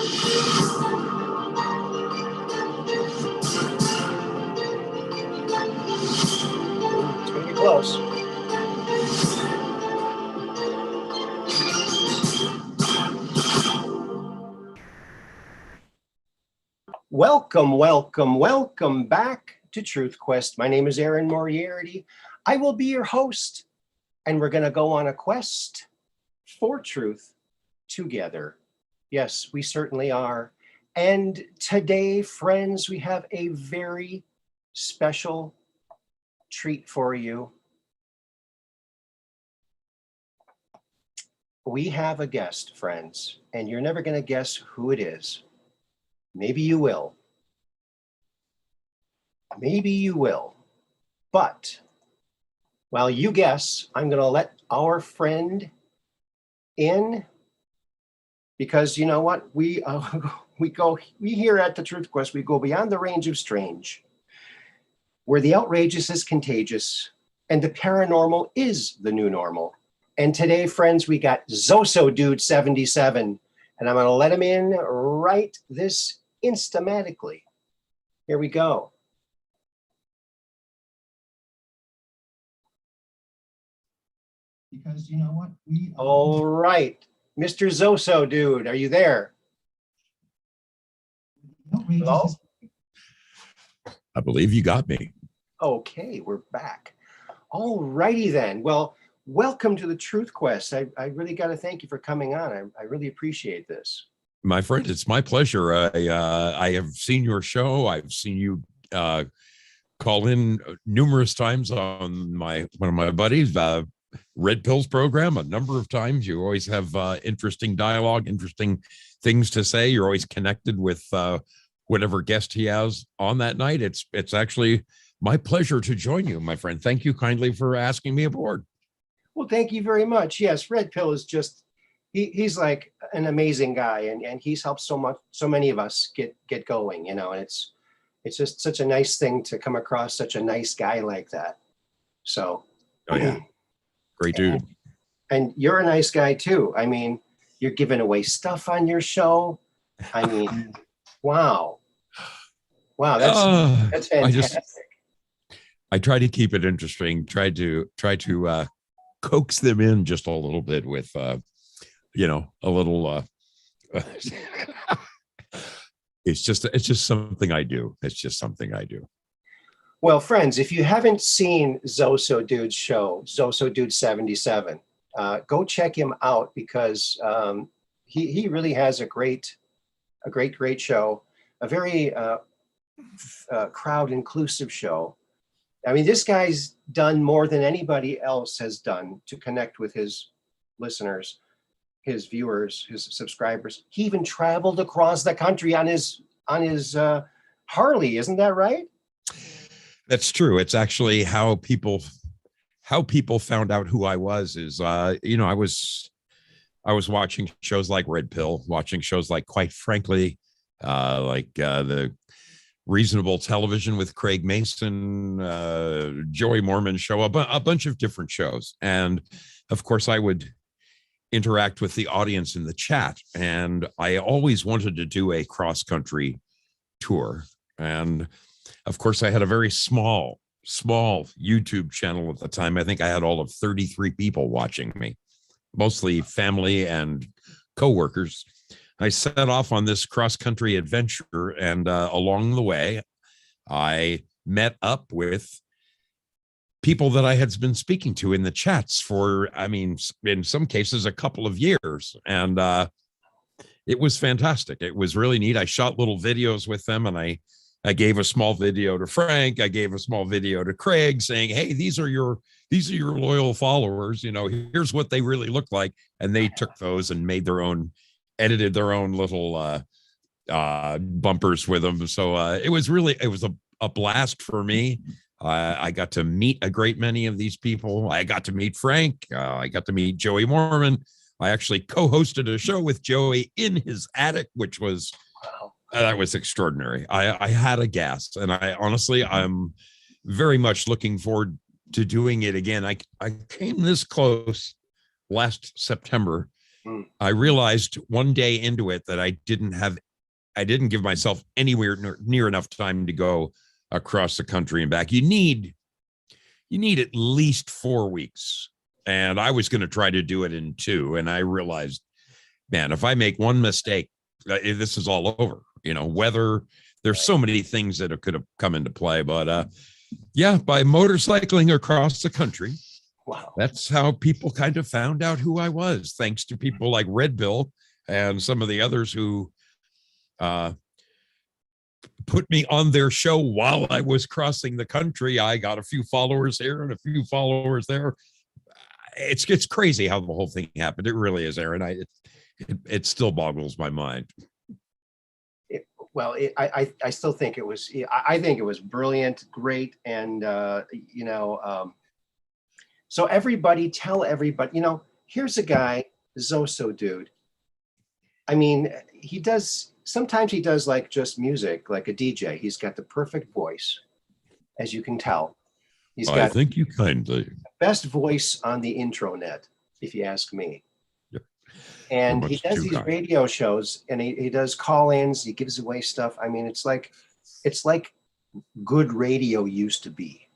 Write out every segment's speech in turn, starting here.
It's gonna be close. Welcome back to Truth Quest. My name is Aaron Moriarity. I will be your host, and we're going to go on a quest for truth together. Yes, we certainly are. And today, friends, we have a very special treat for you. We have a guest, friends, and you're never going to guess who it is. Maybe you will. Maybe you will. But while you guess, I'm going to let our friend in, because you know what? We here at the Truth Quest, we go beyond the range of strange, where the outrageous is contagious and the paranormal is the new normal. And today, friends, we got Zosodude77, and I'm going to let him in right this instamatically. Here we go. Because you know what? All right. Mr. Zosodude, are you there? Hello? I believe you got me. Okay, we're back. All righty then. Well, welcome to the Truth Quest. I really got to thank you for coming on. I really appreciate this. My friend, it's my pleasure. I have seen your show. I've seen you call in numerous times on one of my buddies, Red Pill's program a number of times. You always have interesting dialogue, interesting things to say. You're always connected with whatever guest he has on that night. It's actually my pleasure to join you, my friend. Thank you kindly for asking me aboard. Well, thank you very much. Yes, Red Pill is just, he's like an amazing guy, and he's helped so many of us get going, you know, and it's just such a nice thing to come across such a nice guy like that. So. Oh, yeah. Great dude. And you're a nice guy too. I mean, you're giving away stuff on your show. I mean, wow. That's fantastic. I try to keep it interesting. Try to coax them in just a little bit with, a little. It's just something I do. It's just something I do. Well, friends, if you haven't seen Zosodude's show, Zosodude77, go check him out, because he really has a great show, a very crowd inclusive show. I mean, this guy's done more than anybody else has done to connect with his listeners, his viewers, his subscribers. He even traveled across the country on his Harley. Isn't that right? That's true. It's actually how people found out who I was is, I was watching shows like Red Pill, watching shows like, quite frankly, the Reasonable Television with Craig Mason, Joey Mormon show, a bunch of different shows. And of course I would interact with the audience in the chat. And I always wanted to do a cross-country tour. And of course, I had a very small YouTube channel at the time. I think I had all of 33 people watching me, mostly family and coworkers. I set off on this cross-country adventure, and along the way, I met up with people that I had been speaking to in the chats for, in some cases, a couple of years. And it was fantastic. It was really neat. I shot little videos with them, and I gave a small video to Frank. I gave a small video to Craig saying, hey, these are your loyal followers. Here's what they really look like. And they took those and edited their own little bumpers with them. So it was a blast for me. I got to meet a great many of these people. I got to meet Frank. I got to meet Joey Mormon. I actually co-hosted a show with Joey in his attic, which was, that was extraordinary. I had a gas, and I'm very much looking forward to doing it again. I came this close last September Mm. I realized one day into it that I didn't give myself anywhere near enough time to go across the country and back. You need at least 4 weeks. And I was going to try to do it in 2. And I realized, man, if I make one mistake, this is all over. Weather, there's so many things that could have come into play. But yeah, by motorcycling across the country, Wow. that's how people kind of found out who I was, thanks to people like Red Bill and some of the others who put me on their show while I was crossing the country. I got a few followers here and a few followers there. It's crazy how the whole thing happened. It really is, Aaron. It still boggles my mind. I still think it was. I think it was brilliant, great, and so everybody, tell everybody. Here's a guy, Zosodude. I mean, sometimes he does like just music, like a DJ. He's got the perfect voice, as you can tell. He's got, I think you kindly. the best voice on the intranet, if you ask me. Yeah. And he does these radio shows, and he does call-ins. He gives away stuff. I mean, it's like good radio used to be,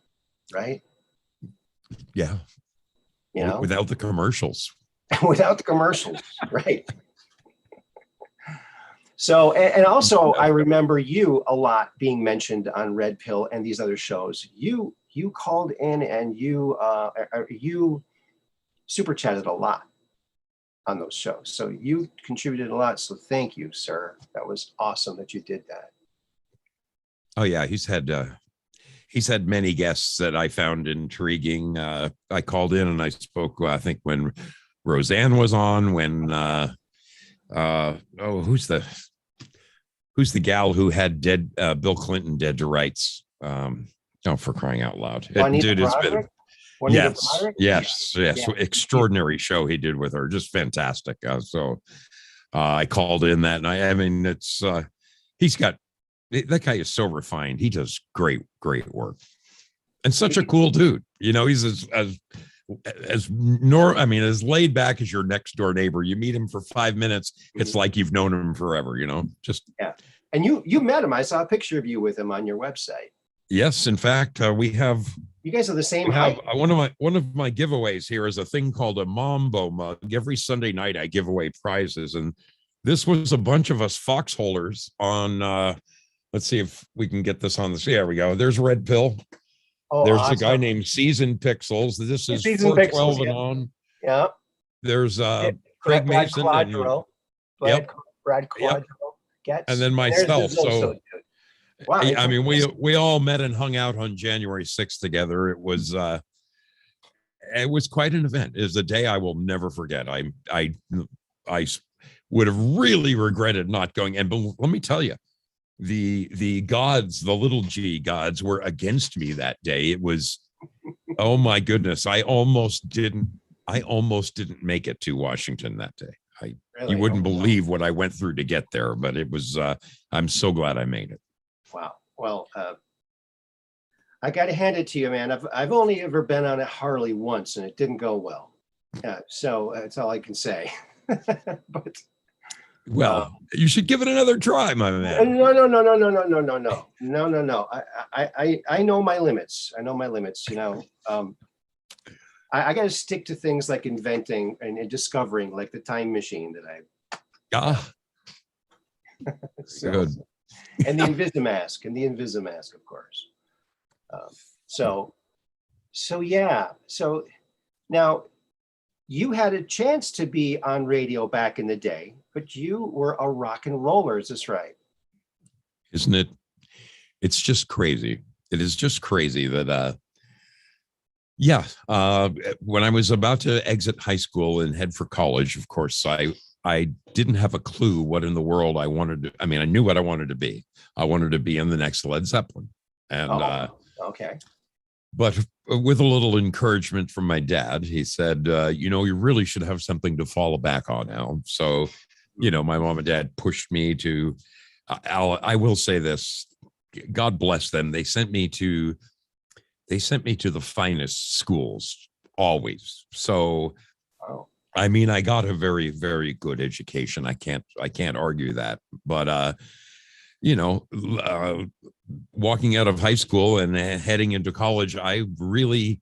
right? Yeah. Without the commercials. Without the commercials, right? So, and also, I remember you a lot being mentioned on Red Pill and these other shows. You called in and you super chatted a lot on those shows. So you contributed a lot. So thank you, sir. That was awesome that you did that. Oh yeah, he's had many guests that I found intriguing. I called in and I spoke, I think, when Roseanne was on, when who's the gal who had Bill Clinton dead to rights? For crying out loud. Dude, it's been yes. Yeah. Extraordinary show he did with her. Just fantastic. So I called in that night. I mean, it's that guy is so refined. He does great work. And such a cool dude. He's as laid back as your next door neighbor. You meet him for 5 minutes, it's like you've known him forever. Just yeah. And you met him. I saw a picture of you with him on your website. Yes, in fact, we have. You guys are the same height. One of my giveaways here is a thing called a Mambo Mug. Every Sunday night, I give away prizes, and this was a bunch of us foxholers on. Let's see if we can get this on the. There we go. There's Red Pill. Oh, there's awesome. a guy named Season Pixels. This is Season 412 Pixels, and on. Yeah. There's Craig Mason and Brad Quadro. Yep. And then myself. So wow, I mean, we all met and hung out on January 6th together. It was quite an event. It was a day I will never forget. I would have really regretted not going. And let me tell you, the gods, the little G gods, were against me that day. It was, oh my goodness, I almost didn't make it to Washington that day. You wouldn't believe what I went through to get there, but it was. I'm so glad I made it. Wow. Well, I got to hand it to you, man. I've only ever been on a Harley once, and it didn't go well. So that's all I can say. But well, you should give it another try, my man. No. I know my limits. I got to stick to things like inventing and discovering, like the time machine that I. So, good. And the Invisimask, of course. So yeah. So now you had a chance to be on radio back in the day, but you were a rock and roller. Is this right? Isn't it? It's just crazy. It is just crazy that, when I was about to exit high school and head for college, of course, I didn't have a clue what in the world I wanted to. I mean, I knew what I wanted to be. I wanted to be in the next Led Zeppelin. And okay. But with a little encouragement from my dad, he said, you really should have something to fall back on now. So, my mom and dad pushed me to, I will say this, God bless them. They sent me to the finest schools always. So I mean, I got a very, very good education. I can't argue that. But you know, walking out of high school and heading into college, I really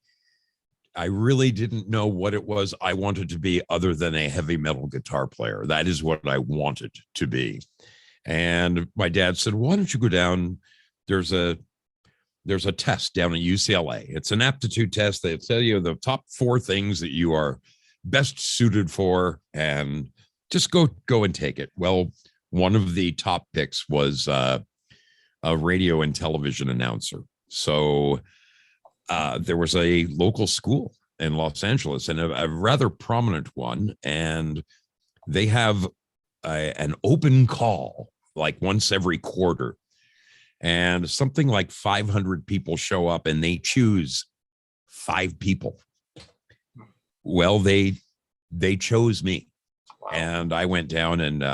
didn't know what it was I wanted to be other than a heavy metal guitar player. That is what I wanted to be. And my dad said, "Why don't you go down? There's a test down at UCLA. It's an aptitude test. They tell you the top 4 things that you are best suited for, and just go and take it." Well, one of the top picks was a radio and television announcer. So there was a local school in Los Angeles, and a rather prominent one, and they have an open call like once every quarter, and something like 500 people show up, and they choose 5 people. Well, they chose me. Wow. And I went down and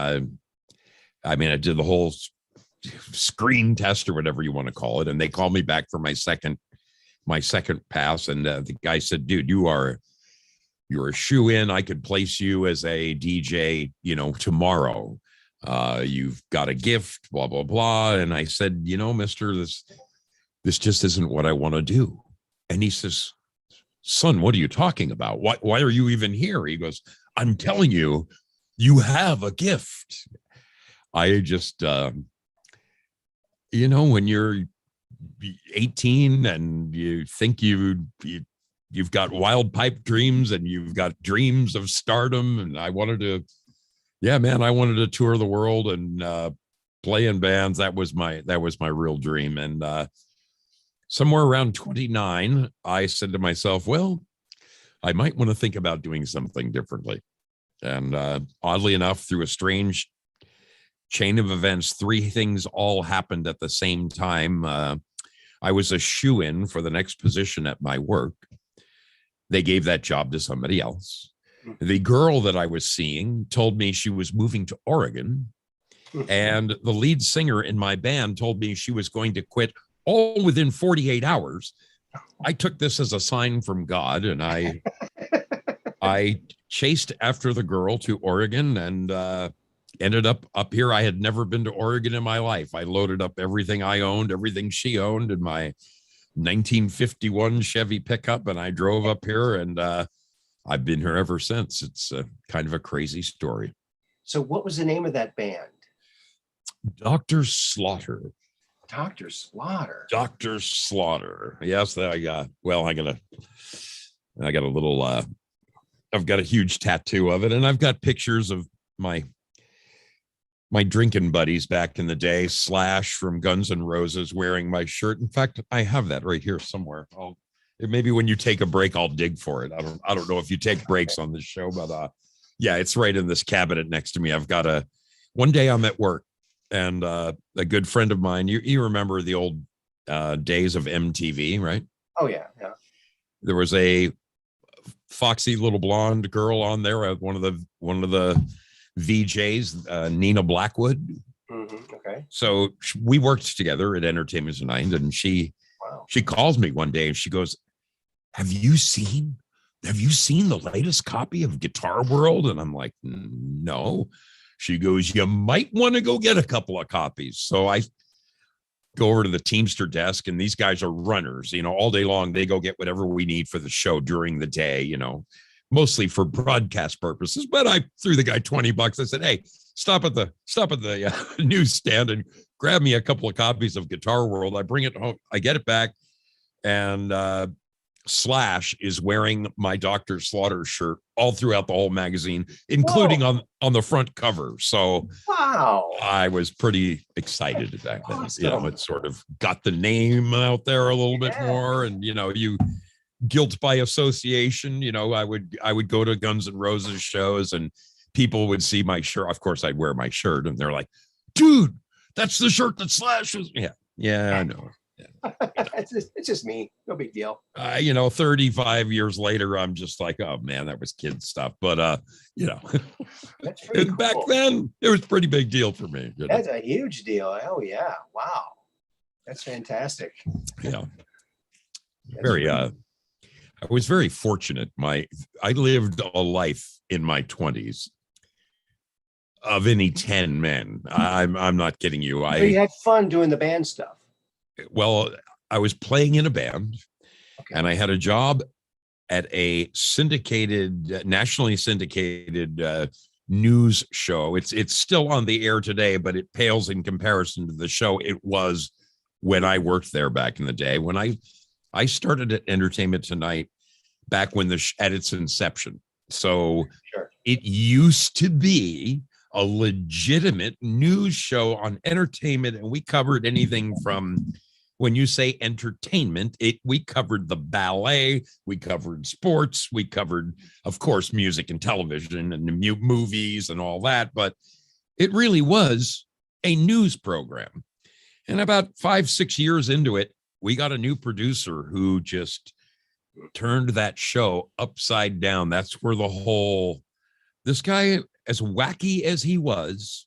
I mean, I did the whole screen test or whatever you want to call it, and they called me back for my second pass, and the guy said, "Dude, you're a shoe in. I could place you as a DJ, you know, tomorrow. You've got a gift, blah blah blah." And I said, "You know, mister, this just isn't what I want to do." And he says, "Son, what are you talking about? Why are you even here?" He goes, "I'm telling you, you have a gift." I just you know, when you're 18 and you think you've got wild pipe dreams and you've got dreams of stardom, and I wanted to tour the world and play in bands. That was my real dream. And somewhere around 29, I said to myself, well, I might want to think about doing something differently. And oddly enough, through a strange chain of events, 3 things all happened at the same time. I was a shoe-in for the next position at my work. They gave that job to somebody else. The girl that I was seeing told me she was moving to Oregon. And the lead singer in my band told me she was going to quit all within 48 hours. I took this as a sign from God, and I chased after the girl to Oregon and ended up here. I had never been to Oregon in my life. I loaded up everything I owned, everything she owned, in my 1951 Chevy pickup, and I drove up here, and I've been here ever since. It's kind of a crazy story. So what was the name of that band? Dr. Slaughter. Dr. Slaughter. Dr. Slaughter. Yes, I got a little I've got a huge tattoo of it, and I've got pictures of my drinking buddies back in the day, Slash from Guns N' Roses wearing my shirt. In fact, I have that right here somewhere. Maybe when you take a break, I'll dig for it. I don't know if you take breaks on this show, but yeah, it's right in this cabinet next to me. I've got one day I'm at work, and a good friend of mine, you remember the old days of MTV, right? Oh yeah. There was a foxy little blonde girl on there, one of the VJs, Nina Blackwood. Mm-hmm. Okay. So we worked together at Entertainment Tonight, and she calls me one day and she goes, have you seen the latest copy of Guitar World? And I'm like, no. She goes, you might want to go get a couple of copies. So I go over to the Teamster desk, and these guys are runners, all day long. They go get whatever we need for the show during the day, mostly for broadcast purposes. But I threw the guy $20. I said, hey, stop at the newsstand and grab me a couple of copies of Guitar World. I bring it home. I get it back, and Slash is wearing my Dr. Slaughter shirt all throughout the whole magazine, including on the front cover. So wow, I was pretty excited back then. Awesome. It sort of got the name out there a little bit more, and you guilt by association. I would go to Guns N' Roses shows, and people would see my shirt. Of course, I'd wear my shirt, and they're like, dude, that's the shirt that Slash was. Yeah, I know. Yeah. It's just me. No big deal. 35 years later, I'm just like, oh man, that was kid stuff. But That's pretty cool. Back then it was a pretty big deal for me. That's a huge deal. Oh yeah. Wow. That's fantastic. Yeah. I was very fortunate. I lived a life in my 20s of any 10 men. I'm not kidding you. So you had fun doing the band stuff. Well, I was playing in a band, and I had a job at a nationally syndicated news show. It's still on the air today, but it pales in comparison to the show it was when I worked there back in the day. When I started at Entertainment Tonight back when at its inception. So it used to be a legitimate news show on entertainment, and we covered anything from, when you say entertainment, we covered the ballet, we covered sports, we covered, of course, music and television and movies and all that, but it really was a news program. And about 5-6 years into it, we got a new producer who just turned that show upside down. That's where this guy, as wacky as he was,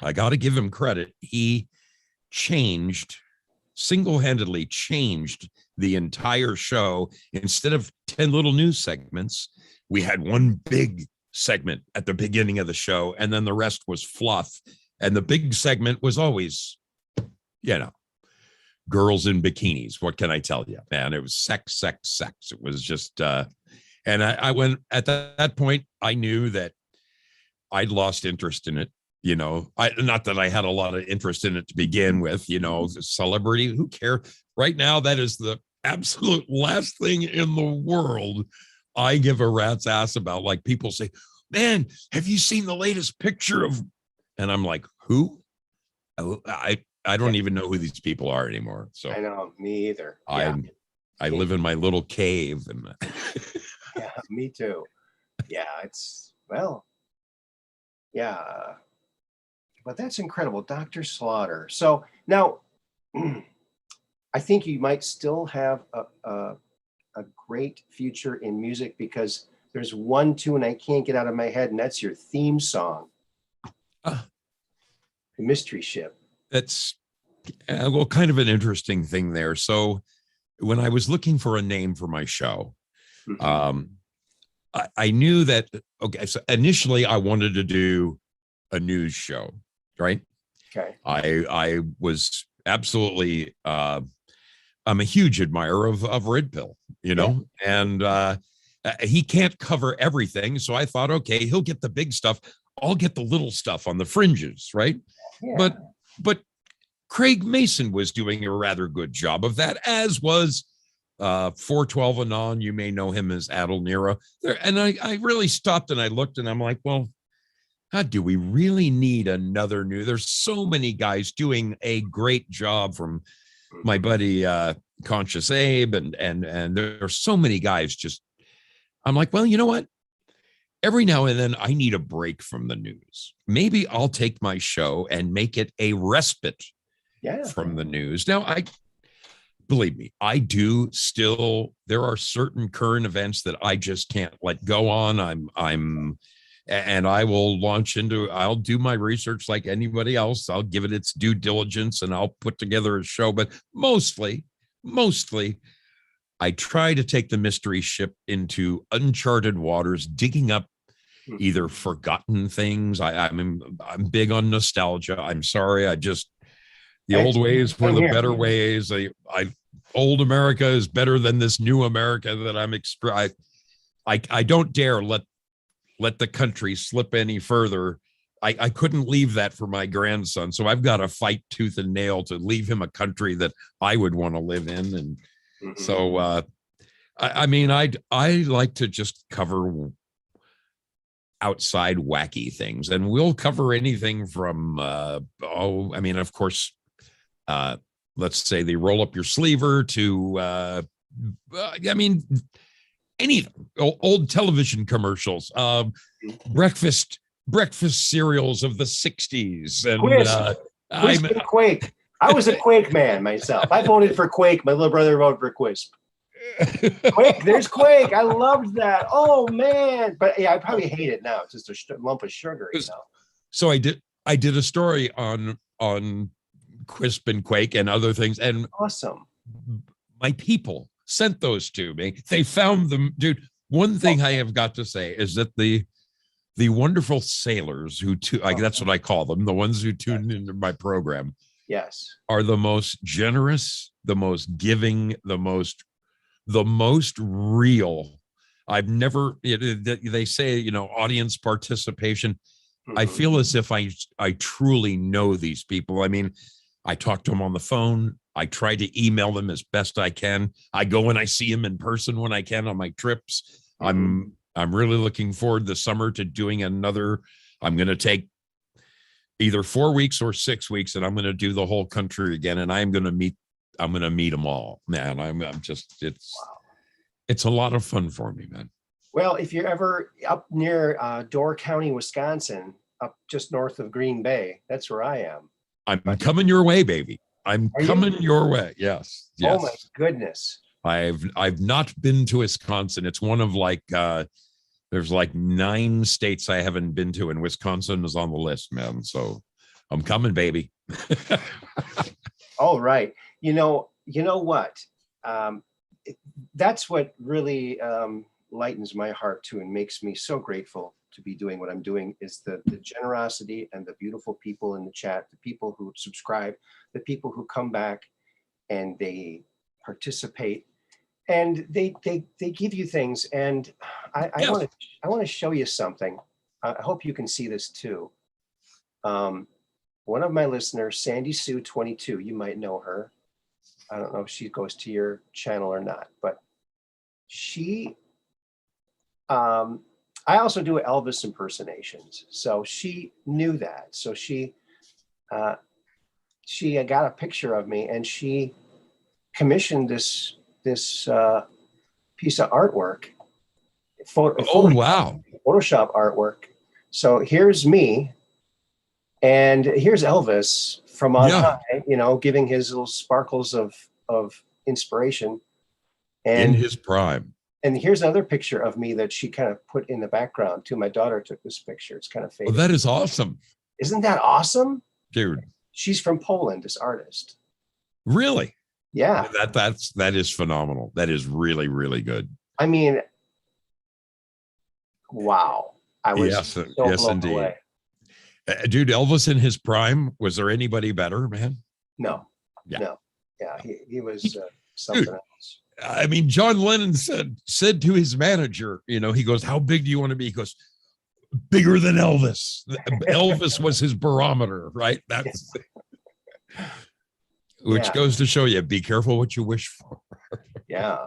I got to give him credit. He single-handedly changed the entire show. Instead of 10 little news segments, we had one big segment at the beginning of the show, and then the rest was fluff. And the big segment was always, girls in bikinis. What can I tell you, man? It was sex, sex, sex. It was just, and I went at that point, I knew that I'd lost interest in it. Not that I had a lot of interest in it to begin with, celebrity, who cares? Right now, that is the absolute last thing in the world I give a rat's ass about. Like, people say, man, have you seen the latest picture of, and I'm like, who? I don't even know who these people are anymore. So I know, me either. I live in my little cave, and yeah, me too. Yeah, but that's incredible, Dr. Slaughter. So now I think you might still have a great future in music, because there's one tune I can't get out of my head, and that's your theme song, The Mystery Ship. That's kind of an interesting thing there. So when I was looking for a name for my show, I knew that, so initially I wanted to do a news show, right? Okay. I was absolutely, I'm a huge admirer of Red Pill, and he can't cover everything. So I thought, okay, he'll get the big stuff. I'll get the little stuff on the fringes, right? Yeah. But Craig Mason was doing a rather good job of that, as was 412 Anon. You may know him as Adel Nero. And I really stopped and I looked, and I'm like, well, how do we really need another new? There's so many guys doing a great job, from my buddy Conscious Abe, and there's so many guys. Just, I'm like, well, you know what? Every now and then I need a break from the news. Maybe I'll take my show and make it a respite from the news. Now, believe me, I do still, there are certain current events that I just can't let go on. And I will I'll do my research like anybody else. I'll give it its due diligence, and I'll put together a show. But mostly, I try to take the Mystery Ship into uncharted waters, digging up either forgotten things. I'm big on nostalgia. I'm sorry. The old ways were the better ways. Old America is better than this new America that I don't dare let the country slip any further. I couldn't leave that for my grandson. So I've got to fight tooth and nail to leave him a country that I would want to live in. And so, I like to just cover outside wacky things, and we'll cover anything from, of course, let's say the roll up your sleever to, anything, old television commercials, breakfast cereals of the 60s. And Quisp and Quake. I was a Quake man myself. I voted for Quake. My little brother voted for Quisp. Quake, there's Quake. I loved that. Oh man. But yeah, I probably hate it now. It's just a lump of sugar, So I did a story on Quisp and Quake and other things, and awesome. My people sent those to me. They found them, dude. One thing I have got to say is that the wonderful sailors who that's what I call them, the ones who tune into my program, Yes, are the most generous, the most giving, the most real. I've never, they say, audience participation. I Mhm. feel as if I truly know these people. I mean, I talk to them on the phone. I try to email them as best I can. I go and I see them in person when I can on my trips. Mhm. I'm really looking forward this summer to doing another. I'm going to take either 4 weeks or 6 weeks, and I'm going to do the whole country again. And I'm going to meet them all, man. I'm just, it's a lot of fun for me, man. Well, if you're ever up near Door County, Wisconsin, up just north of Green Bay, that's where I am. I'm coming your way, baby. I'm Are you? coming your way. Yes. Oh my Yes. goodness. I've not been to Wisconsin. It's one of there's like 9 states I haven't been to, and Wisconsin is on the list, man. So I'm coming, baby. All right. You know what? That's what really lightens my heart too, and makes me so grateful to be doing what I'm doing, is the generosity and the beautiful people in the chat, the people who subscribe, the people who come back and they participate, and they give you things. And I Yes. want to show you something. I hope you can see this too. One of my listeners, Sandy Sue 22, you might know her. I don't know if she goes to your channel or not, but she, I also do Elvis impersonations. So she knew that. So she got a picture of me, and she commissioned this piece of artwork. Wow. Photoshop artwork. So here's me, and here's Elvis from on high, giving his little sparkles of inspiration. And in his prime. And here's another picture of me that she kind of put in the background too. My daughter took this picture. It's kind of faded. Oh, that is awesome. Isn't that awesome? Dude. She's from Poland, this artist. Really? Yeah. That is phenomenal. That is really, really good. I mean, wow. I was so blown away. Dude, Elvis in his prime, was there anybody better, man? No. Yeah. No. Yeah, he was something else. I mean, John Lennon said to his manager, he goes, "How big do you want to be?" He goes, "Bigger than Elvis." Elvis was his barometer, right? That's which goes to show you, be careful what you wish for. Yeah.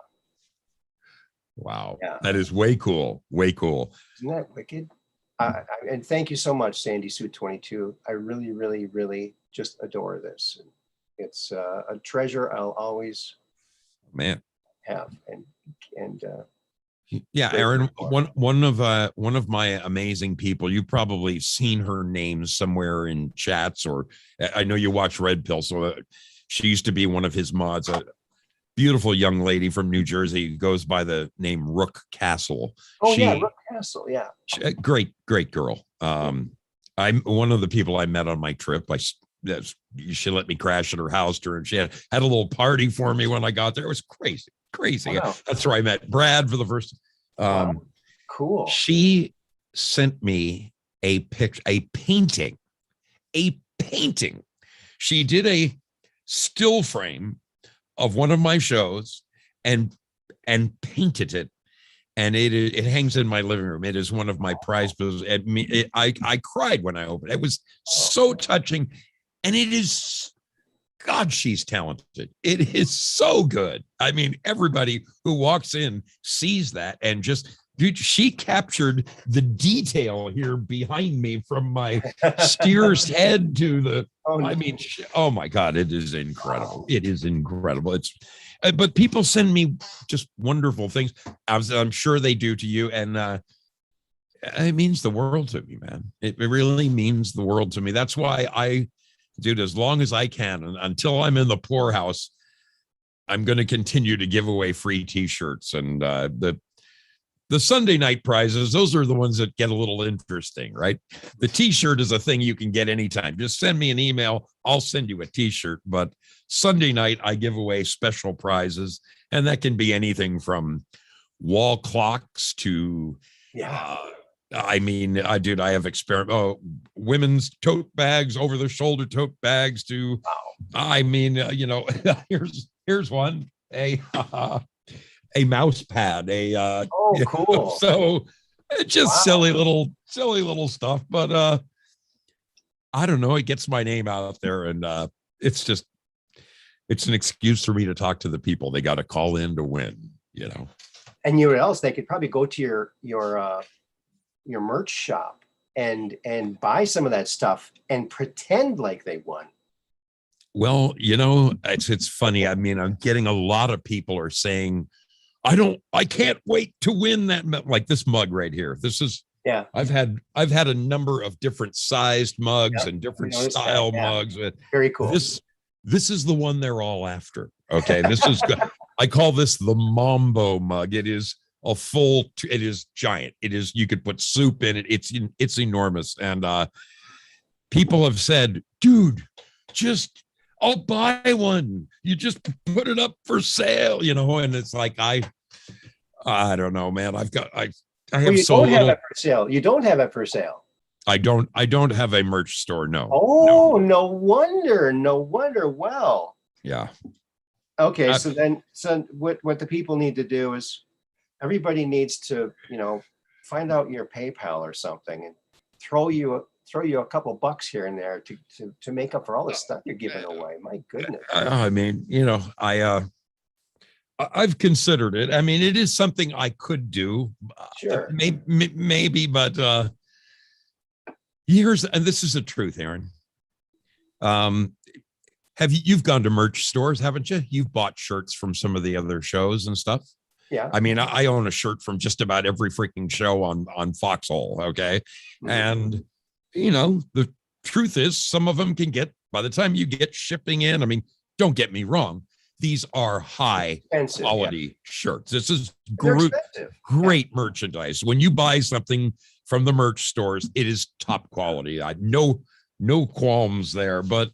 Wow. Yeah. That is way cool. Way cool. Isn't that wicked? And thank you so much, Sandy Sue 22. I really, really, really just adore this. It's a treasure I'll always have. And yeah, Aaron, one of my amazing people. You've probably seen her name somewhere in chats, or I know you watch Red Pill. So she used to be one of his mods. A beautiful young lady from New Jersey who goes by the name Rook Castle. Oh, yeah, Rook Castle. Yeah. Great girl. I'm one of the people I met on my trip. She let me crash at her house and she had a little party for me when I got there. It was crazy. Wow. That's where I met Brad for the first. Wow. Cool. She sent me a painting. She did a still frame of one of my shows and painted it, and it hangs in my living room. It is one of my prized pieces. I cried when I opened it. It was so touching, and it is, God, she's talented. It is so good. I mean, everybody who walks in sees that, and just, dude, she captured the detail here behind me from my steer's head to the, I mean, oh my God, it is incredible. It is incredible. But people send me just wonderful things. I'm sure they do to you. And it means the world to me, man. It really means the world to me. That's why dude, as long as I can, until I'm in the poorhouse, I'm going to continue to give away free t-shirts. And the Sunday night prizes, those are the ones that get a little interesting, right? The t-shirt is a thing you can get anytime. Just send me an email. I'll send you a t-shirt. But Sunday night, I give away special prizes. And that can be anything from wall clocks to, Yeah. I mean, dude, I have women's tote bags, over the shoulder tote bags to, I mean, here's one, a mouse pad, Oh, cool. so it's just silly little stuff, but I don't know, it gets my name out there, and it's an excuse for me to talk to the people. They got to call in to win, And you know what else? They could probably go to your merch shop and buy some of that stuff and pretend like they won. Well, it's funny. I mean, I'm getting a lot of people are saying, I can't wait to win that, like this mug right here. This is, yeah. I've had a number of different sized mugs and different style mugs. Very cool. This is the one they're all after. Okay. This is good. I call this the Mambo Mug. It is it is giant. It is, you could put soup in it. It's enormous. And people have said, dude, I'll buy one. You just put it up for sale, and it's like, I don't know, man. I have so little. Have it for sale. You don't have it for sale. I don't have a merch store. No. Oh, no wonder. Well, yeah. Okay. So what the people need to do is everybody needs to, find out your PayPal or something and throw you a couple bucks here and there to make up for all the stuff you're giving away. My goodness. I mean, I've considered it. I mean, it is something I could do. Sure. Maybe, but and this is the truth, Aaron. You've gone to merch stores, haven't you? You've bought shirts from some of the other shows and stuff. Yeah. I mean, I own a shirt from just about every freaking show on Foxhole. Okay. Mm-hmm. And the truth is, some of them can get, by the time you get shipping in, I mean, don't get me wrong, these are high quality shirts. This is great merchandise. When you buy something from the merch stores, it is top quality. No qualms there. But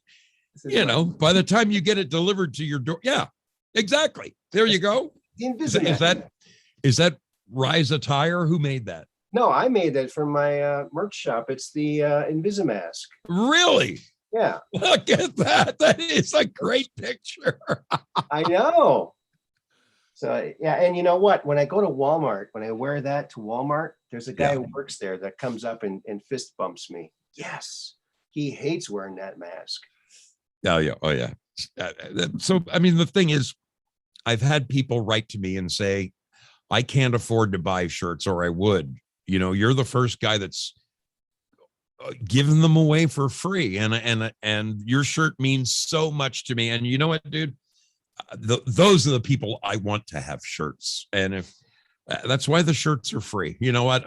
by the time you get it delivered to your door, yeah, exactly. There you go. Is that Rise Attire? Who made that? No, I made that for my merch shop. It's the Invisimask. Really? Yeah. Look at that. That is a great picture. I know. So, yeah. And you know what? When I go to Walmart, when I wear that to Walmart, there's a guy who works there that comes up and fist bumps me. Yes. He hates wearing that mask. Oh, yeah. Oh, yeah. So, I mean, the thing is, I've had people write to me and say, I can't afford to buy shirts, or I would. You're the first guy that's giving them away for free, and your shirt means so much to me. And you know what, dude? Those are the people I want to have shirts, and if that's why the shirts are free. You know what?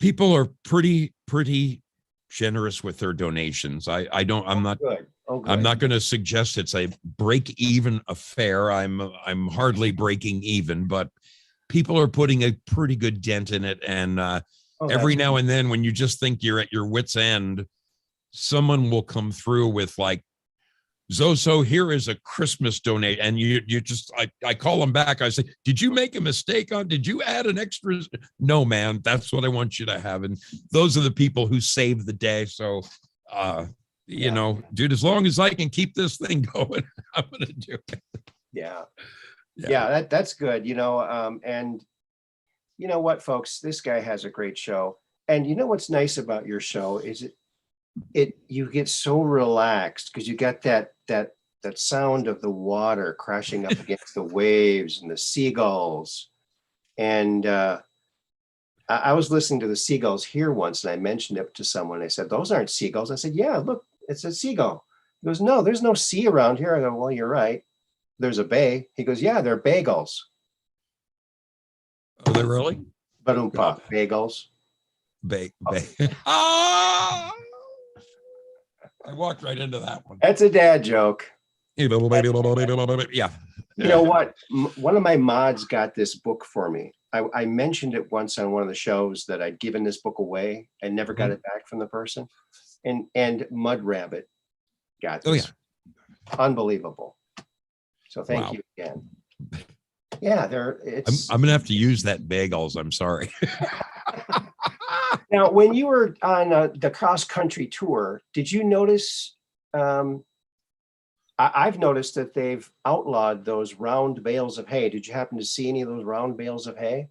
People are pretty generous with their donations. I'm not. Good. Oh, I'm not going to suggest it's a break-even affair. I'm hardly breaking even, but people are putting a pretty good dent in it. And every now and then, when you just think you're at your wit's end, someone will come through with like, Zoso, here is a Christmas donate. And you just, I call them back. I say, did you make a mistake did you add an extra? No, man, that's what I want you to have. And those are the people who save the day. So, dude, as long as I can keep this thing going, I'm going to do it. Yeah. That's good. And you know what, folks, this guy has a great show. And you know what's nice about your show is you get so relaxed because you got that sound of the water crashing up against the waves and the seagulls. And I was listening to the seagulls here once, and I mentioned it to someone. I said, those aren't seagulls. I said, yeah, look, it's a seagull. He goes, no, there's no sea around here. I go, well, you're right. There's a bay. He goes, yeah, they're bagels. Are they really? Ba-dum-pa, bagels. Bay. Ah! I walked right into that one. That's a dad joke. Yeah. You know what? One of my mods got this book for me. I mentioned it once on one of the shows that I'd given this book away and never got it back from the person. And Mud Rabbit got this. Oh, yeah. Unbelievable. So thank you again. Yeah, I'm gonna have to use that bagels. I'm sorry. Now, when you were on the cross country tour, did you notice? I've noticed that they've outlawed those round bales of hay. Did you happen to see any of those round bales of hay?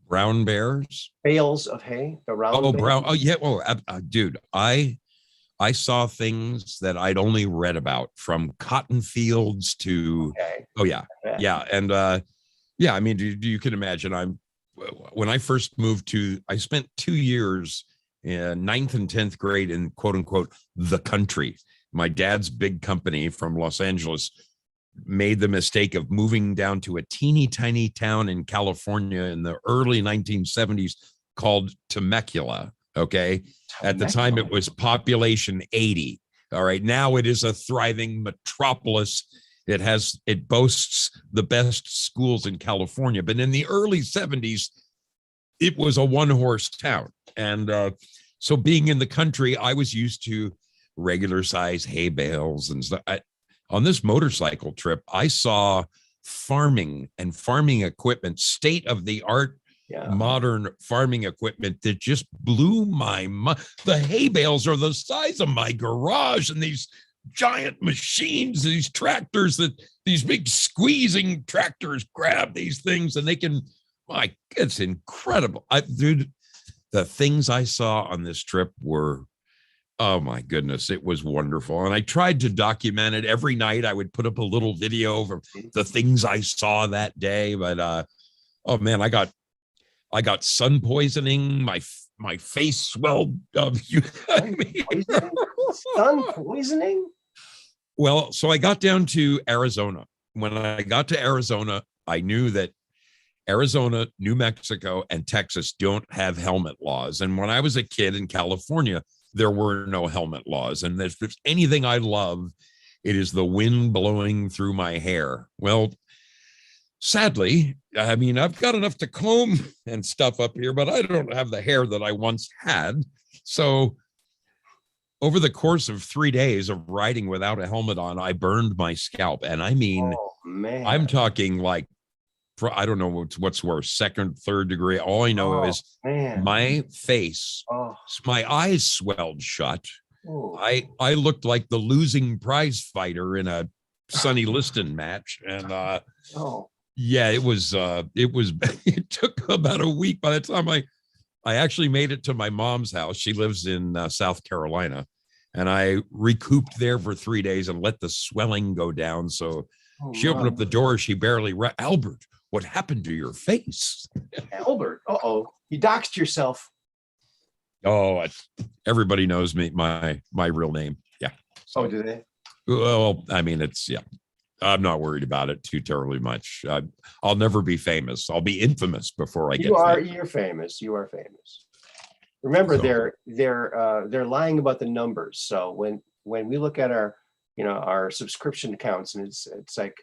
Brown bears. Bales of hay, the round. Oh, bales? brown. Oh, yeah. Well, dude, I saw things that I'd only read about, from cotton fields to. Okay. Oh yeah, yeah, and yeah. I mean, you can imagine. When I first moved to, I spent 2 years in ninth and 10th grade in quote unquote the country. My dad's big company from Los Angeles made the mistake of moving down to a teeny tiny town in California in the early 1970s called Temecula. Okay. At the time, it was population 80. All right. Now it is a thriving metropolis. It boasts the best schools in California. But in the early 70s, it was a one-horse town. And so being in the country, I was used to regular size hay bales and stuff. On this motorcycle trip, I saw farming equipment, state of the art, modern farming equipment that just blew my mind. The hay bales are the size of my garage, and these giant machines, these tractors, these big squeezing tractors grab these things, and they can, it's incredible. Dude, the things I saw on this trip were, oh my goodness, it was wonderful. And I tried to document it. Every night I would put up a little video of the things I saw that day. But oh man, I got sun poisoning. My face swelled. Sun poisoning? Well, so I got down to Arizona. When I got to Arizona, I knew that Arizona, New Mexico, and Texas don't have helmet laws. And when I was a kid in California, there were no helmet laws. And if there's anything I love, it is the wind blowing through my hair. Well, sadly, I mean, I've got enough to comb and stuff up here, but I don't have the hair that I once had. So over the course of 3 days of riding without a helmet on, I burned my scalp. And I mean, I'm talking like, I don't know what's worse, second, third degree. All I know is my face, my eyes swelled shut. I looked like the losing prize fighter in a Sonny Liston match. And yeah, it was, it took about a week. By the time I actually made it to my mom's house, she lives in South Carolina, and I recouped there for 3 days and let the swelling go down. So she opened up the door. She barely, Albert, what happened to your face? Albert, you doxed yourself. Oh, everybody knows me, my real name. Yeah. So, do they? Well, I mean, I'm not worried about it too terribly much. I'll never be famous. I'll be infamous before I get famous. You're famous. You are famous. Remember, they're lying about the numbers. So when we look at our subscription accounts, and it's like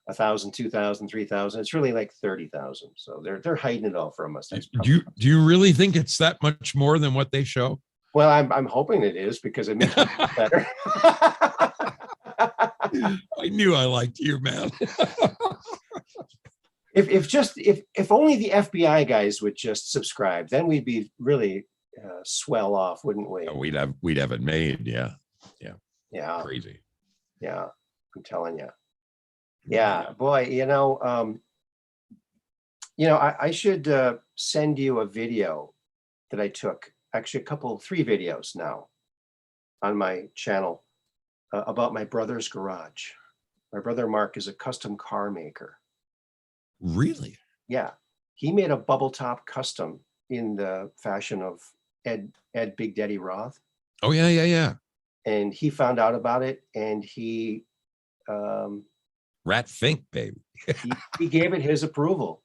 1,000, 2,000, 3,000, it's really like 30,000. So they're hiding it all from us. Do you really think it's that much more than what they show? Well, I'm hoping it is, because it makes me feel better. I knew I liked you, man. if only the FBI guys would just subscribe, then we'd be really swell off, wouldn't we? We'd have it made. Yeah. Crazy. Yeah, I'm telling you. Yeah, boy, I should send you a video that I took, actually 3 videos now on my channel about my brother's garage. My brother Mark is a custom car maker. Really? Yeah, he made a bubble top custom in the fashion of Ed Big Daddy Roth. Oh yeah. And he found out about it, and he Rat Fink, baby. he gave it his approval,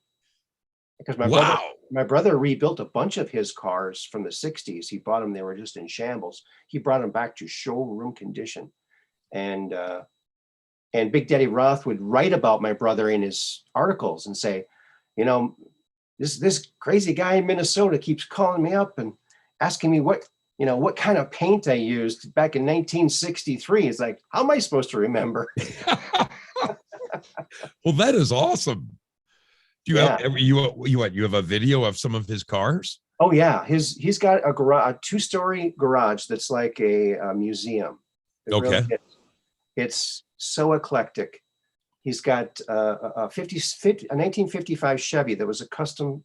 because my brother rebuilt a bunch of his cars from the 60s. He bought them, they were just in shambles. He brought them back to showroom condition. And Big Daddy Roth would write about my brother in his articles and say, this crazy guy in Minnesota keeps calling me up and asking me what kind of paint I used back in 1963. It's like, how am I supposed to remember? Well, that is awesome. Do you Yeah. have you have a video of some of his cars? Oh yeah, he's got a garage, a 2-story garage that's like a museum. It really Okay. is. It's so eclectic. He's got a 1955 Chevy that was a custom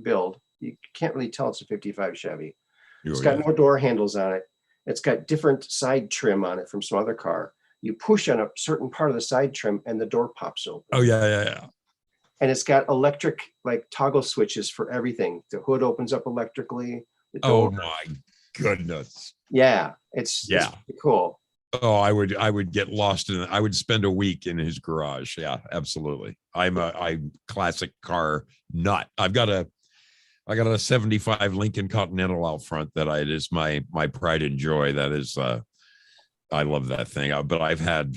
build. You can't really tell it's a 55 Chevy. It's Oh, got yeah. no door handles on it. It's got different side trim on it from some other car. You push on a certain part of the side trim and the door pops open. Oh, yeah. And it's got electric like toggle switches for everything. The hood opens up electrically. The door. Oh my goodness. Yeah, it's Yeah. pretty cool. Oh, I would get lost in it. I would spend a week in his garage. Yeah, absolutely. I'm classic car nut. I got a 75 Lincoln Continental out front that it is my pride and joy. That is I love that thing. But I've had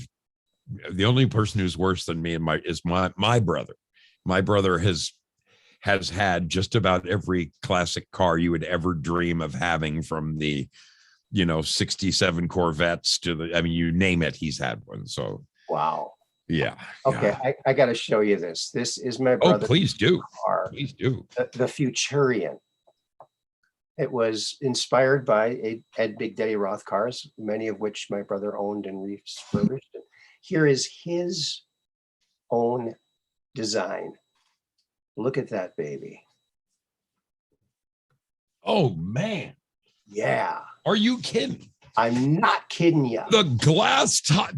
the only person who's worse than me is my brother. My brother has had just about every classic car you would ever dream of having, from the 67 Corvettes to the, I mean, you name it, he's had one. So Wow. yeah. Okay, yeah. I got to show you this. This is my Oh, brother's please do. car, Please do. the Futurian. It was inspired by Ed Big Daddy Roth cars, many of which my brother owned and refurbished. And here is his own design. Look at that baby. Oh man. Yeah. Are you kidding? I'm not kidding you. The glass top,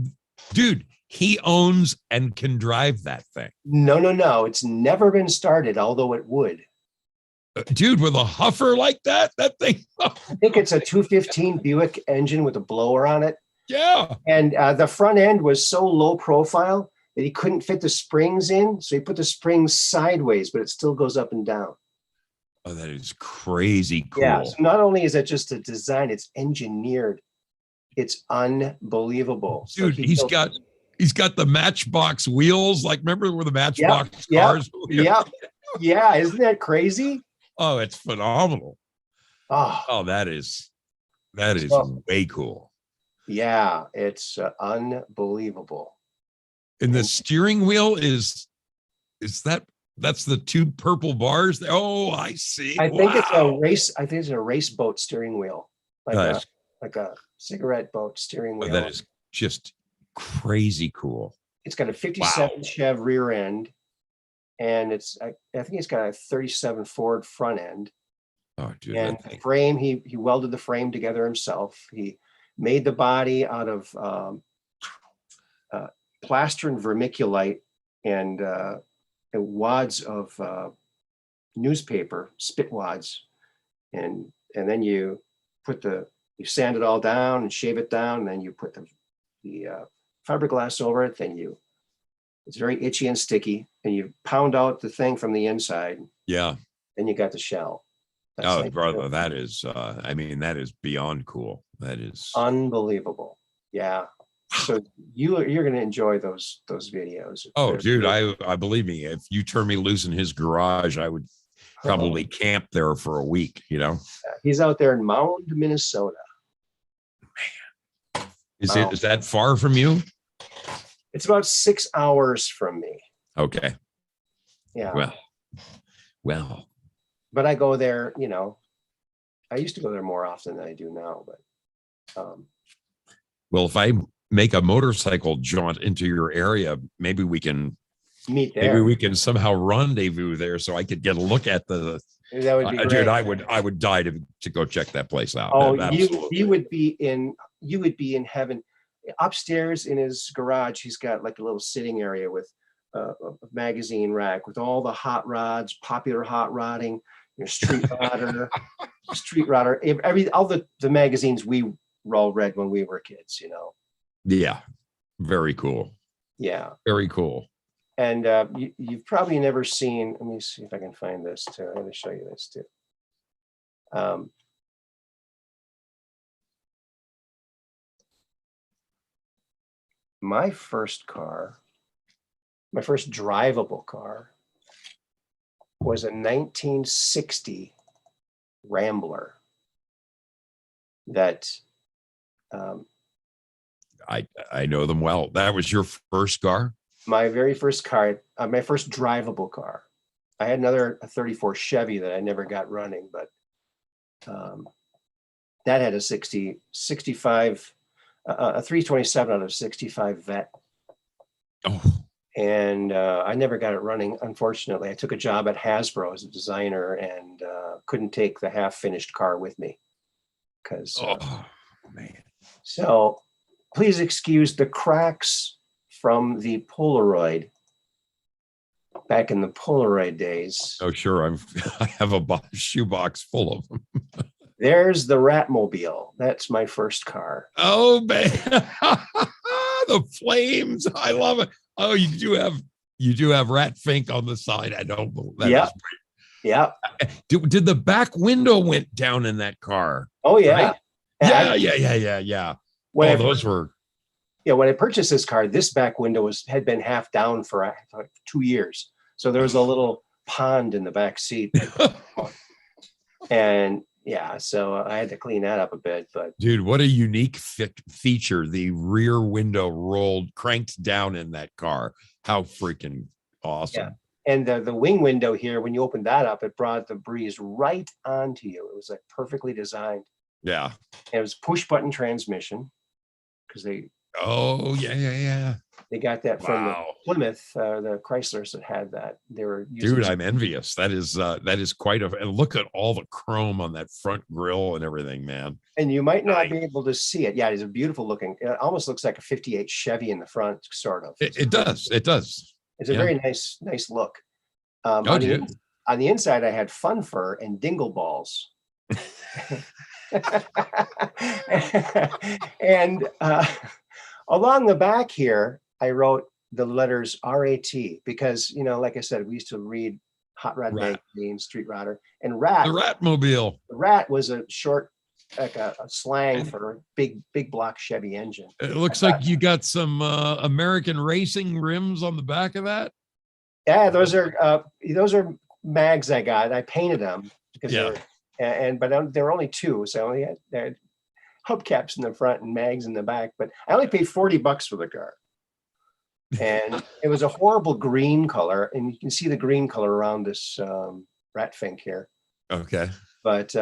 dude, he owns and can drive that thing. No. It's never been started, although it would. Dude, with a huffer like that thing. I think it's a 215 Buick engine with a blower on it. Yeah. And the front end was so low profile that he couldn't fit the springs in. So he put the springs sideways, but it still goes up and down. Oh, that is crazy cool. Yeah. So not only is it just a design, it's engineered. It's unbelievable. Dude, so he's got the Matchbox wheels. Like, remember where the Matchbox cars? Yeah. Isn't that crazy? Oh, it's phenomenal. Oh, that is way cool. Yeah, it's unbelievable. And the steering wheel is that's the two purple bars. Oh, I see. I think it's a race. I think it's a race boat steering wheel, like a cigarette boat steering wheel. That is just crazy cool. It's got a 57 Chev rear end, and I think it's got a 37 Ford front end. Oh, dude. And the frame, he welded the frame together himself. He made the body out of plaster and vermiculite and wads of newspaper, spit wads, and then you sand it all down and shave it down, and then you put the fiberglass over it. Then it's very itchy and sticky, and you pound out the thing from the inside. Yeah. Then you got the shell. That's brother, that is that is beyond cool. That is unbelievable. Yeah. So you're going to enjoy those videos. Oh, dude, I believe me. If you turn me loose in his garage, I would probably camp there for a week. He's out there in Mound, Minnesota. Man, is that far from you? It's about 6 hours from me. Okay. Yeah. Well. But I go there. I used to go there more often than I do now. But well, if I make a motorcycle jaunt into your area, maybe we can meet there. Maybe we can somehow rendezvous there, so I could get a look at the. That would be great. Dude, I would die to go check that place out. Oh, you would be in heaven. Upstairs in his garage, he's got like a little sitting area with a magazine rack with all the hot rods, popular hot rodding, Street Rodder, all the magazines we all read when we were kids. Yeah, very cool. Yeah, very cool. And you've probably never seen. Let me see if I can find this too. I'm going to show you this too. My first drivable car was a 1960 Rambler that I know them well. That was your first car? My very first car, my first drivable car. I had a 34 Chevy that I never got running, but that had a 65, a 327 out of 65 vet. Oh, And I never got it running, unfortunately. I took a job at Hasbro as a designer and couldn't take the half-finished car with me. Man. So please excuse the cracks from the Polaroid. Back in the Polaroid days. Oh, sure. I have a shoebox full of them. There's the Ratmobile. That's my first car. Oh, man. The flames. I love it. Oh, you do have Rat Fink on the side. I don't believe that. Yeah. Yeah. Did the back window went down in that car? Oh, yeah. Right? Yeah. When those were. Yeah, when I purchased this car, this back window had been half down for 2 years. So there was a little pond in the back seat. And yeah, so I had to clean that up a bit. But dude, what a unique feature. The rear window cranked down in that car. How freaking awesome. Yeah. And the wing window here, when you opened that up, it brought the breeze right onto you. It was like perfectly designed. Yeah. And it was push button transmission because they. Oh, yeah. They got that from the Plymouth, the Chryslers that had that. They were using. Dude, I'm envious. That is quite and look at all the chrome on that front grille and everything, man. And you might not be able to see it. Yeah, it's a beautiful looking. It almost looks like a 58 Chevy in the front, sort of. It does. It does. It's a very nice look. On the inside, I had Fun Fur and Dingle Balls. And along the back here, I wrote the letters RAT because, like I said, we used to read Hot Rod magazine, Street Rodder, and Rat. The Ratmobile. The Rat was a short, like a slang for a big block Chevy engine. It looks like you got some American racing rims on the back of that. Yeah, those are mags I got. I painted them because but there were only two, so I only had hubcaps in the front and mags in the back. But I only paid $40 for the car, and it was a horrible green color, and you can see the green color around this Rat Fink here. Okay, but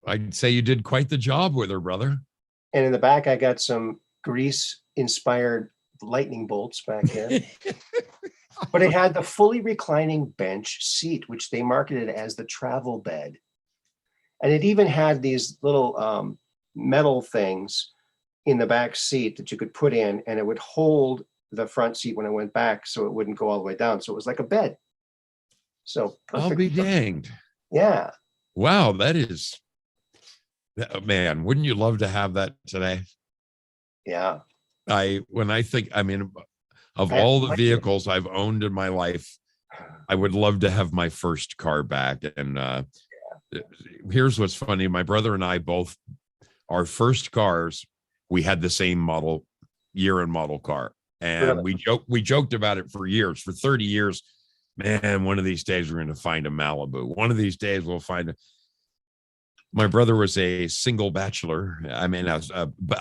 I'd say you did quite the job with her, brother. And in the back, I got some grease-inspired lightning bolts back here. But it had the fully reclining bench seat, which they marketed as the travel bed. And it even had these little metal things in the back seat that you could put in, and it would hold the front seat when it went back so it wouldn't go all the way down. So it was like a bed. So perfect. I'll be danged. Yeah. Wow, that is, man, wouldn't you love to have that today? Yeah. When I think, of all the vehicles I've owned in my life, I would love to have my first car back. And here's what's funny. My brother and I both, our first cars, we had the same year and model car. And we joked about it for years, for 30 years. Man, one of these days we're going to find a Malibu. One of these days we'll find my brother was a single bachelor. A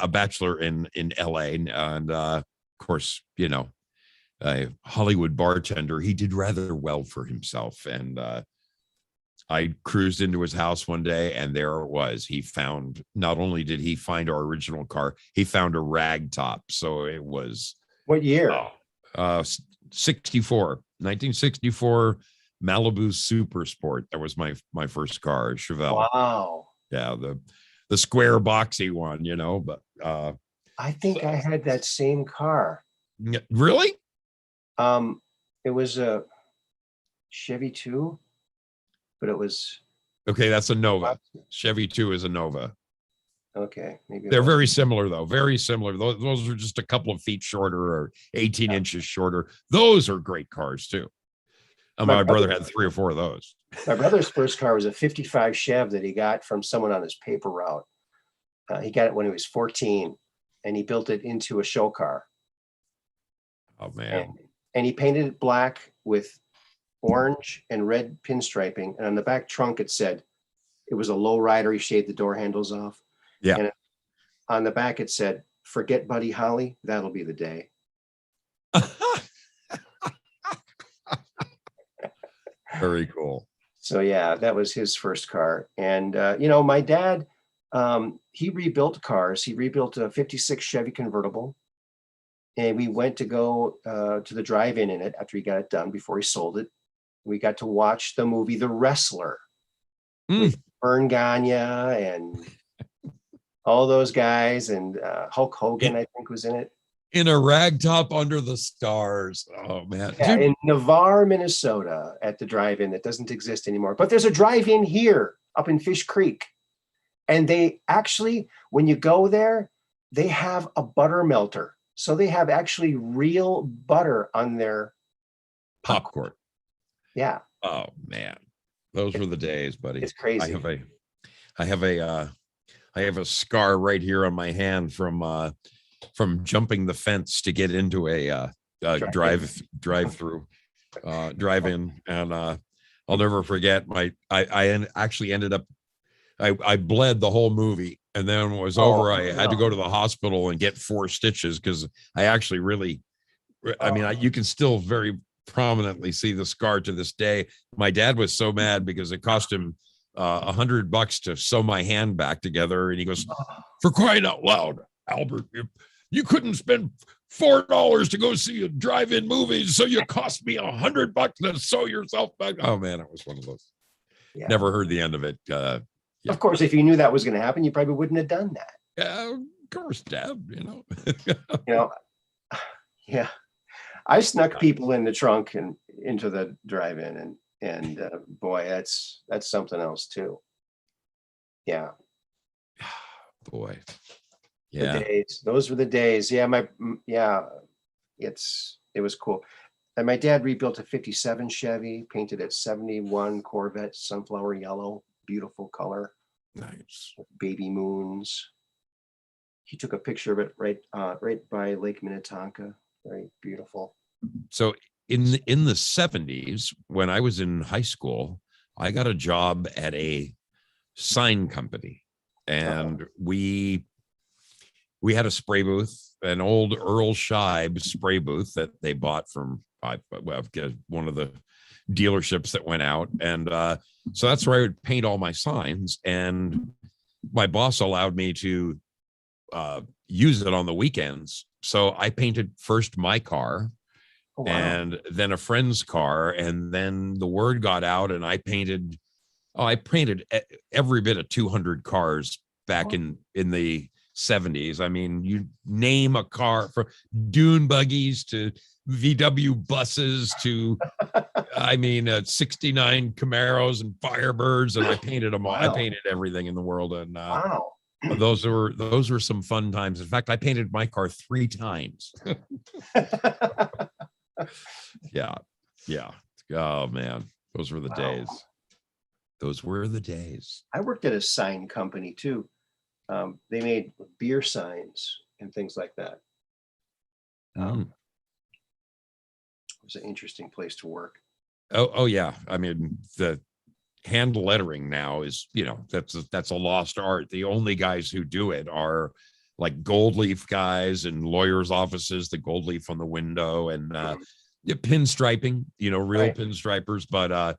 bachelor in LA. And of course, a Hollywood bartender. He did rather well for himself. And I cruised into his house one day, and there it was. He found, not only did he find our original car, he found a rag top. So it was. What year? 1964 Malibu Super Sport. That was my first car, Chevelle. Wow. Yeah, the square boxy one, but I think I had that same car. Really? It was a Chevy 2, but it was okay. That's a Nova. Chevy 2 is a Nova. Okay, maybe they're very similar though. Very similar. Those are just a couple of feet shorter or 18 inches shorter. Those are great cars too. My brother had 3 or 4 of those. My brother's first car was a 55 Chev that he got from someone on his paper route. He got it when he was 14, and he built it into a show car. Oh man. And he painted it black with orange and red pinstriping. And on the back trunk, it said it was a low rider. He shaved the door handles off. Yeah. And on the back, it said, "Forget Buddy Holly. That'll be the day." Very cool. So yeah, that was his first car. And my dad, he rebuilt cars. He rebuilt a 56 Chevy convertible. And we went to go to the drive-in it after he got it done before he sold it. We got to watch the movie The Wrestler with Vern Gagne and all those guys, and Hulk Hogan, I think, was in it. In a ragtop under the stars. Oh man. Yeah, Dude. in Navarre, Minnesota, at the drive-in that doesn't exist anymore. But there's a drive-in here up in Fish Creek. And they actually, when you go there, they have a butter melter. So they have actually real butter on their popcorn. Yeah. Oh man. Those were the days, buddy. It's crazy. I have a scar right here on my hand from jumping the fence to get into a drive-through drive-in, and I'll never forget I actually ended up I bled the whole movie, and then when it was over, I had to go to the hospital and get 4 stitches because I actually really, you can still very prominently see the scar to this day. My dad was so mad because it cost him $100 to sew my hand back together, and he goes, "For crying out loud, Albert, you couldn't spend $4 to go see a drive-in movie, so you cost me $100 to sew yourself back." Oh man, it was one of those. Yeah. Never heard the end of it. Yeah. Of course, if you knew that was going to happen, you probably wouldn't have done that. Yeah, of course, Dad. Yeah. I snuck people in the trunk and into the drive-in, and boy, that's something else too. Yeah. Boy. Yeah. The days. Those were the days. Yeah, it was cool. And my dad rebuilt a 57 Chevy, painted at 71 Corvette, sunflower yellow, beautiful color. Nice. Baby moons. He took a picture of it right by Lake Minnetonka. Very beautiful. So in the 70s, when I was in high school, I got a job at a sign company, and we had a spray booth, an old Earl Scheib spray booth that they bought from one of the dealerships that went out. And so that's where I would paint all my signs. And my boss allowed me to use it on the weekends. So I painted first my car, and then a friend's car. And then the word got out, and I painted every bit of 200 cars back in the 70s. I mean, you name a car, from dune buggies to VW buses to 69 Camaros and Firebirds, and I painted them all. I painted everything in the world, and those were some fun times. In fact, I painted my car 3 times. Yeah. Oh man, those were the days. Those were the days. I worked at a sign company too. They made beer signs and things like that. It was an interesting place to work. Oh yeah. I mean, the hand lettering now is, that's a lost art. The only guys who do it are like gold leaf guys and lawyers' offices, the gold leaf on the window, and pinstriping, real pinstripers. But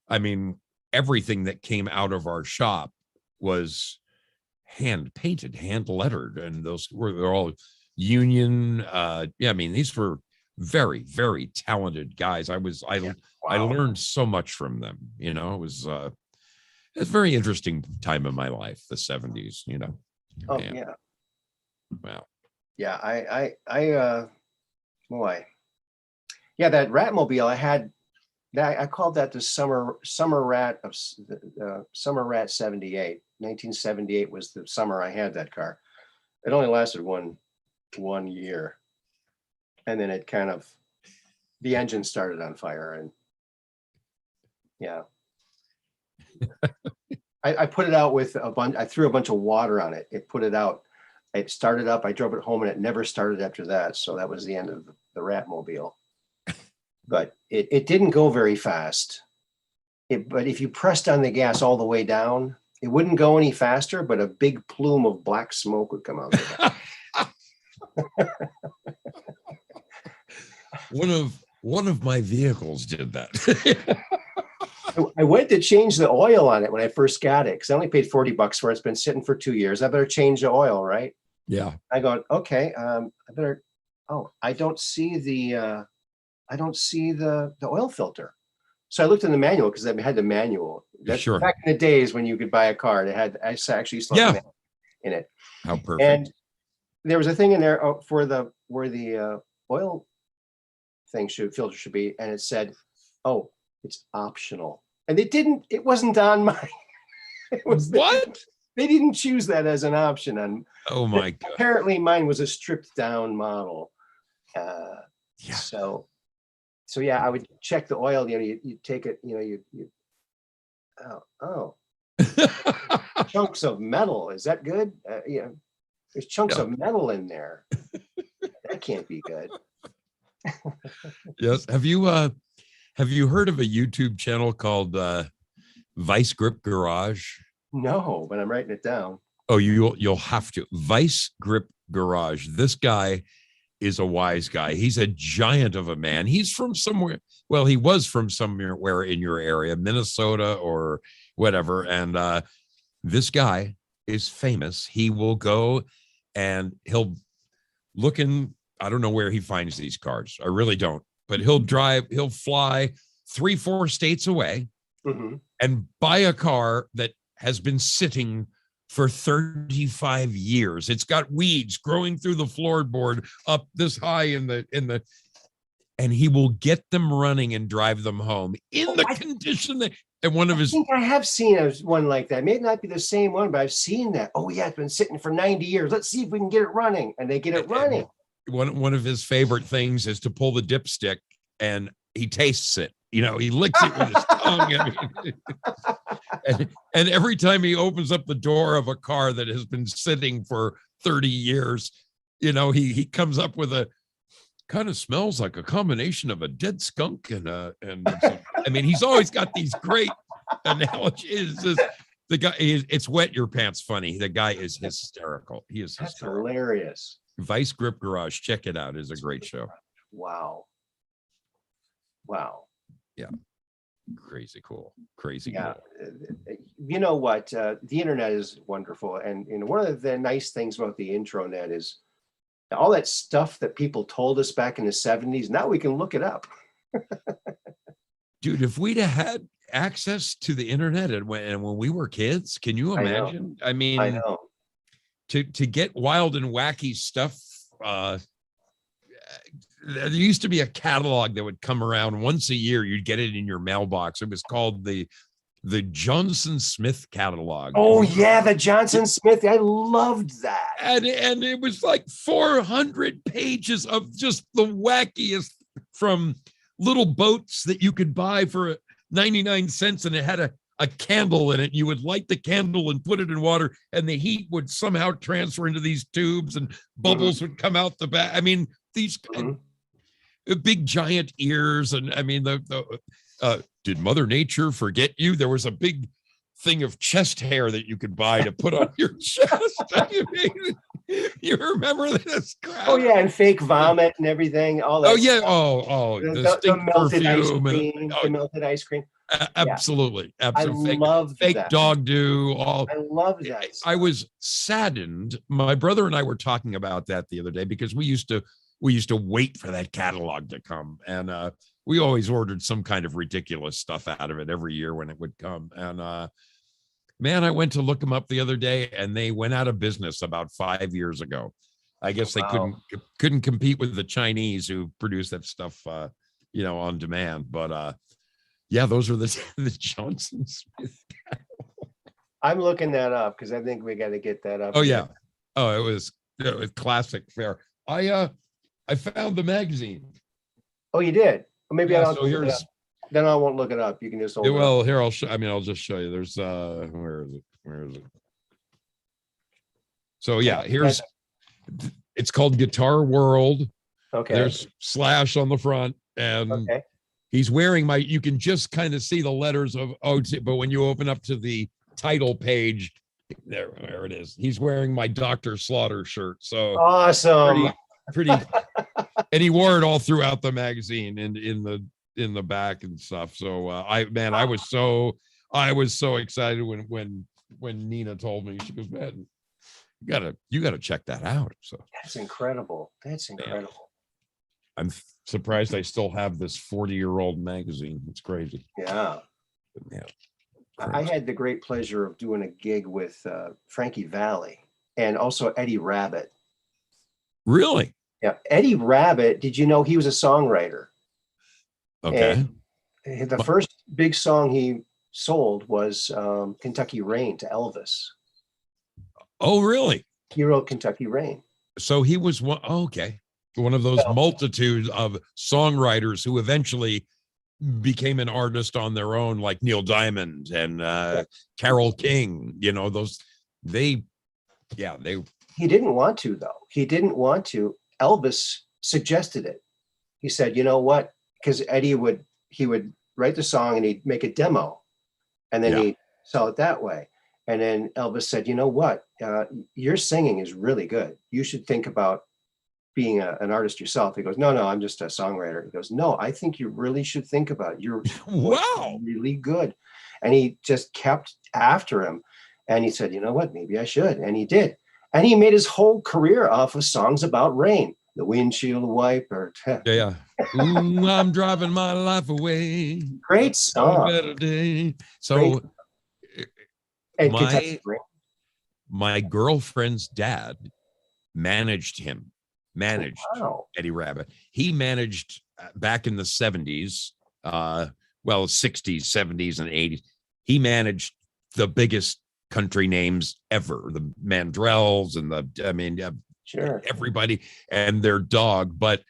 I mean, everything that came out of our shop was hand painted, hand lettered, and they're all union. I mean, these were very, very talented guys. I learned so much from them. It was a very interesting time in my life, the 70s. Oh man. Yeah. Wow. Yeah, boy. Yeah, that Ratmobile I had. I called that the summer rat of summer rat 78. 1978 was the summer I had that car. It only lasted one year, and then it the engine started on fire, and yeah. I put it out with I threw a bunch of water on it. It put it out. It started up. I drove it home, and it never started after that. So that was the end of the Ratmobile. But it didn't go very fast. But if you pressed on the gas all the way down, it wouldn't go any faster, but a big plume of black smoke would come out of it. one of my vehicles did that. I went to change the oil on it when I first got it because I only paid $40 for it. It's been sitting for 2 years. I better change the oil, right? Yeah. I go, okay. I better. Oh, I don't see the oil filter. So I looked in the manual because I had the manual. That's Sure. back in the days when you could buy a car. I actually saw Yeah. the manual in it. How perfect. And there was a thing in there for where the oil filter should be, and it said, "Oh, it's optional." And it wasn't on mine. It was what? They didn't choose that as an option. And oh my God. Apparently mine was a stripped down model. Yeah. So yeah, I would check the oil, you take it, chunks of metal. Is that good? There's chunks of metal in there. That can't be good. Yes. Have you heard of a YouTube channel called Vice Grip Garage? No, but I'm writing it down. Oh, you'll have to. Vice Grip Garage. This guy is a wise guy. He's a giant of a man. He's from somewhere. Well, he was from somewhere in your area, Minnesota or whatever. And this guy is famous. He will go and he'll look in. I don't know where he finds these cars. I really don't. But he'll fly 3-4 states away and buy a car that has been sitting for 35 years. It's got weeds growing through the floorboard up this high in the, and he will get them running and drive them home in the condition that, and one of his. I think I have seen one like that. May not be the same one, but I've seen that. Oh yeah, it's been sitting for 90 years. Let's see if we can get it running. And they get it running. One of his favorite things is to pull the dipstick and he tastes it. He licks it with his tongue. And every time he opens up the door of a car that has been sitting for 30 years, he comes up with a kind of smells like a combination of a dead skunk and he's always got these great analogies. The guy, it's wet your pants funny. The guy is hysterical. He is hysterical. That's hilarious. Vice Grip Garage, check it out. It's a great show. Wow. Yeah. Crazy cool. Cool. You know what? The internet is wonderful. And one of the nice things about the intranet is all that stuff that people told us back in the 70s. Now we can look it up. Dude, if we'd have had access to the internet and when we were kids, can you imagine? I know. To get wild and wacky stuff. There used to be a catalog that would come around once a year. You'd get it in your mailbox. It was called the Johnson Smith catalog. Oh yeah, the Johnson Smith. I loved that. And it was like 400 pages of just the wackiest, from little boats that you could buy for 99 cents, and it had a candle in it. You would light the candle and put it in water, and the heat would somehow transfer into these tubes and bubbles would come out the back. I mean, these big giant ears. And I mean, did Mother Nature forget you? There was a big thing of chest hair that you could buy to put on your chest. You remember this crap? Oh yeah, and fake vomit and everything. All that. Oh yeah. The melted ice cream. The melted ice cream. Absolutely. I love fake dog do. I love that. I was saddened. My brother and I were talking about that the other day because we used to wait for that catalog to come, and we always ordered some kind of ridiculous stuff out of it every year when it would come. And man, I went to look them up the other day, and they went out of business about 5 years ago. I guess they couldn't compete with the Chinese who produce that stuff, on demand. But yeah, those are the Johnson Smith. I'm looking that up because I think we got to get that up. Oh yeah. Oh, it was classic fare. I found the magazine. Oh, you did? Well, maybe yeah, I don't. Then I won't look it up. You can just. Well, here I'll show. I'll just show you. There's where is it? So yeah, it's called Guitar World. Okay. There's Slash on the front, and he's wearing you can just kind of see the letters of but when you open up to the title page, there it is. He's wearing my Dr. Slaughter shirt. So awesome. Pretty and he wore it all throughout the magazine and in the back and stuff. So I was so excited when Nina told me. She goes, man, you gotta check that out. So That's incredible. That's incredible. I'm surprised I still have this 40-year-old magazine. It's crazy. Yeah. Yeah. I had the great pleasure of doing a gig with Frankie Valli and also Eddie Rabbitt. Really? Yeah. Eddie Rabbitt, did you know he was a songwriter? Okay. And the first big song he sold was Kentucky Rain to Elvis. Oh, really? He wrote Kentucky Rain. So he was one. Oh, okay. One of those multitudes of songwriters who eventually became an artist on their own, like Neil Diamond and Carole King. You know, he didn't want to, though. He didn't want to. Elvis suggested it. He said, you know what? Because Eddie would write the song and he'd make a demo and then he'd sell it that way. And then Elvis said, you know what? Your singing is really good. You should think about being an artist yourself. He goes, no, I'm just a songwriter. He goes, no, I think you really should think about it. You're wow, really good. And he just kept after him. And he said, you know what? Maybe I should. And he did. And he made his whole career off of songs about rain. The windshield wiper. Yeah. Ooh, I'm driving my life away. Great song. A better day. So my girlfriend's dad managed Eddie Rabbitt. He managed back in the 70s, 60s, 70s, and 80s. He managed the biggest country names ever, the Mandrells and sure, everybody and their dog. But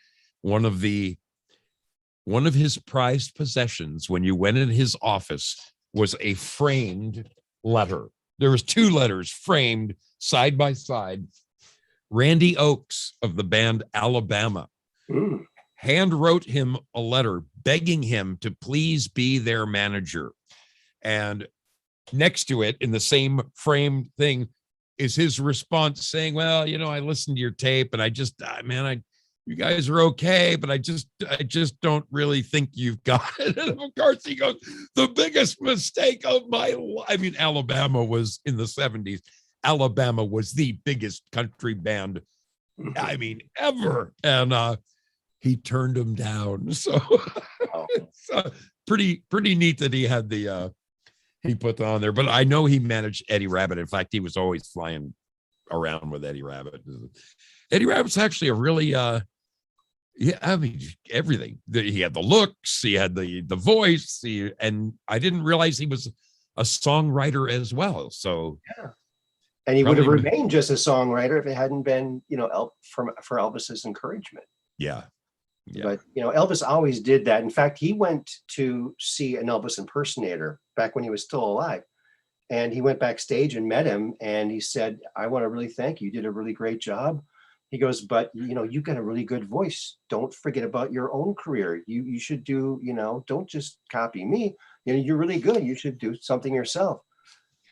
one of his prized possessions when you went in his office was a framed letter. There was 2 letters framed side by side. Randy Oakes of the band Alabama hand wrote him a letter begging him to please be their manager. And next to it in the same framed thing is his response saying, well, you know, I listened to your tape and I just, you guys are okay, but I just don't really think you've got it. And of course he goes, the biggest mistake of my life. I mean, Alabama was in the 70s. Alabama was the biggest country band, ever. And he turned him down. So it's pretty neat that he had he put that on there. But I know he managed Eddie Rabbitt. In fact, he was always flying around with Eddie Rabbitt. Eddie Rabbitt's actually a really, everything. He had the looks, he had the voice, and I didn't realize he was a songwriter as well. So yeah. And he would have remained just a songwriter if it hadn't been, for Elvis's encouragement. Yeah. But, Elvis always did that. In fact, he went to see an Elvis impersonator back when he was still alive. And he went backstage and met him. And he said, I want to really thank you. You did a really great job. He goes, but, you've got a really good voice. Don't forget about your own career. You should do, don't just copy me. You're really good. You should do something yourself.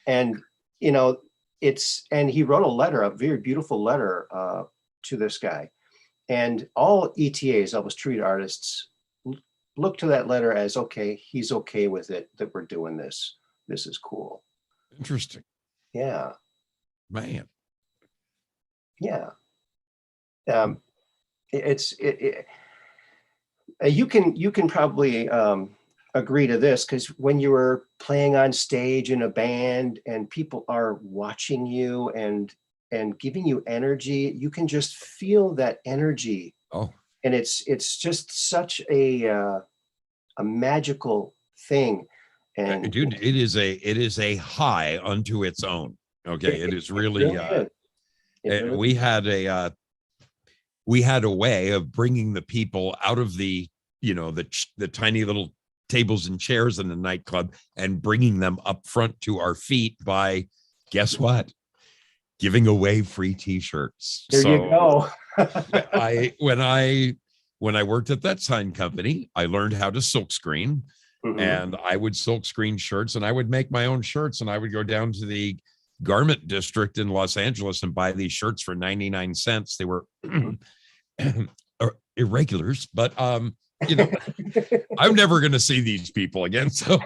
And, and he wrote a letter, a very beautiful letter to this guy. And all ETAs, Elvis Tribute artists, look to that letter as, okay, he's okay with it, that we're doing this. This is cool. Interesting. Yeah. Man. Yeah. You can probably agree to this, because when you were playing on stage in a band and people are watching you and giving you energy, you can just feel that energy. Oh, and it's just such a magical thing. And dude, it is a high unto its own. Okay, it is really. We had a way of bringing the people out of the tiny little tables and chairs in the nightclub and bringing them up front to our feet by, guess what? Giving away free t-shirts. There you go. when I worked at that sign company, I learned how to silkscreen, and I would silkscreen shirts, and I would make my own shirts, and I would go down to the garment district in Los Angeles and buy these shirts for 99 cents. They were irregulars, but you know, I'm never going to see these people again. So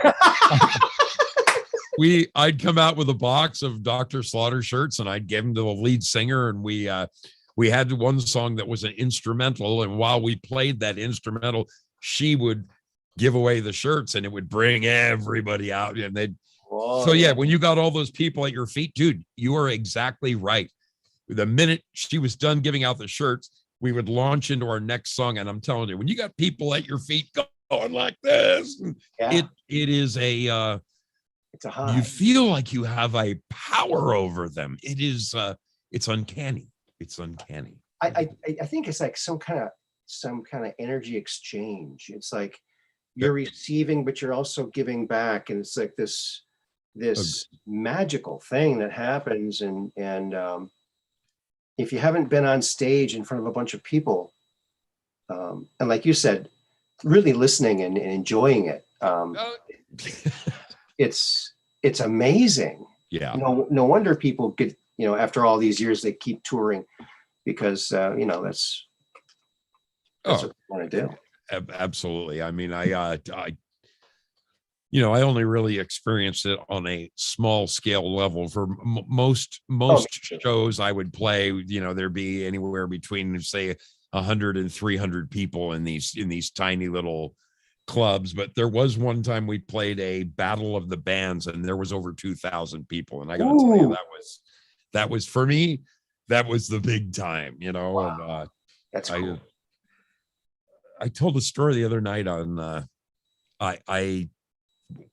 I'd come out with a box of Dr. Slaughter shirts and I'd give them to the lead singer. And we had one song that was an instrumental. And while we played that instrumental, she would give away the shirts and it would bring everybody out. And so yeah, when you got all those people at your feet, dude, you are exactly right. The minute she was done giving out the shirts, we would launch into our next song. And I'm telling you, when you got people at your feet going like this, it is it's a high. You feel like you have a power over them. It is it's uncanny. It's uncanny. I think it's like some kind of energy exchange. It's like you're receiving, but you're also giving back. And it's like this magical thing that happens. And if you haven't been on stage in front of a bunch of people, and like you said, really listening and enjoying it, it's amazing. Yeah. No wonder people get, after all these years, they keep touring because, that's what they want to do. Absolutely. I mean, I only really experienced it on a small scale level. For most shows I would play, there'd be anywhere between, say, 100 and 300 people in these tiny little clubs. But there was one time we played a battle of the bands and there was over 2,000 people. And I gotta tell you, that was for me, that was the big time, Wow. And that's cool. I told a story the other night on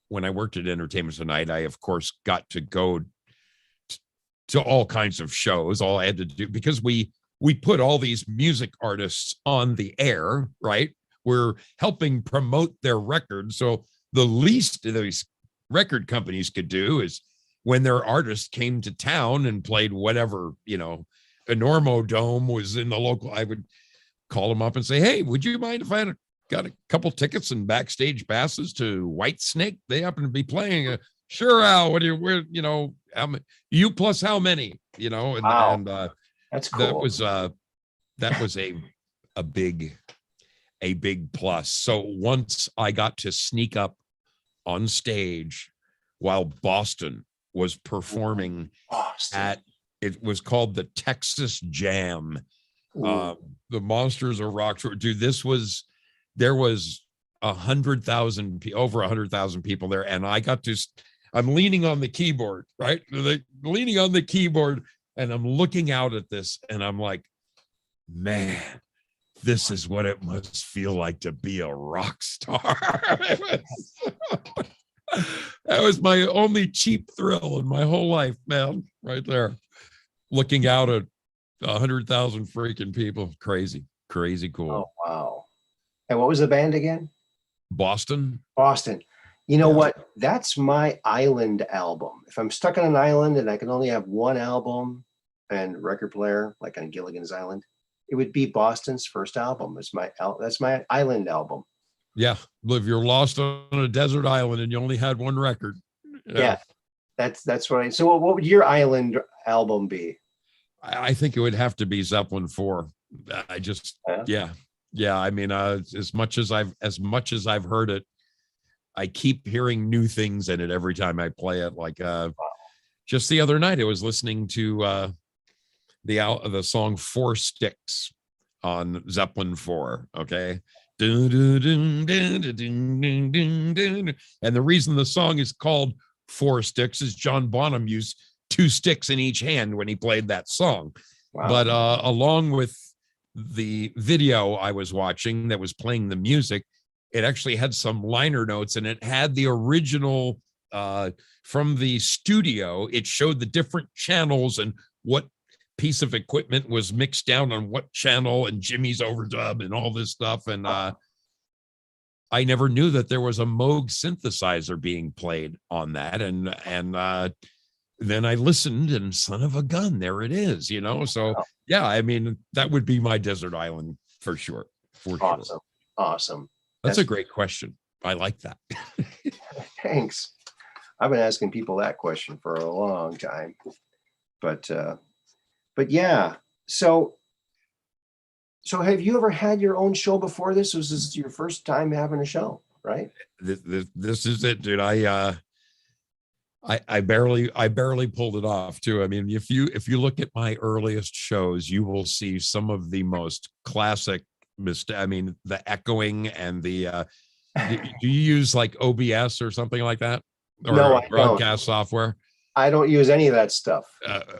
when I worked at Entertainment Tonight, I of course got to go to all kinds of shows. All I had to do, because we put all these music artists on the air, right? We're helping promote their records. So the least these record companies could do is when their artist came to town and played whatever, Enormo Dome was in the local, I would call them up and say, hey, would you mind if I got a couple tickets and backstage passes to White Snake? They happen to be playing. Sure, Al, you plus how many, Wow. and that's cool. That was a big plus. So once I got to sneak up on stage while Boston was performing it was called the Texas Jam. The Monsters of Rock tour. Dude, there was 100,000, over 100,000 people there. And I'm leaning on the keyboard, right? Leaning on the keyboard and I'm looking out at this and I'm like, man, this is what it must feel like to be a rock star. That was my only cheap thrill in my whole life, man, right there. Looking out at 100,000 freaking people. Crazy cool. Oh, wow. And what was the band again? Boston. You know what? That's my island album. If I'm stuck on an island and I can only have one album and record player, like on Gilligan's Island, it would be Boston's first album. That's my island album. Yeah. If you're lost on a desert island and you only had one record. Yeah. That's right. So what would your island album be? I think it would have to be Zeppelin 4. Yeah. I mean, as much as I've heard it, I keep hearing new things in it every time I play it. Like just the other night, I was listening to the song Four Sticks on Zeppelin 4. Okay. And the reason the song is called Four Sticks is John Bonham used 2 sticks in each hand when he played that song. Wow. But along with the video I was watching that was playing the music, it actually had some liner notes and it had the original from the studio. It showed the different channels and what piece of equipment was mixed down on what channel and Jimmy's overdub and all this stuff. And I never knew that there was a Moog synthesizer being played on that. And then I listened and son of a gun, there it is, So yeah, I mean, that would be my desert island for sure. Awesome. That's a great question. I like that. Thanks. I've been asking people that question for a long time, but yeah. So So have you ever had your own show before this? Was this your first time having a show, right? This is it, dude. I barely pulled it off too. I mean, if you look at my earliest shows, you will see some of the most classic I mean, the echoing and the do you use like OBS or something like that, or No, a I don't. broadcast software? I don't use any of that stuff.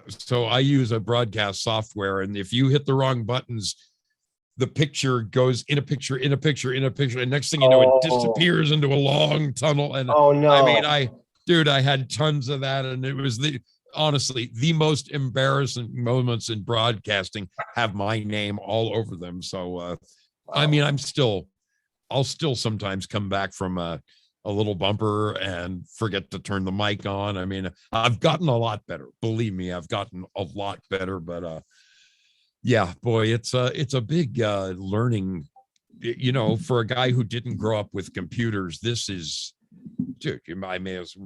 So I use a broadcast software, and if you hit the wrong buttons, the picture goes in a picture, in a picture, in a picture, and next thing you know, it disappears into a long tunnel. And oh no, I mean, dude, I had tons of that, and it was honestly the most embarrassing moments in broadcasting have my name all over them. So wow. I mean, I'll still sometimes come back from a little bumper and forget to turn the mic on. I mean, I've gotten a lot better. Believe me, I've gotten a lot better. But yeah, boy, it's a big learning. You know, for a guy who didn't grow up with computers, this is, dude. You may as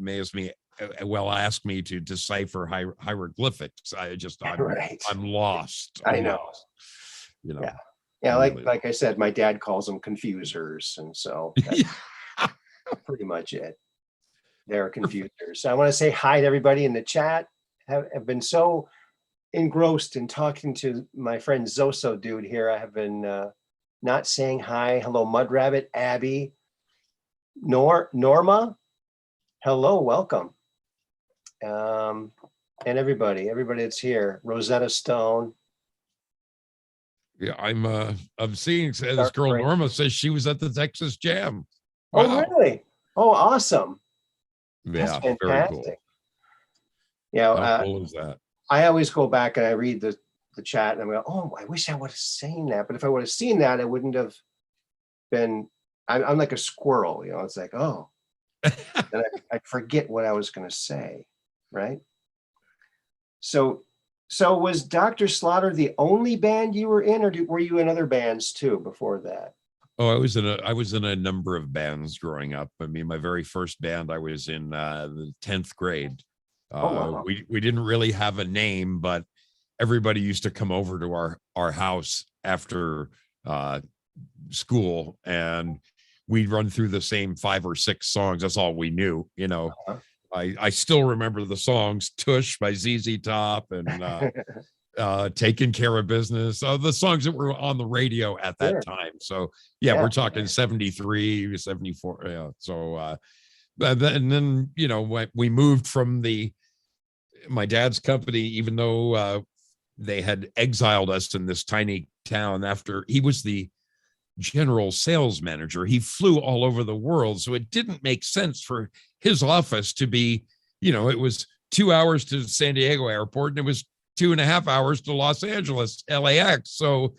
well ask me to decipher hieroglyphics. I'm lost. I know. Lost, you know. Yeah, like I said, my dad calls them confusers, and so that's pretty much it. They're confusers. I want to say hi to everybody in the chat. Have been so engrossed in talking to my friend Zosodude here. I have been not saying hi. Hello, Mud Rabbit, Abby, Norma. Hello, welcome. And everybody that's here. Rosetta Stone. Yeah, I'm seeing this girl Norma says she was at the Texas Jam. Wow. Oh, really? Oh, awesome. That's fantastic. Very cool. Yeah. How cool is that? I always go back and I read the chat and I go, oh, I wish I would have seen that. But if I would have seen that, it wouldn't have been, I'm like a squirrel, you know, it's like, oh, and I forget what I was going to say. Right. So was Dr. Slaughter the only band you were in, or were you in other bands too before that? Oh, I was in a number of bands growing up. I mean, my very first band, I was in the 10th grade. Wow. We didn't really have a name, but everybody used to come over to our house after school, and we'd run through the same 5 or 6 songs. That's all we knew, you know. Uh-huh. I still remember the songs Tush by ZZ Top and Taking Care of Business, the songs that were on the radio at that time. So yeah, we're talking 73, 74. Yeah. So and then, you know, we moved from my dad's company, even though they had exiled us in this tiny town after he was the general sales manager. He flew all over the world. So it didn't make sense for his office to be, you know, it was 2 hours to San Diego airport and it was 2.5 hours to Los Angeles, LAX. So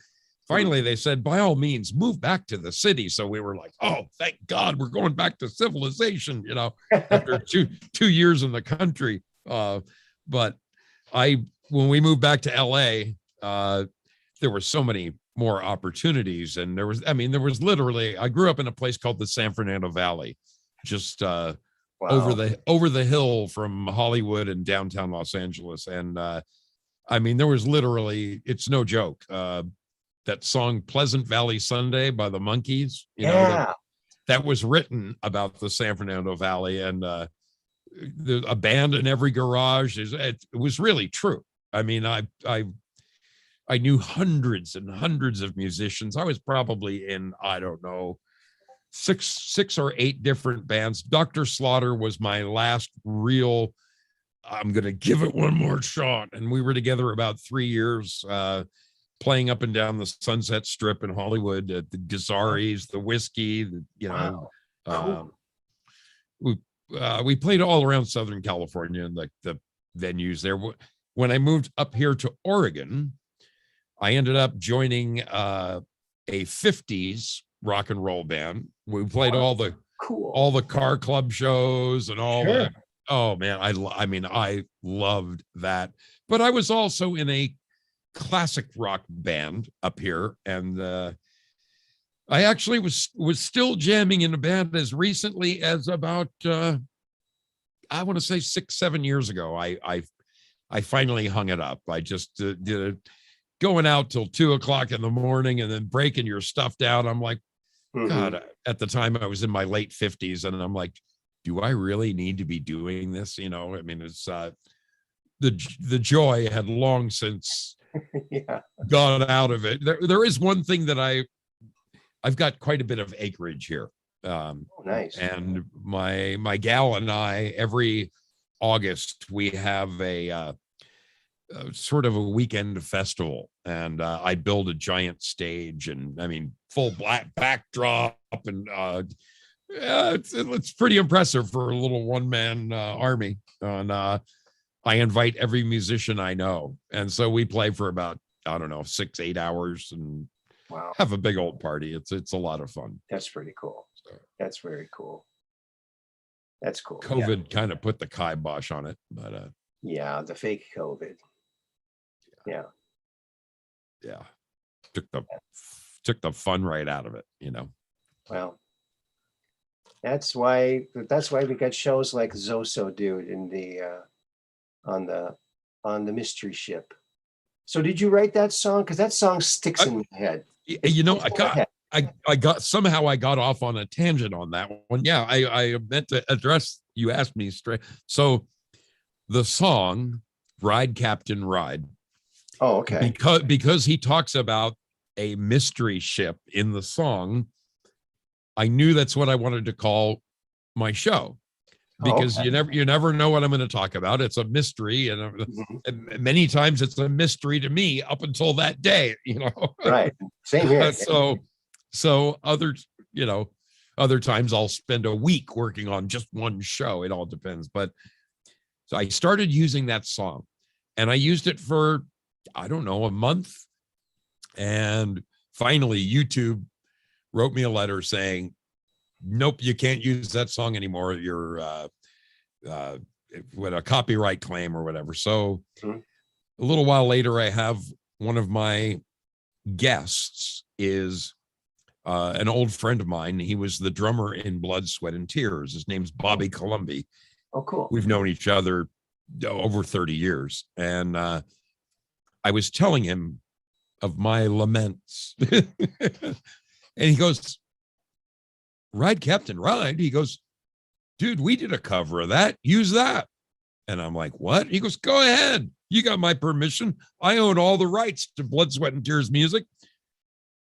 finally they said, by all means, move back to the city. So we were like, oh, thank God we're going back to civilization, you know, after two years in the country. But when we moved back to LA, there were so many more opportunities. And there was literally, I grew up in a place called the San Fernando Valley, just over the hill from Hollywood and downtown Los Angeles. And I mean, there was literally, it's no joke, that song Pleasant Valley Sunday by the Monkees, you know, that was written about the San Fernando Valley, and a band in every garage. It was really true. I mean, I knew hundreds and hundreds of musicians. I was probably in, I don't know, six or 8 different bands. Dr. Slaughter was my last real, I'm going to give it one more shot. And we were together about 3 years, playing up and down the Sunset Strip in Hollywood at the Gazzari's, the Whiskey, you know. We played all around Southern California and the venues there. When I moved up here to Oregon, I ended up joining a 50s rock and roll band. We played all the car club shows and all that. Oh man, I mean, I loved that. But I was also in a classic rock band up here, and I actually was still jamming in a band as recently as about I want to say 6-7 years ago. I finally hung it up. I just did going out till 2 o'clock in the morning and then breaking your stuff down. I'm like, God, at the time I was in my late 50s and I'm like, do I really need to be doing this? You know, I mean, it's the joy had long since gone out of it. There is one thing that I've got quite a bit of acreage here. Nice. And my gal and I, every August, we have a sort of a weekend festival, and I build a giant stage, and I mean, full black backdrop, and it's pretty impressive for a little one-man army. And I invite every musician I know, and so we play for about, I don't know, 6-8 hours, and have a big old party. It's a lot of fun. That's pretty cool. That's very cool. That's cool. COVID kind of put the kibosh on it, but yeah, the fake COVID. Yeah. Took the fun right out of it, you know. Well, that's why we got shows like Zosodude in the on the mystery ship. So did you write that song? Because that song sticks in my head. You know, I got somehow I got off on a tangent on that one. Yeah, I meant to address, you asked me straight. So the song Ride Captain Ride. Oh, okay. Because he talks about a mystery ship in the song, I knew that's what I wanted to call my show. Because you never know what I'm going to talk about. It's a mystery, and many times it's a mystery to me up until that day, you know. Right. Same here. So other times I'll spend a week working on just one show. It all depends. But so I started using that song, and I used it for, I don't know, a month. And finally YouTube wrote me a letter saying, nope, you can't use that song anymore. You're with a copyright claim or whatever. So a little while later, I have one of my guests is an old friend of mine. He was the drummer in Blood, Sweat, and Tears. His name's Bobby Columbi. Oh, cool. We've known each other over 30 years. And I was telling him of my laments. And he goes, Ride Captain Ride. He goes, dude, we did a cover of that. Use that. And I'm like, what? He goes, go ahead. You got my permission. I own all the rights to Blood, Sweat, and Tears music.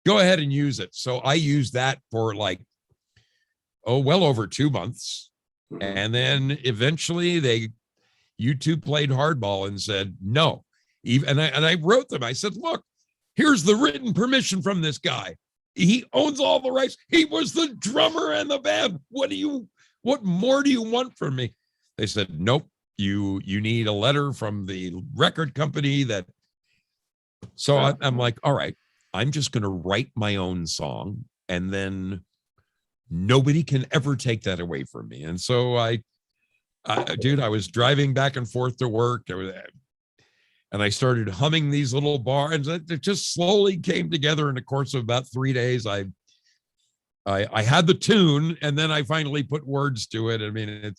Go ahead and use it. So I used that for like, well over 2 months. And then eventually YouTube played hardball and said, no. And I wrote them. I said, look, here's the written permission from this guy. He owns all the rights. He was the drummer in the band. What more do you want from me? They said, nope, you need a letter from the record company that. So I'm like, all right, I'm just going to write my own song, and then nobody can ever take that away from me. And so I was driving back and forth to work, and I started humming these little bars that just slowly came together in the course of about 3 days. I had the tune, and then I finally put words to it. I mean,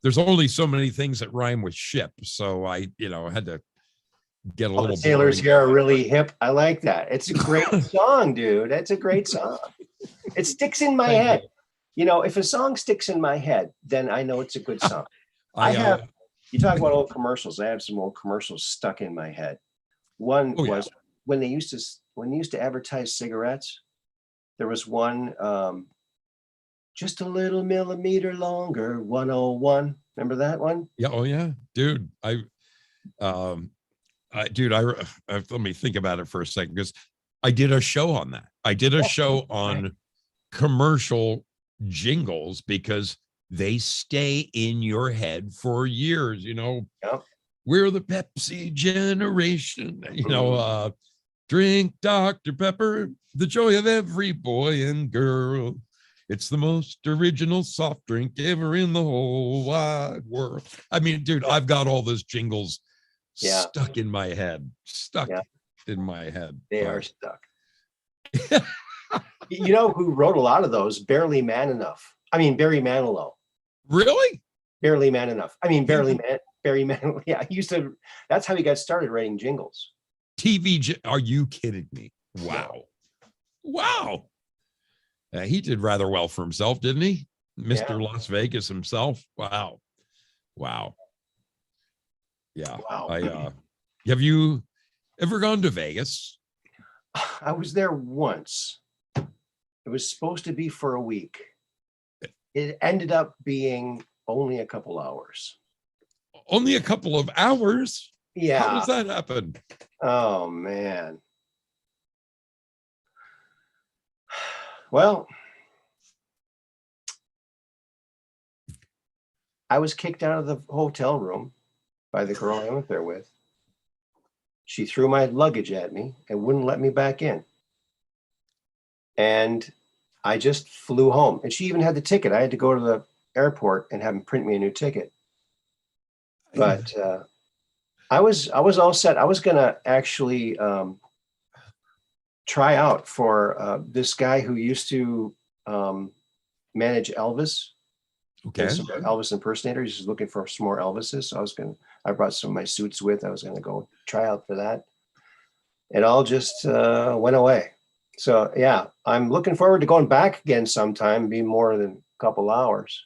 there's only so many things that rhyme with ship. So I had to get a little. Sailors here are really hip. I like that. It's a great song, dude. That's a great song. It sticks in my head. You know, if a song sticks in my head, then I know it's a good song. You talk about old commercials. I have some old commercials stuck in my head. One was when they used to advertise cigarettes. There was one, just a little millimeter longer, 101. Remember that one? Yeah. Oh yeah, dude. Let me think about it for a second, because I did a show on that. I did a show on commercial jingles, because they stay in your head for years. We're the Pepsi generation, drink Dr. Pepper, the joy of every boy and girl. It's the most original soft drink ever in the whole wide world. I mean, dude, I've got all those jingles stuck in my head, in my head. They are stuck. You know who wrote a lot of those? Barry Manilow. Really? Barely Man Enough. I mean, Barry Manilow. Yeah, that's how he got started writing jingles. Are you kidding me? Wow. Wow. He did rather well for himself, didn't he? Mr. Las Vegas himself. Wow. Wow. Yeah. Wow. Have you ever gone to Vegas? I was there once. It was supposed to be for a week. It ended up being only a couple hours. Only a couple of hours? Yeah. How does that happen? Oh, man. Well, I was kicked out of the hotel room by the girl I went there with. She threw my luggage at me and wouldn't let me back in. And I just flew home. And she even had the ticket. I had to go to the airport and have them print me a new ticket. But I was all set. I was gonna actually try out for this guy who used to manage Elvis. Okay. Some Elvis impersonator. He's just looking for some more Elvises. So I brought some of my suits with. I was gonna go try out for that. It all just went away. So yeah, I'm looking forward to going back again sometime, be more than a couple hours.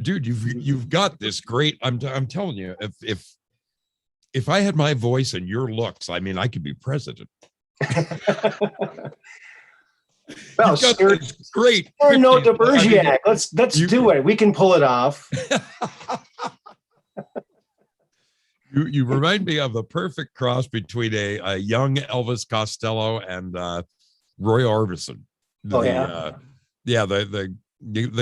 Dude, you've got this great. I'm telling you, if I had my voice and your looks, I mean, I could be president. Well, great. No, de Bergerac. Let's do it. We can pull it off. You remind me of the perfect cross between a young Elvis Costello and Roy Orbison. The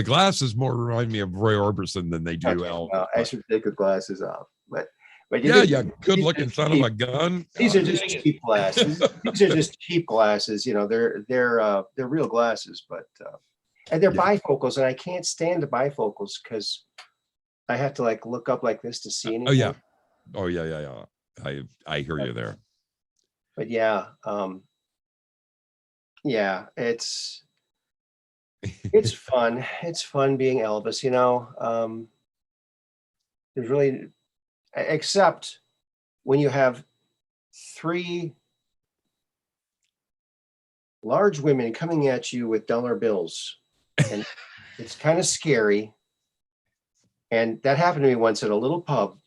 glasses more remind me of Roy Orbison than they do Elvis. Well, I should take the glasses off, but good looking son of a gun. These are just cheap glasses. These are just cheap glasses. You know, they're real glasses, but and they're bifocals, and I can't stand the bifocals because I have to like look up like this to see anything. Oh yeah. I hear you there. But yeah, it's fun. It's fun being Elvis, you know. There's really, except when you have three large women coming at you with dollar bills, and it's kind of scary. And that happened to me once at a little pub,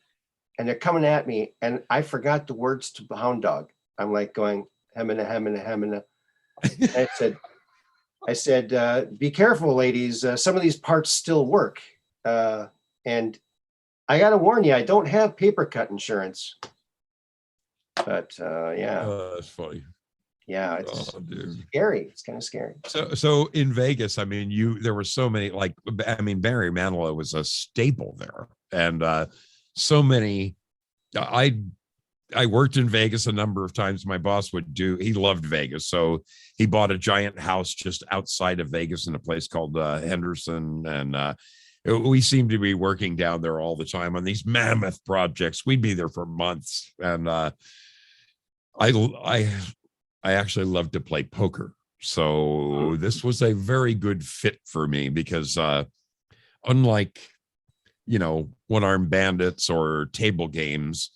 and they're coming at me, and I forgot the words to Hound Dog. I'm like going, hemina, hemina, hemina. I said, be careful, ladies. Some of these parts still work. And I got to warn you, I don't have paper cut insurance. But that's funny. Yeah, it's scary. It's kind of scary. So in Vegas, I mean, there were so many, Barry Manilow was a staple there, and so many. I worked in Vegas a number of times. My boss he loved Vegas. So he bought a giant house just outside of Vegas in a place called Henderson. And we seemed to be working down there all the time on these mammoth projects. We'd be there for months. And I actually love to play poker. So this was a very good fit for me because unlike, one-armed bandits or table games,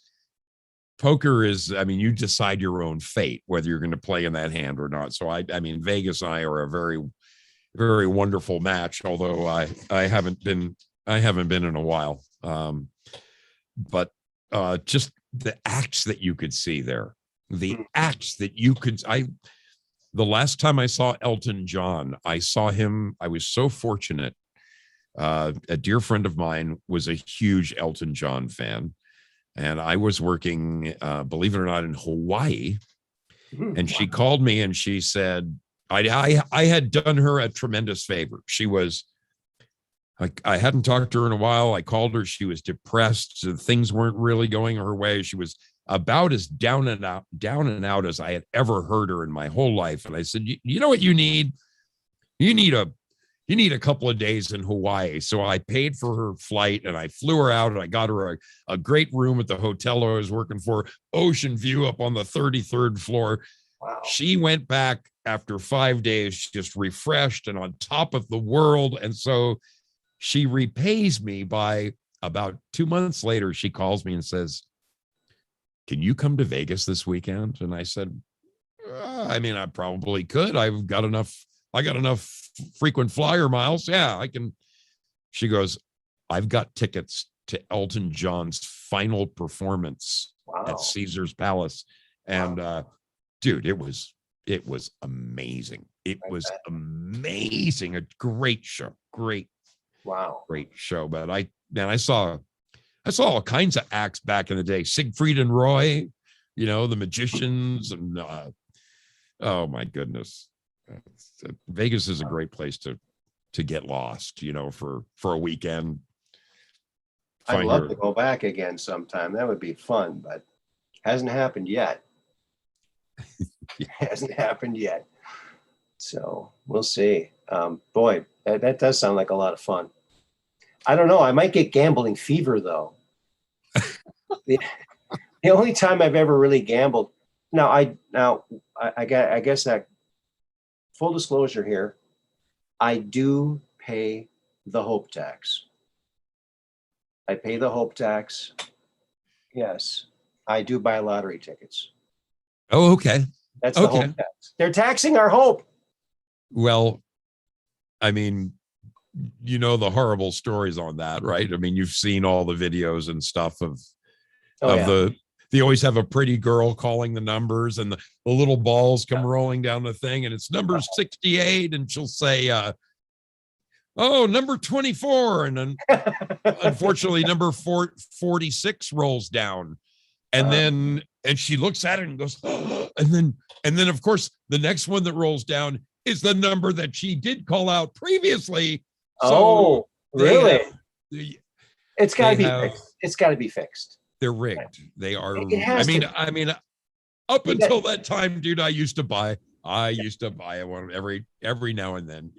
poker is, you decide your own fate, whether you're going to play in that hand or not. So I mean, Vegas and I are a very, very wonderful match, although I haven't been in a while. But just the acts that you could see there, the last time I saw Elton John, I saw him, I was so fortunate. A dear friend of mine was a huge Elton John fan. And I was working, believe it or not, in Hawaii. And she called me and she said, I had done her a tremendous favor. She was, I hadn't talked to her in a while. I called her. She was depressed. So things weren't really going her way. She was about as down and out as I had ever heard her in my whole life. And I said, you know what you need? You need a couple of days in Hawaii. So I paid for her flight and I flew her out and I got her a great room at the hotel I was working for, ocean view up on the 33rd floor. Wow. She went back after 5 days, just refreshed and on top of the world. And so she repays me by about 2 months later. She calls me and says, can you come to Vegas this weekend? And I said, I mean, I probably could. I got enough frequent flyer miles. Yeah, I can. She goes, I've got tickets to Elton John's final performance at Caesar's Palace. And dude, it was amazing. It was amazing. A great show. Great show. But I saw all kinds of acts back in the day. Siegfried and Roy, the magicians, and oh my goodness. Vegas is a great place to get lost, for a weekend. I'd love to go back again sometime. That would be fun, but hasn't happened yet. Hasn't happened yet. So we'll see. Boy, that does sound like a lot of fun. I don't know. I might get gambling fever though. The only time I've ever really gambled. I guess that full disclosure here, I do pay the hope tax. I pay the hope tax. Yes, I do buy lottery tickets. Oh, okay. That's the hope tax. They're taxing our hope. Well, I mean, the horrible stories on that, right? I mean, you've seen all the videos and stuff of they always have a pretty girl calling the numbers, and the little balls come rolling down the thing, and it's number 68, and she'll say, number 24. And then unfortunately, number 46 rolls down. And then she looks at it and goes, and then of course, the next one that rolls down is the number that she did call out previously. So really? It's got to be fixed. It's got to be fixed. They're rigged. They are. I mean, up until that time, dude, I used to buy one every now and then.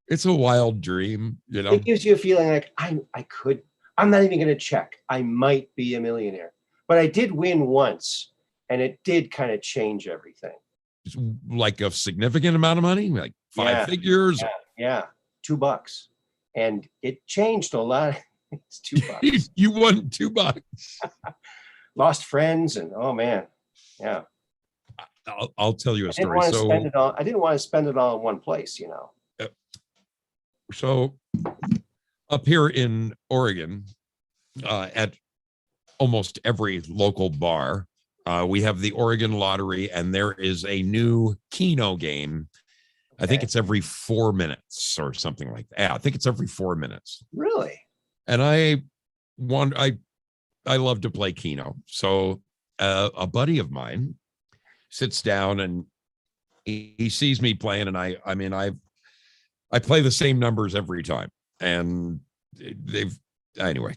It's a wild dream. It gives you a feeling like I could. I'm not even going to check. I might be a millionaire, but I did win once, and it did kind of change everything. It's like a significant amount of money, like five figures. Yeah, $2, and it changed a lot. It's $2. You won $2. Lost friends, and oh man, yeah. I'll tell you a story. I didn't want to spend it all in one place, So up here in Oregon, at almost every local bar, we have the Oregon Lottery, and there is a new Keno game. Okay. I think it's every 4 minutes or something like that. Yeah, I think it's every 4 minutes. Really? And I love to play Keno. So a buddy of mine sits down and he sees me playing, and I play the same numbers every time. And anyway,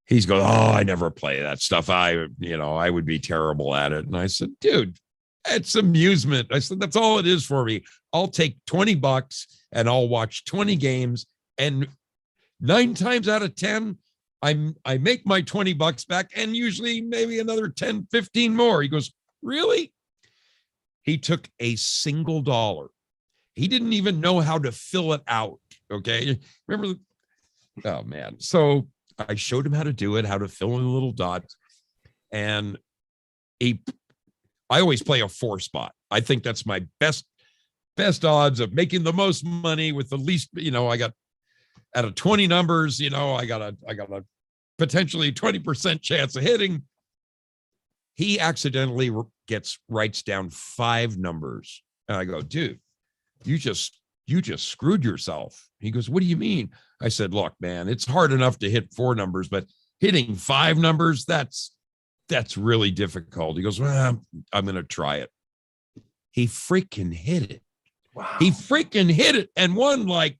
he's going, I never play that stuff. I would be terrible at it. And I said, dude, it's amusement. I said, that's all it is for me. I'll take $20 and I'll watch 20 games. And 9 times out of 10, I make my $20 back, and usually maybe another 10, 15 more. He goes, really? He took a single dollar. He didn't even know how to fill it out. Okay. Remember? Oh man. So I showed him how to do it, how to fill in the little dots. And I always play a 4 spot. I think that's my best odds of making the most money with the least, I got out of 20 numbers, I got a potentially 20% chance of hitting. He accidentally writes down 5 numbers. And I go, dude, you just screwed yourself. He goes, what do you mean? I said, look, man, it's hard enough to hit 4 numbers, but hitting 5 numbers, that's really difficult. He goes, well, I'm going to try it. He freaking hit it. Wow. He freaking hit it and won like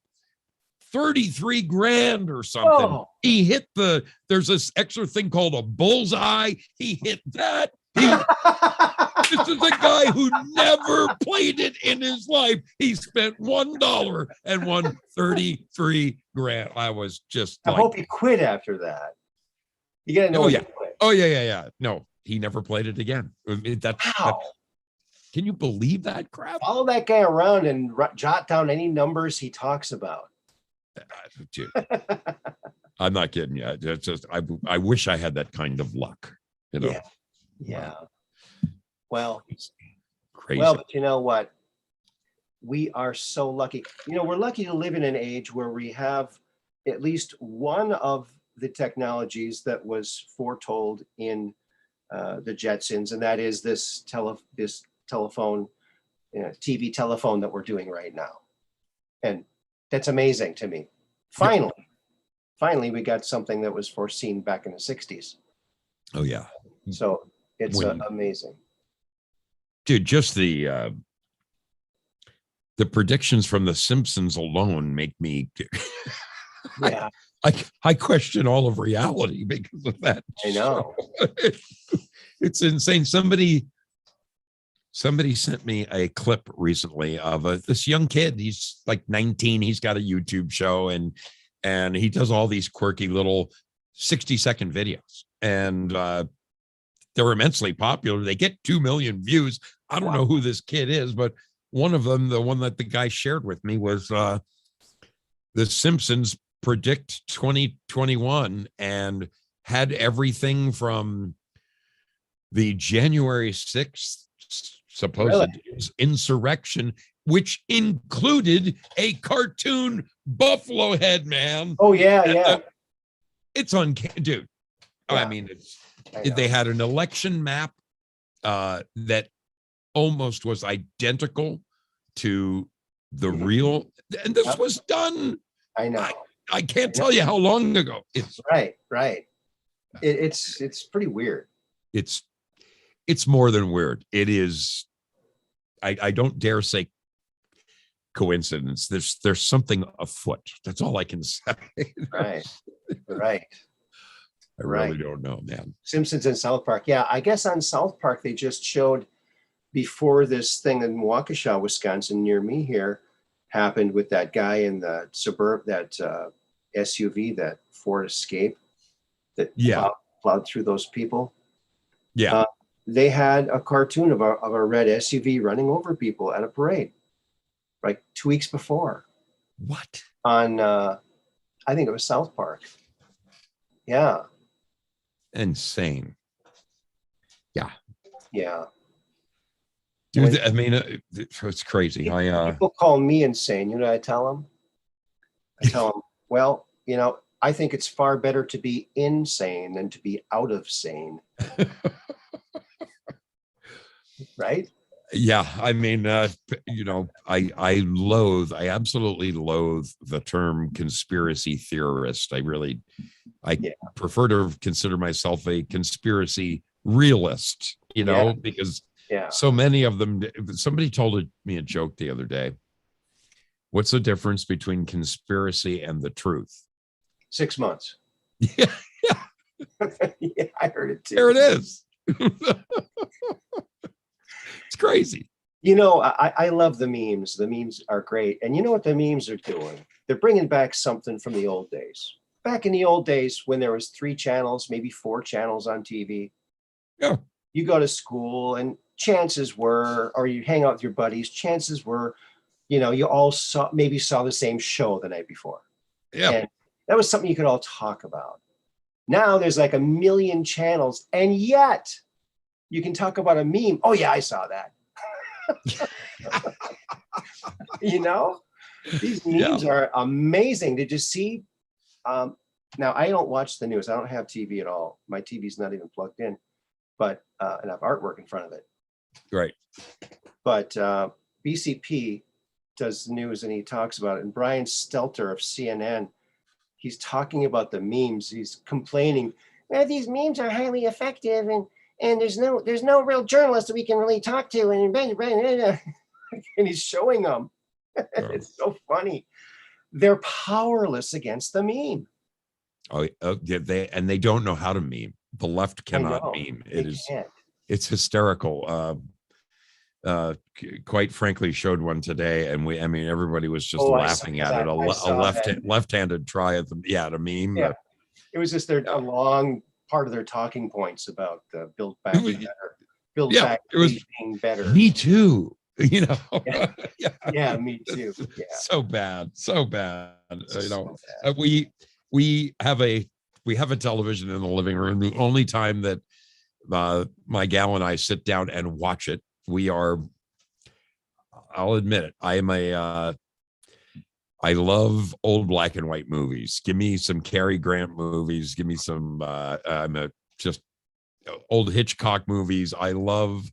33 grand or something. Oh. He hit there's this extra thing called a bullseye. He hit that. This is a guy who never played it in his life. He spent $1 and won 33 grand. I was just I hope he quit after that. You gotta know. Oh yeah. No, he never played it again. Can you believe that crap? Follow that guy around and jot down any numbers he talks about. Dude, I'm not kidding you. It's just I wish I had that kind of luck. you know. Yeah. Yeah. Well, Crazy. well, but you know what? We are so lucky. You know, we're lucky to live in an age where we have at least one of the technologies that was foretold in the Jetsons, and that is this telephone, TV telephone that we're doing right now. And that's amazing to me. Finally, we got something that was foreseen back in the 60s. Oh yeah. So it's amazing. Dude, just the predictions from The Simpsons alone make me Yeah. I question all of reality because of that. I know. It's insane. Somebody sent me a clip recently of this young kid. He's like 19. He's got a YouTube show and he does all these quirky little 60-second videos. And they're immensely popular. They get 2 million views. I don't know who this kid is, but one of them, the one that the guy shared with me, was The Simpsons predict 2021 and had everything from the January 6th supposed insurrection, which included a cartoon buffalo head, man. Oh, yeah, yeah. It's uncanny, dude. Yeah. I mean, they had an election map that almost was identical to the real, and this was done. I know. I can't tell you how long ago. It's right. It's pretty weird. It's more than weird. It is. I don't dare say coincidence. There's something afoot. That's all I can say. Right. I really don't know, man. Simpsons and South Park. Yeah, I guess on South Park they just showed before this thing in Waukesha, Wisconsin, near me here, happened with that guy in the that SUV, that Ford Escape, that plowed through those people. Yeah. They had a cartoon of a red SUV running over people at a parade, like 2 weeks before. What? On, I think it was South Park. Yeah. Insane. Yeah. Yeah. Dude, I mean, it's crazy. People call me insane. You know what I tell them? I tell them, well, I think it's far better to be insane than to be out of sane. Right? Yeah. I mean, I absolutely loathe the term conspiracy theorist. I prefer to consider myself a conspiracy realist, because so many of them. Somebody told me a joke the other day. What's the difference between conspiracy and the truth? 6 months. Yeah. Yeah, I heard it too. There it is. It's crazy. I love the memes. The memes are great. And you know what the memes are doing? They're bringing back something from the old days. Back in the old days when there was 3 channels, maybe 4 channels on TV. Yeah. You go to school and chances were, or you hang out with your buddies, chances were, you all saw the same show the night before. Yeah. And that was something you could all talk about. Now there's like 1 million channels, and yet you can talk about a meme. Oh yeah, I saw that. These memes are amazing. Did you see? Now I don't watch the news. I don't have TV at all. My TV's not even plugged in, but and I have artwork in front of it. Right. But BCP does news and he talks about it. And Brian Stelter of CNN, he's talking about the memes. He's complaining, these memes are highly effective and there's no real journalist that we can really talk to. And he's showing them. It's so funny. They're powerless against the meme. Oh, yeah, they don't know how to meme. The left cannot meme. It's hysterical. Quite frankly, showed one today, and everybody was just laughing at it. A left-handed try at the meme. Yeah. It was just a long part of their talking points about build back better. Build back being better. Me too. Yeah, me too. Yeah. So bad. We have a television in the living room. The only time that my gal and I sit down and watch it. I'll admit it, I love old black and white movies. Give me some Cary Grant movies. Give me some just old Hitchcock movies. I love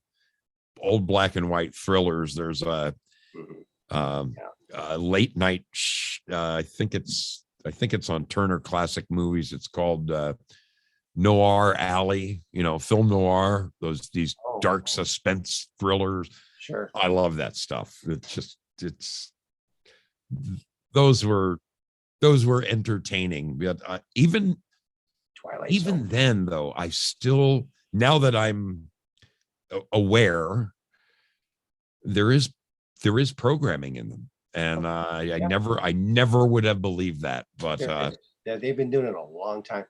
old black and white thrillers. There's a late night. I think it's on Turner Classic Movies. It's called Noir Alley. Film noir. These dark suspense thrillers. Sure. I love that stuff. Those were entertaining. But even Twilight even Zone. then, though, I still, now that I'm aware, there is programming in them, and I never would have believed that. But yeah, they've been doing it a long time.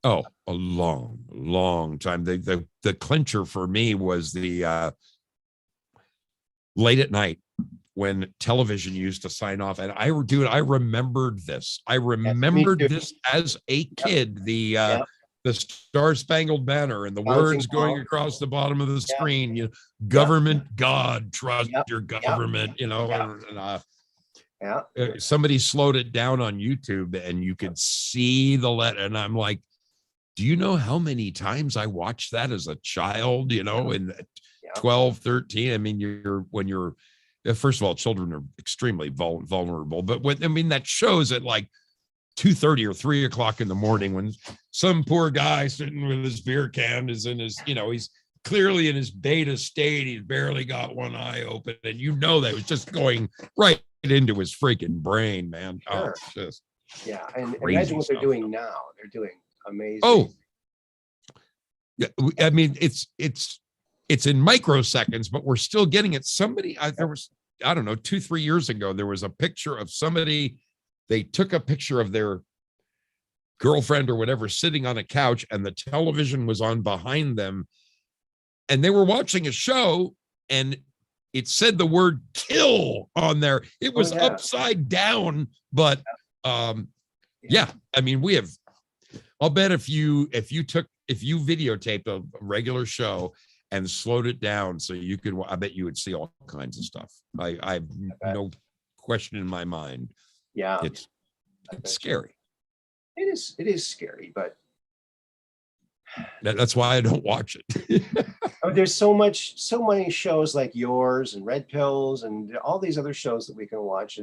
Oh, a long time. The clincher for me was the late at night when television used to sign off. And I remembered this. I remembered this as a kid, the Star Spangled Banner and the words going across the bottom of the screen, government, God, trust your government, somebody slowed it down on YouTube and you could see the letter. And I'm like, do you know how many times I watched that as a child, in 12, 13? I mean, when you're, first of all, children are extremely vulnerable, but that shows at like 2:30 or 3 o'clock in the morning when some poor guy sitting with his beer can is in his, he's clearly in his beta state. He's barely got one eye open. And that was just going right into his freaking brain, man. Sure. Oh, just and imagine what they're doing now. They're doing amazing. Oh, yeah. I mean, it's in microseconds, but we're still getting it. There was, I don't know, 2-3 years ago, there was a picture of somebody. They took a picture of their girlfriend or whatever sitting on a couch, and the television was on behind them, and they were watching a show, and it said the word "kill" on there. It was upside down, but I mean, we have. I'll bet if you videotaped a regular show and slowed it down so you could, I bet you would see all kinds of stuff. I have no question in my mind. Yeah, it's scary. It is scary, but that's why I don't watch it. There's so many shows like yours and Red Pills and all these other shows that we can watch,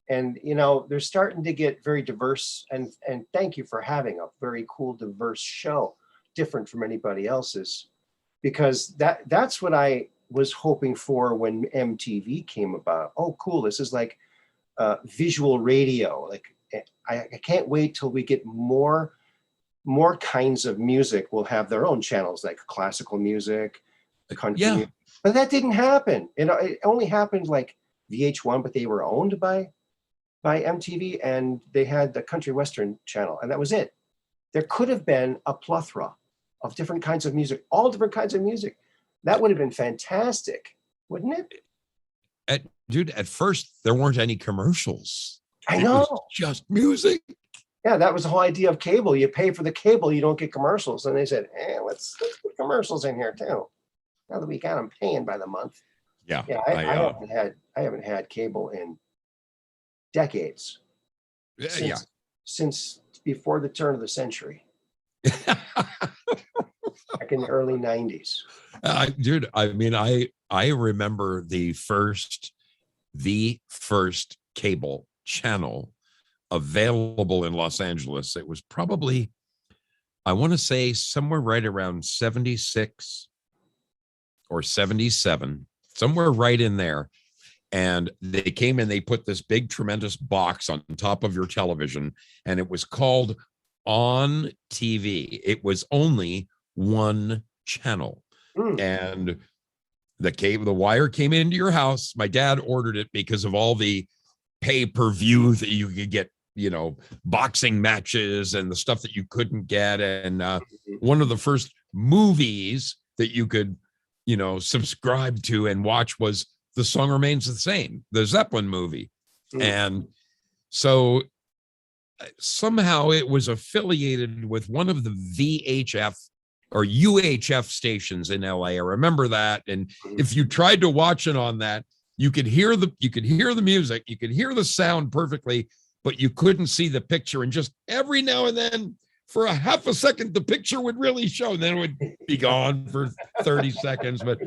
and they're starting to get very diverse, and thank you for having a very cool, diverse show, different from anybody else's, because that's what I was hoping for when MTV came about. Oh, cool. This is like visual radio. Like I can't wait till we get more kinds of music. We'll have their own channels, like classical music, country music. But that didn't happen. It only happened like VH1, but they were owned by MTV, and they had the country western channel, and that was it. There could have been a plethora of different kinds of music, all different kinds of music. That would have been fantastic, wouldn't it? Dude, at first there weren't any commercials. I know. It was just music. Yeah, that was the whole idea of cable. You pay for the cable, you don't get commercials. And they said, let's put commercials in here too. Now that we got them paying by the month. Yeah. I haven't had cable in decades. Since before the turn of the century. Back in the early 90s. Dude, I mean, I remember the first cable channel available in Los Angeles. It was probably, I want to say, somewhere right around 76 or 77, somewhere right in there. And they came and they put this big, tremendous box on top of your television, and it was called On TV. It was only one channel. And the wire came into your house. My dad ordered it because of all the pay-per-view that you could get, boxing matches and the stuff that you couldn't get. And one of the first movies that you could, subscribe to and watch was The Song Remains the Same, the Zeppelin movie. And so somehow it was affiliated with one of the VHF or UHF stations in LA. I remember that. And if you tried to watch it on that, you could hear the music, you could hear the sound perfectly, but you couldn't see the picture. And just every now and then, for a half a second, the picture would really show, and then it would be gone for 30 seconds. But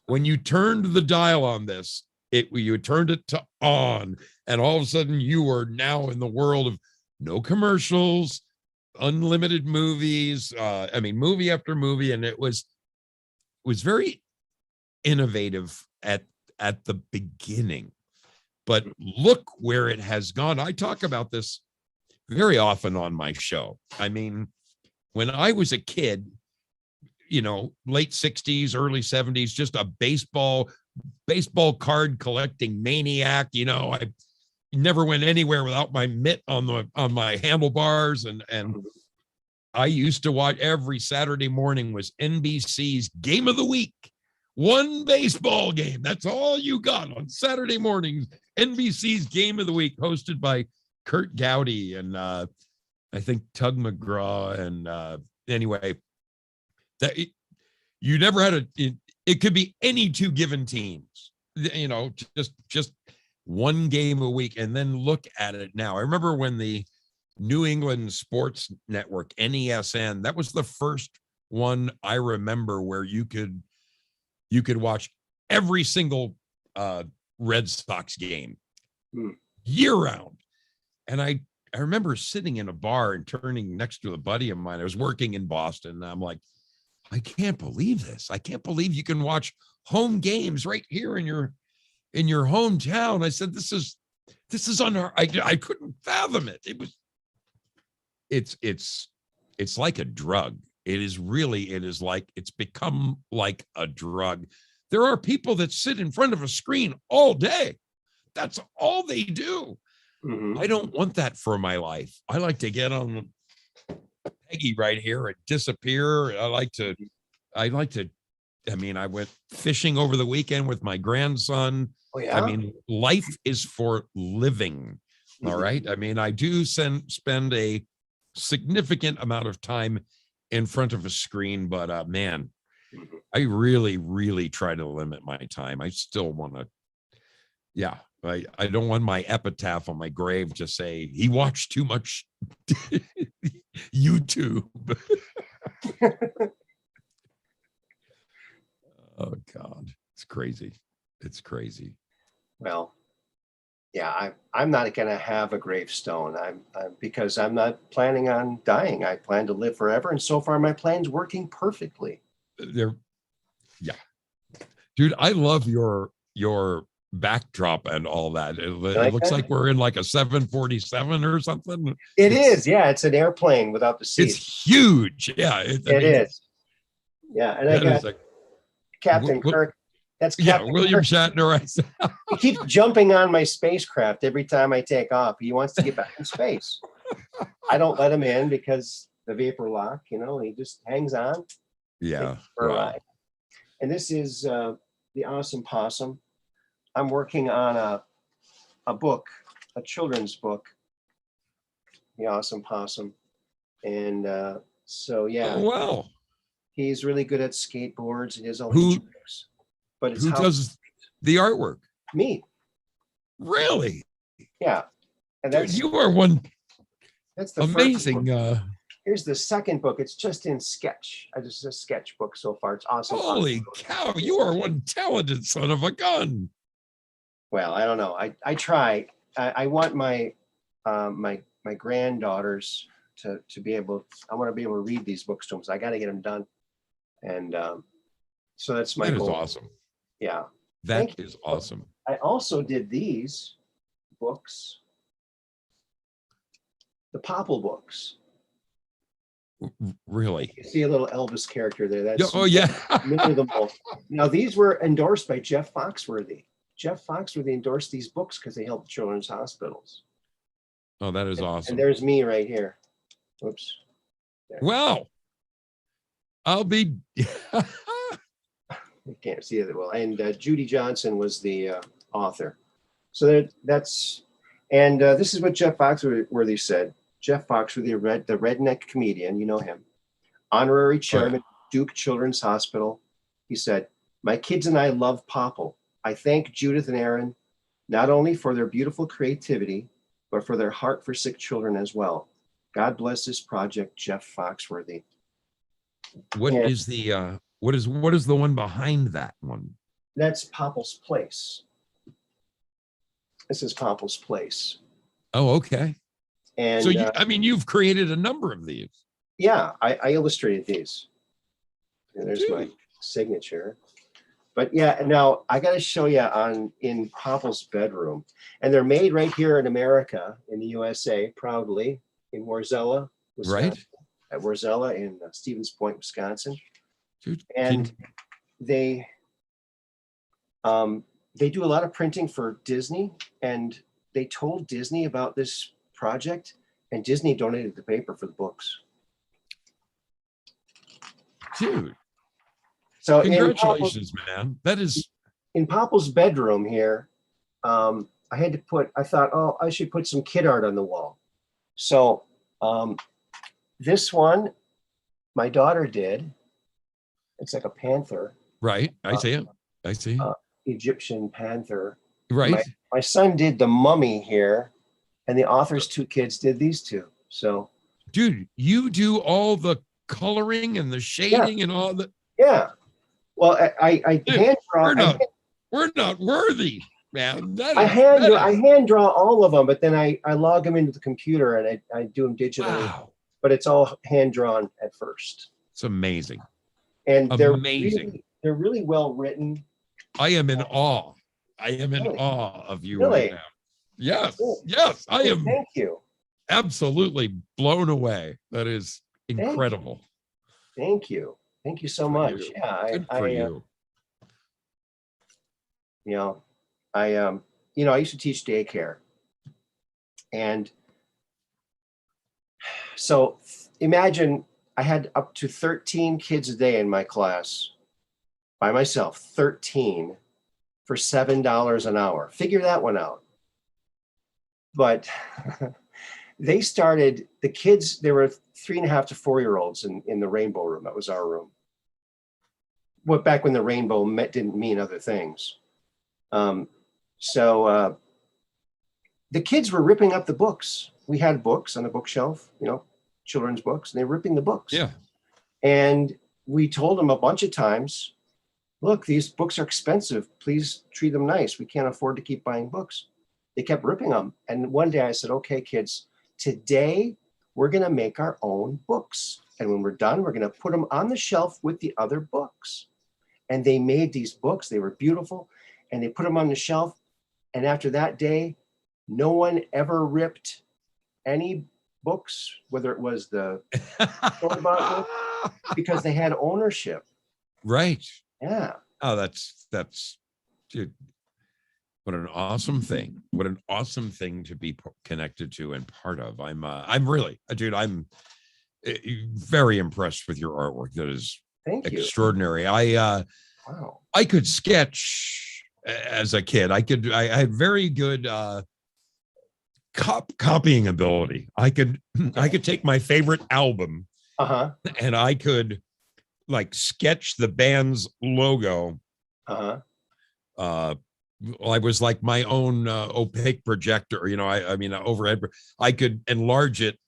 when you turned the dial on this, you turned it to on, and all of a sudden you were now in the world of no commercials, unlimited movies. I mean, movie after movie, and it was very innovative at the beginning. But look where it has gone. I talk about this very often on my show. I mean, when I was a kid, late 60s, early 70s, just a baseball card collecting maniac. I never went anywhere without my mitt on my handlebars. And I used to watch every Saturday morning was NBC's Game of the Week. One baseball game. That's all you got on Saturday mornings. NBC's Game of the Week, hosted by Kurt Gowdy and I think Tug McGraw. And anyway, that you never had it could be any two given teams, just one game a week. And then look at it now. I remember when the New England Sports Network, NESN, that was the first one I remember where you could watch every single Red Sox game year round. And I remember sitting in a bar and turning next to a buddy of mine. I was working in Boston, and I'm like, I can't believe this. I can't believe you can watch home games right here in your hometown. I said, this is I couldn't fathom it. It's like a drug. It's become like a drug. There are people that sit in front of a screen all day. That's all they do. Mm-hmm. I don't want that for my life. I like to get on Peggy right here and disappear. I went fishing over the weekend with my grandson. Oh, yeah? I mean, life is for living. Mm-hmm. All right. I mean, I do spend a significant amount of time in front of a screen, but man, I really, really try to limit my time. I still want to, I don't want my epitaph on my grave to say he watched too much YouTube. Oh God, it's crazy. It's crazy. Well, yeah, I'm not going to have a gravestone. Because I'm not planning on dying. I plan to live forever, and so far my plan's working perfectly. Dude, I love your backdrop and all that. It looks like we're in like a 747 or something. It's it's an airplane without the seats. It's huge. Yeah, it is. Yeah, and I got Captain Kirk. That's Captain William Shatner. He keeps jumping on my spacecraft every time I take off. He wants to get back in space. I don't let him in because the vapor lock, he just hangs on. Yeah. Wow. And this is The Awesome Possum. I'm working on a book, a children's book, The Awesome Possum. And so, yeah. Oh, wow. He's really good at skateboards. He has all these tricks. But it's who does the artwork? Me. Really? Yeah. And that's Dude, you are one. That's the amazing. Here's the second book. It's just in sketch. It's a sketchbook so far. It's awesome. Holy cow! You are one talented son of a gun. Well, I don't know. I try. I want my my granddaughters to be able. I want to be able to read these books to them. So I got to get them done. And so that's my goal. That is awesome. Yeah. That is awesome. I also did these books, the Popple books. Really? You see a little Elvis character there. That's Now, these were endorsed by Jeff Foxworthy. Jeff Foxworthy endorsed these books because they help children's hospitals. Oh, that is awesome. And there's me right here. Whoops. There. Wow. I'll be... You can't see it well. And Judy Johnson was the author. So that's... And this is what Jeff Foxworthy said. Jeff Foxworthy, the redneck comedian, you know him. Honorary chairman, Duke Children's Hospital. He said, "My kids and I love Popple. I thank Judith and Aaron not only for their beautiful creativity, but for their heart for sick children as well. God bless this project, Jeff Foxworthy." What And is the what is the one behind that one? that's Popple's Place. This is Popple's Place. Oh, okay. And So I mean, you've created a number of these. yeah, I illustrated these. And there's my Dude. signature. But yeah, now I got to show you in Popple's bedroom. And they're made right here in America, in the USA, proudly, in Warzella, Wisconsin. Right. At Warzella in Stevens Point, Wisconsin. Dude, And they do a lot of printing for Disney, and they told Disney about this project, and Disney donated the paper for the books. dude, So congratulations, man. That is in Popple's bedroom here, I thought, oh, I should put some kid art on the wall. So this one, my daughter did. It's like a panther. right. I see it. I see. Egyptian panther. Right. My son did the mummy here, and the author's two kids did these two. So Dude, you do all the coloring and the shading and all the. yeah. Well, I Dude, hand draw. We're not worthy, man. I hand draw all of them, but then I log them into the computer and I do them digitally. Wow. But it's all hand drawn at first. It's amazing. And Amazing. they're really well written. I am in awe. I am in awe of you Really? right now. Yes. Cool. Yes. I am Thank you. absolutely blown away. That is incredible. Thank you. Thank you so For much. you. Yeah, Good for you. I used to teach daycare. And so imagine I had up to 13 kids a day in my class by myself, 13 for $7 an hour. Figure that one out. But the kids, there were 3.5 to 4-year-olds in the rainbow room. That was our room. Back when the rainbow didn't mean other things. So the kids were ripping up the books. We had books on the bookshelf, children's books, and they were ripping the books. Yeah. And we told them a bunch of times, look, these books are expensive. Please treat them nice. We can't afford to keep buying books. They kept ripping them. And one day I said, okay, kids, today we're going to make our own books. And when we're done, we're going to put them on the shelf with the other books. And they made these books. They were beautiful. And they put them on the shelf. And after that day, no one ever ripped any books, whether it was the store-bought book, because they had ownership. Right. Yeah. Oh, that's dude. What an awesome thing. What an awesome thing to be connected to and part of. I'm really, dude, I'm very impressed with your artwork. That is Thank you. extraordinary. Wow. I could sketch as a kid. I had very good copying ability. I could take my favorite album and I could like sketch the band's logo. I was like my own opaque projector, I mean overhead. I could enlarge it.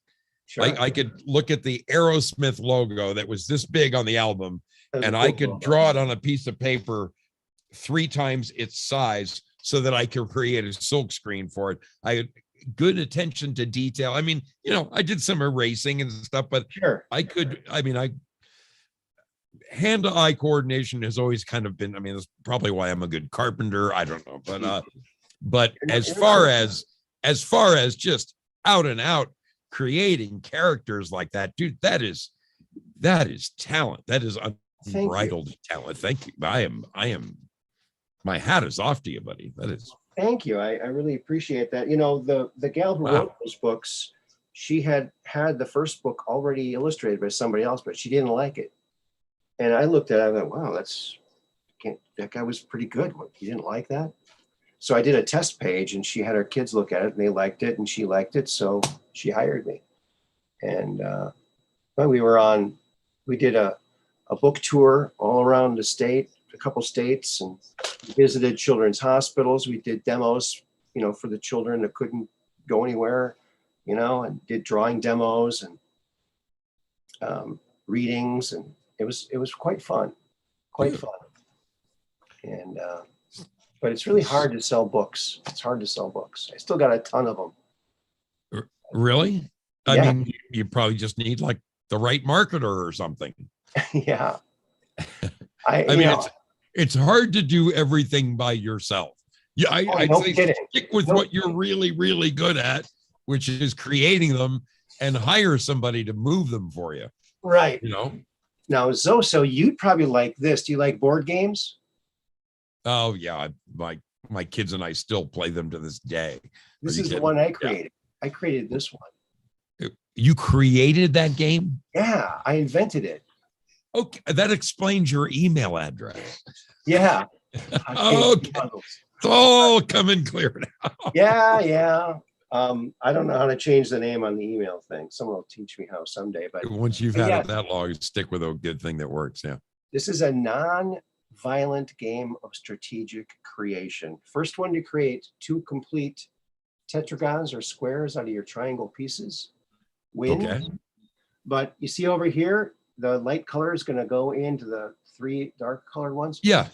Sure. I could look at the Aerosmith logo that was this big on the album, and I could draw it on a piece of paper 3 times its size so that I could create a silk screen for it. I had good attention to detail. I mean, I did some erasing and stuff, but Sure. Hand-to-eye coordination has always kind of been, that's probably why I'm a good carpenter. I don't know, but as far as just out and out creating characters like that, dude, that is talent. That is unbridled talent. Thank you. I am, my hat is off to you, buddy. That is. Thank you. I really appreciate that. The gal who wrote those books, she had the first book already illustrated by somebody else, but she didn't like it. And I looked at it, I thought, wow, that guy was pretty good. He didn't like that? So I did a test page and she had her kids look at it and they liked it and she liked it. So she hired me. And we did a a book tour all around the state, a couple states, and visited children's hospitals. We did demos, for the children that couldn't go anywhere, and did drawing demos and readings, and it was quite fun, And but it's really hard to sell books. It's hard to sell books. I still got a ton of them. Really? I Yeah. mean, you probably just need like the right marketer or something. Yeah. I mean, it's hard to do everything by yourself. Yeah, I'd no say kidding. stick with what you're really, really good at, which is creating them, and hire somebody to move them for you. Right. Now, Zoso, you'd probably like this. Do you like board games? Oh yeah, my kids and I still play them to this day. This is the one I created. Yeah. I created this one. You created that game? Yeah, I invented it. Okay, that explains your email address. Yeah. Okay. It's all coming clear now. Yeah. I don't know how to change the name on the email thing. Someone will teach me how someday. But once you've had it that long, stick with a good thing that works. Yeah. This is a non-violent game of strategic creation. First one to create 2 complete tetragons or squares out of your triangle pieces wins. Okay. But you see over here, the light color is going to go into the 3 dark colored ones. Yeah.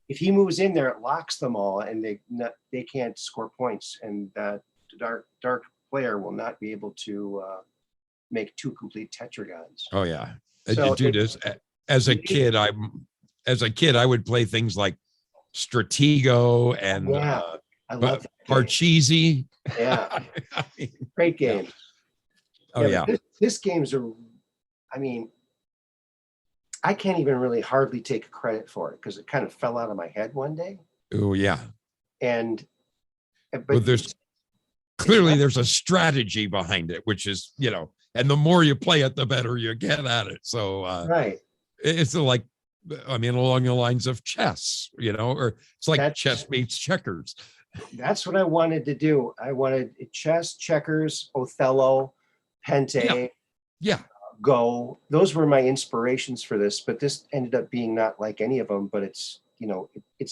If he moves in there, it locks them all, and they can't score points, and that dark player will not be able to make 2 complete tetragons. Oh yeah, so dude, as a kid, I would play things like Stratego and I love Parcheesi. Yeah, great game. Oh yeah. This game's I can't even really hardly take credit for it because it kind of fell out of my head one day. Oh yeah. But there's a strategy behind it, which is, and the more you play it, the better you get at it. So right. It's like, along the lines of chess, or it's like chess meets checkers. That's what I wanted to do. I wanted chess, checkers, Othello, Pente. Yeah. Go. Those were my inspirations for this, but this ended up being not like any of them, but it's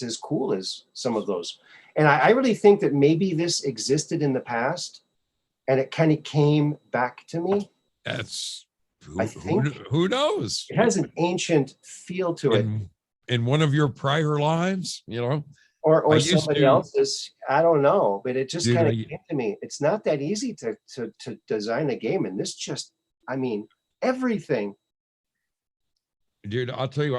as cool as some of those. And I really think that maybe this existed in the past and it kind of came back to me. That's I think who knows? It has an ancient feel to it. In one of your prior lives, or somebody else's, I don't know, but it just kind of came to me. It's not that easy to design a game, and this just, everything. Dude, I'll tell you,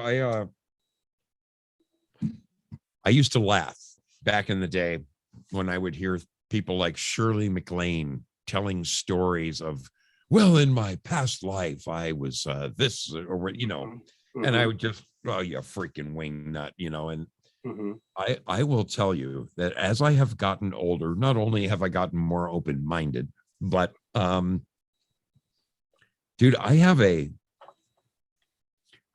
I used to laugh back in the day when I would hear people like Shirley MacLaine telling stories of, well, in my past life, I was this, or, and I would just, oh, you freaking wing nut, and I will tell you that as I have gotten older, not only have I gotten more open-minded, but dude, I have a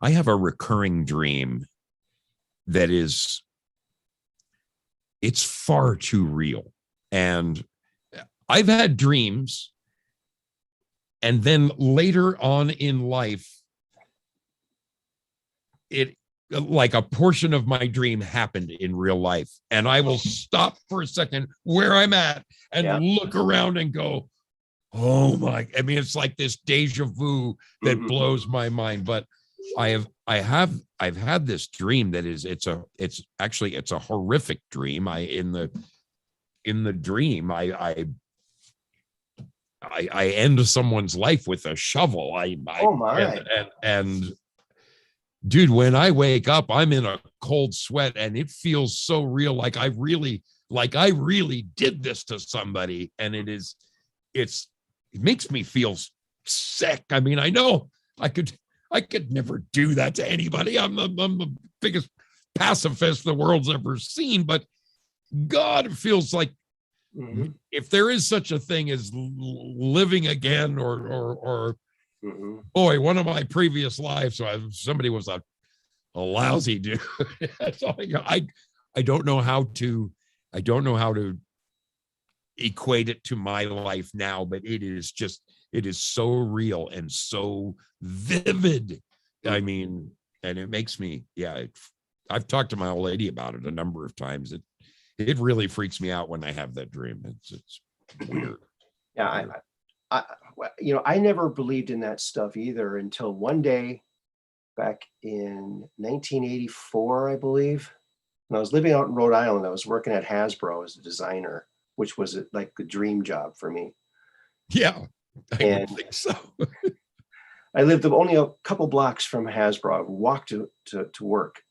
recurring dream that it's far too real. And I've had dreams, and then later on in life, it like a portion of my dream happened in real life, and I will stop for a second where I'm at and look around and go, oh my, it's like this deja vu that blows my mind. But I've had this dream that it's a horrific dream. In the dream, I end someone's life with a shovel. Oh my. And dude, when I wake up, I'm in a cold sweat, and it feels so real. Like I really did this to somebody, and it makes me feel sick. I know I could never do that to anybody. I'm the biggest pacifist the world's ever seen, but God, it feels like if there is such a thing as living again, or boy, one of my previous lives, somebody was a lousy dude. That's all I don't know how to equate it to my life now, but it is so real and so vivid I mean, and it makes me, I've talked to my old lady about it a number of times. It really freaks me out when I have that dream. It's weird. Yeah, I never believed in that stuff either until one day back in 1984, I believe. When I was living out in Rhode Island, I was working at Hasbro as a designer, which was like the dream job for me. Yeah, I And would think so. I lived only a couple blocks from Hasbro. I would walk to work.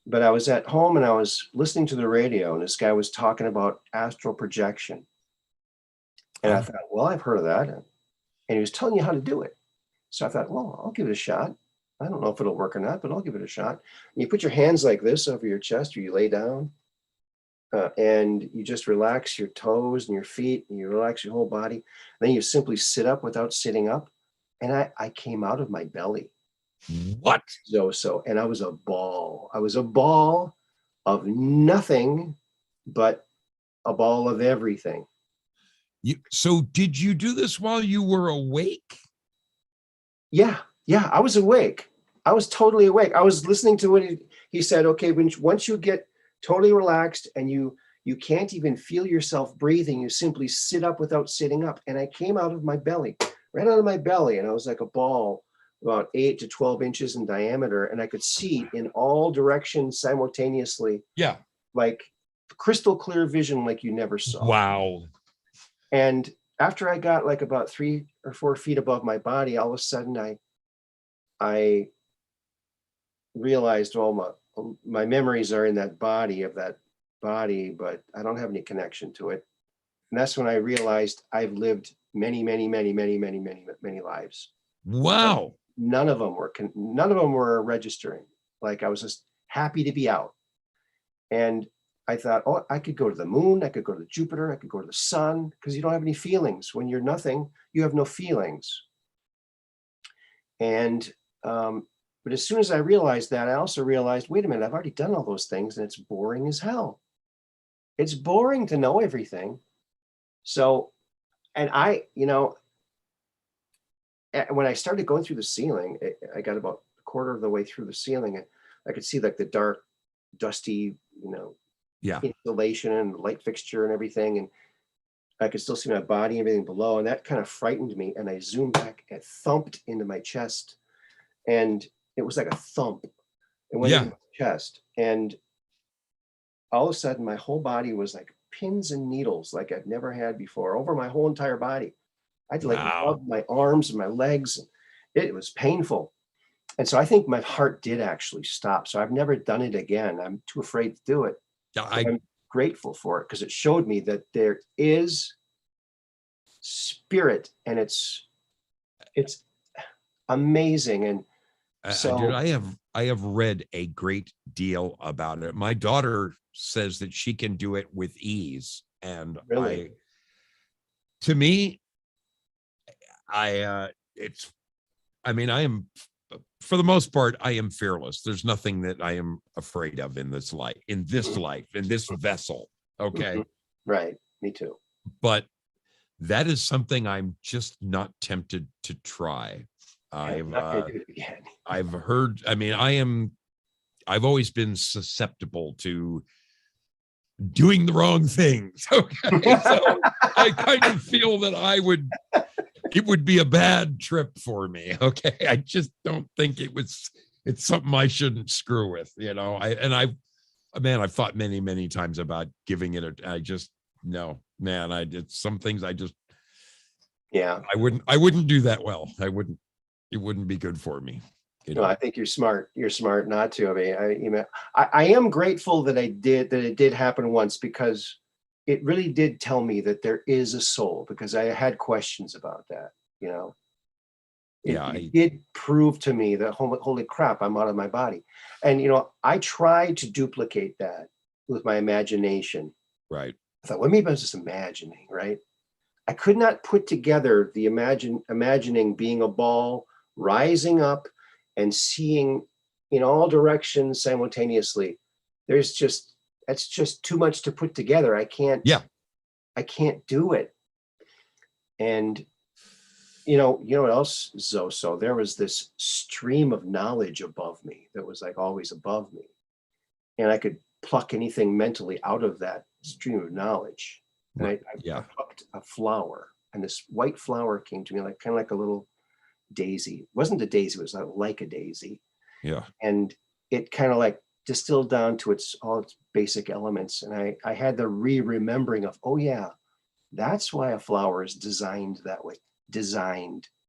But I was at home and I was listening to the radio, and this guy was talking about astral projection. And I thought, well, I've heard of that. And he was telling you how to do it. So I thought, well, I'll give it a shot. I don't know if it'll work or not, but I'll give it a shot. And you put your hands like this over your chest, or you lay down, and you just relax your toes and your feet, and you relax your whole body. Then you simply sit up without sitting up. And I came out of my belly. What? And I was a ball. I was a ball of nothing, but a ball of everything. So did you do this while you were awake? Yeah, I was awake. I was totally awake. I was listening to what he said. Okay, once you get totally relaxed and you can't even feel yourself breathing, you simply sit up without sitting up. And I came out of my belly, right out of my belly, and I was like a ball about 8 to 12 inches in diameter, and I could see in all directions simultaneously. Yeah. Like crystal clear vision like you never saw. Wow. And after I got like about 3 or 4 feet above my body, all of a sudden I realized, well, my memories are in that body, but I don't have any connection to it. And that's when I realized I've lived many lives. Wow. None of them were registering. Like I was just happy to be out. And I thought, oh, I could go to the moon, I could go to Jupiter, I could go to the sun, because you don't have any feelings. When you're nothing, you have no feelings. And but as soon as I realized that, I also realized, wait a minute, I've already done all those things, and it's boring as hell. It's boring to know everything. So, and when I started going through the ceiling, I got about a quarter of the way through the ceiling, and I could see like the dark, dusty, insulation and light fixture and everything. And I could still see my body and everything below. And that kind of frightened me. And I zoomed back and thumped into my chest. And it was like a thump. It went into my chest. And all of a sudden, my whole body was like pins and needles like I've never had before over my whole entire body. I'd like rub my arms and my legs. It was painful. And so I think my heart did actually stop. So I've never done it again. I'm too afraid to do it. I'm grateful for it because it showed me that there is spirit, and it's amazing. And so dude, I have read a great deal about it. My daughter says that she can do it with ease. And really, I am, for the most part, I am fearless. There's nothing that I am afraid of in this life, in this vessel. Okay. Right. Me too. But that is something I'm just not tempted to try. I've heard, I've always been susceptible to doing the wrong things. Okay. So I kind of feel that it would be a bad trip for me. Okay. I just don't think it's something I shouldn't screw with, I've thought many times about giving it it's some things I wouldn't do that well. It wouldn't be good for me. No, I think you're smart. You're smart not to. I am grateful that it did happen once, because it really did tell me that there is a soul, because I had questions about that, It did prove to me that, holy crap, I'm out of my body. And, I tried to duplicate that with my imagination. Right. I thought, well, maybe I was just imagining, right? I could not put together the imagining being a ball rising up and seeing in all directions simultaneously. That's just too much to put together. I can't do it. And you know what else, Zoso? There was this stream of knowledge above me that was like always above me. And I could pluck anything mentally out of that stream of knowledge. And I plucked a flower, and this white flower came to me like kind of like a little daisy. It wasn't a daisy, it was like a daisy. Yeah. And it kind of like distilled down to all its basic elements. And I had the remembering of, oh yeah, that's why a flower is designed that way.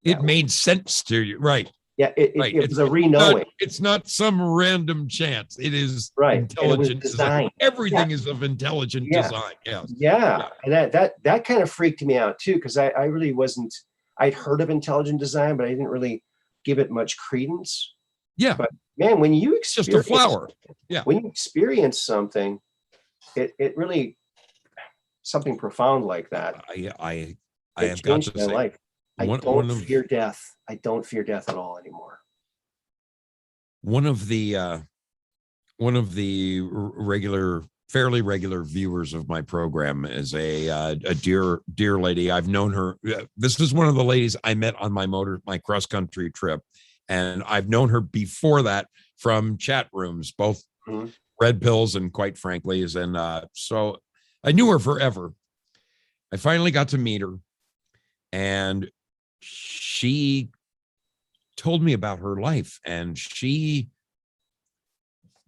It made sense to you, right? Yeah, it was a re-knowing. It's not some random chance. It is right. Intelligent design. Everything is of intelligent design. Yeah. And that kind of freaked me out too, because I really wasn't. I'd heard of intelligent design, but I didn't really give it much credence. Yeah. But man, when you it's just a flower. Yeah. When you experience something, it really something profound like that. I have got to say, life. I don't fear death. I don't fear death at all anymore. One of the fairly regular viewers of my program is a dear lady. I've known her. This is one of the ladies I met on my cross country trip, and I've known her before that from chat rooms, both Red Pills and quite frankly, so I knew her forever. I finally got to meet her, and she told me about her life, and she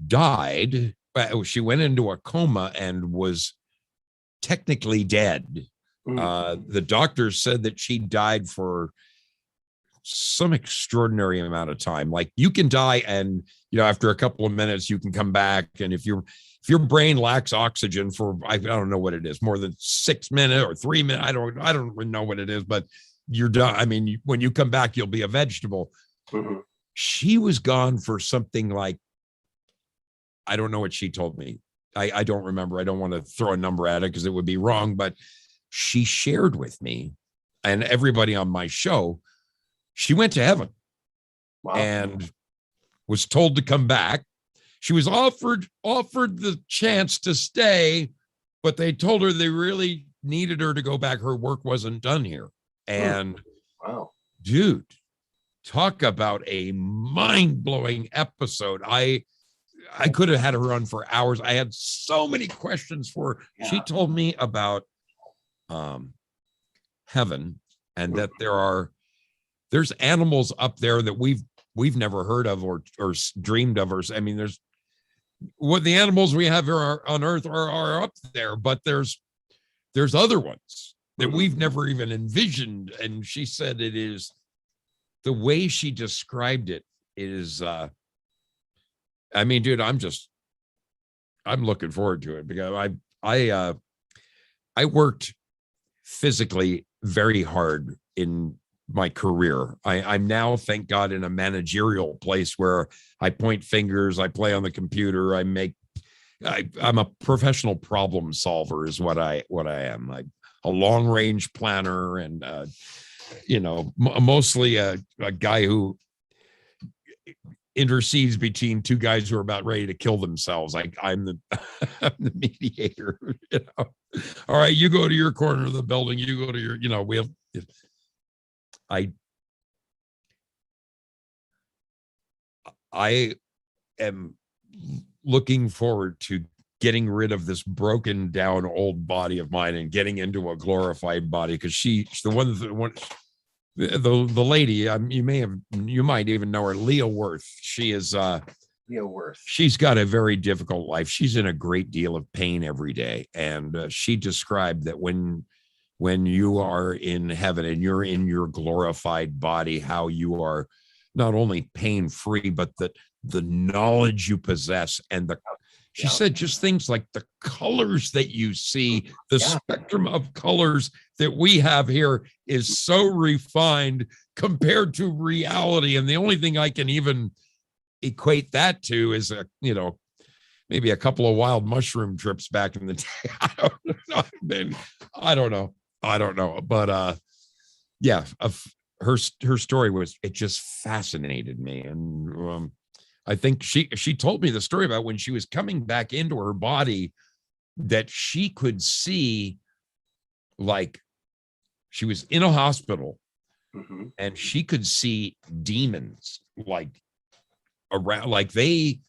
died. She went into a coma and was technically dead. The doctors said that she died for some extraordinary amount of time. Like, you can die, and after a couple of minutes you can come back, and if your brain lacks oxygen for I don't know what it is, more than 6 minutes or 3 minutes, I don't really know what it is, but you're done. I mean, when you come back, you'll be a vegetable. She was gone for something like, I don't know what she told me. I don't remember. I don't want to throw a number at it because it would be wrong, but she shared with me and everybody on my show, she went to heaven. Wow. And was told to come back. She was offered the chance to stay, but they told her they really needed her to go back. Her work wasn't done here. And wow, dude, talk about a mind-blowing episode. I could have had her on for hours. I had so many questions for her. Yeah. She told me about heaven, and that there's animals up there that we've never heard of or dreamed of, or I mean, there's what the animals we have here on Earth are up there, but there's other ones that we've never even envisioned. And she said it is, the way she described it is, I mean, dude, I'm looking forward to it, because I worked physically very hard in my career. I'm now, thank God, in a managerial place where I point fingers, I play on the computer, I'm a professional problem solver is what I am. I'm a long range planner, and mostly a guy who intercedes between two guys who are about ready to kill themselves. I'm the mediator. All right, you go to your corner of the building, you go to your, I am looking forward to getting rid of this broken down old body of mine and getting into a glorified body, because the lady, you might even know her, Leah Worth. She is Leah Worth. She's got a very difficult life. She's in a great deal of pain every day, and she described that when you are in heaven and you're in your glorified body, how you are not only pain free, but the knowledge you possess, and she said just things like the colors that you see, the spectrum of colors that we have here is so refined compared to reality. And the only thing I can even equate that to is maybe a couple of wild mushroom trips back in the day. I don't know. But her story it just fascinated me. And I think she told me the story about when she was coming back into her body, that she could see, like, she was in a hospital Mhm. and she could see demons like around, like they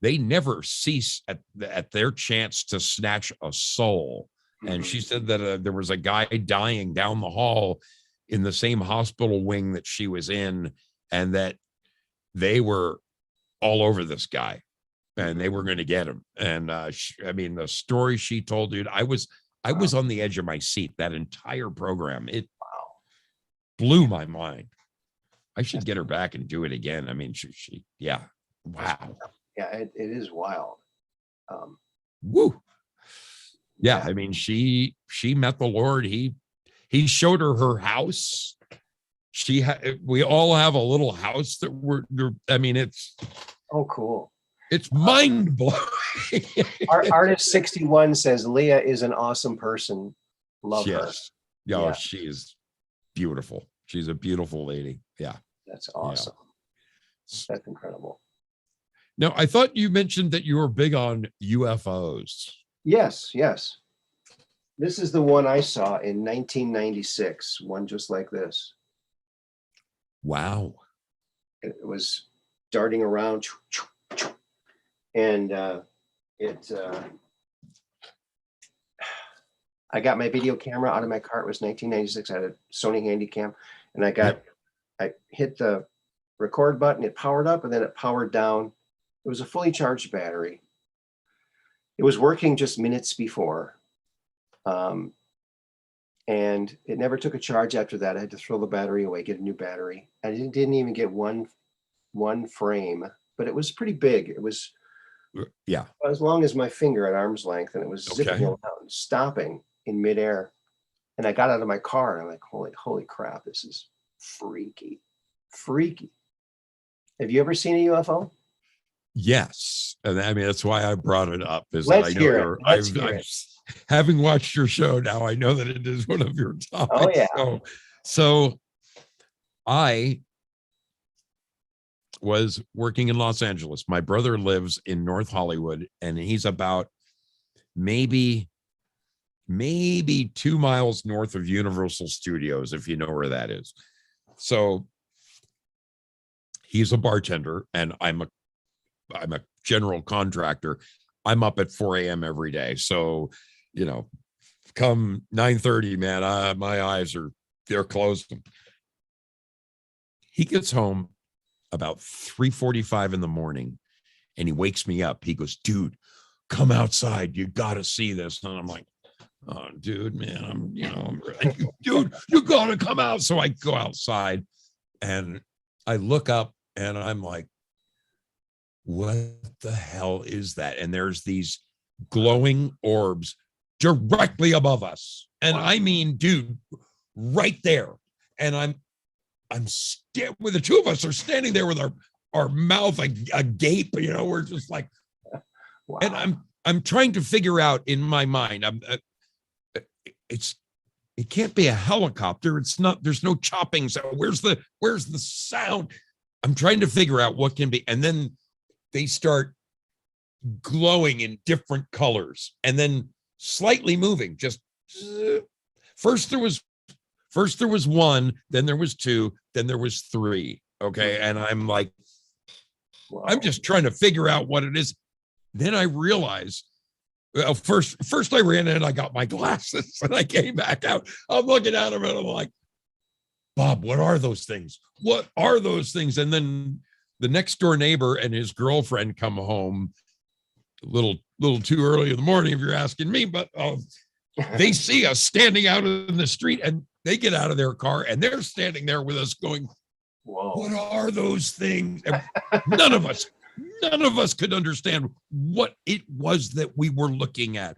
never cease at their chance to snatch a soul. And she Mhm. said that there was a guy dying down the hall in the same hospital wing that she was in, and that they were all over this guy, and they were going to get him. And I mean, the story she told, dude, I was Wow. on the edge of my seat that entire program. It Wow. blew my mind. I should get her back and do it again. I mean, yeah, wow, Yeah, it is wild. Um, woo. Yeah, yeah. I mean, she met the Lord. He showed her house. We all have a little house that I mean, Oh, cool. it's mind blowing. Our artist 61 says Leah is an awesome person. Love her. Yes. Yeah, she is beautiful. She's a beautiful lady. Yeah. That's awesome. That's incredible. Now, I thought you mentioned that you were big on UFOs. Yes, yes. This is the one I saw in 1996, one just like this. Wow. It was darting around, and I got my video camera out of my car. It was 1996. I had a Sony Handycam, and I hit the record button. It powered up, and then it powered down. It was a fully charged battery. It was working just minutes before, and it never took a charge after that. I had to throw the battery away, get a new battery. I didn't even get one frame, but it was pretty big. It was as long as my finger at arm's length, and it was zipping around, stopping in midair. And I got out of my car, and I'm like, holy crap, this is freaky. Have you ever seen a UFO? Yes. And I mean, that's why I brought it up. Is Let's that hear it. Having watched your show now, I know that it is one of your topics. Oh, yeah. So I was working in Los Angeles. My brother lives in North Hollywood, and he's about maybe 2 miles north of Universal Studios, if you know where that is. So he's a bartender, and I'm a general contractor. I'm up at 4 a.m. every day. So, come 9:30, man, my eyes they're closed. He gets home about 3:45 in the morning, and he wakes me up. He goes, dude, come outside. You got to see this. And I'm like, oh, dude, man, dude, you got to come out. So I go outside, and I look up, and I'm like, what the hell is that? And there's these glowing orbs directly above us. And I mean, dude, right there. And I'm with the two of us are standing there with our mouth agape, we're just like, wow. And I'm trying to figure out in my mind, it can't be a helicopter. It's not, there's no chopping. So where's the sound? I'm trying to figure out what can be. And then they start glowing in different colors and then slightly moving. Just first there was one, then there was two, then there was three. Okay. And I'm like, wow. I'm just trying to figure out what it is. Then I realized, well, first I ran in and I got my glasses and I came back out. I'm looking at them and I'm like, Bob, what are those things? What are those things? And then the next door neighbor and his girlfriend come home a little too early in the morning, if you're asking me, but they see us standing out in the street, and they get out of their car and they're standing there with us going, whoa, what are those things? And none of us could understand what it was that we were looking at.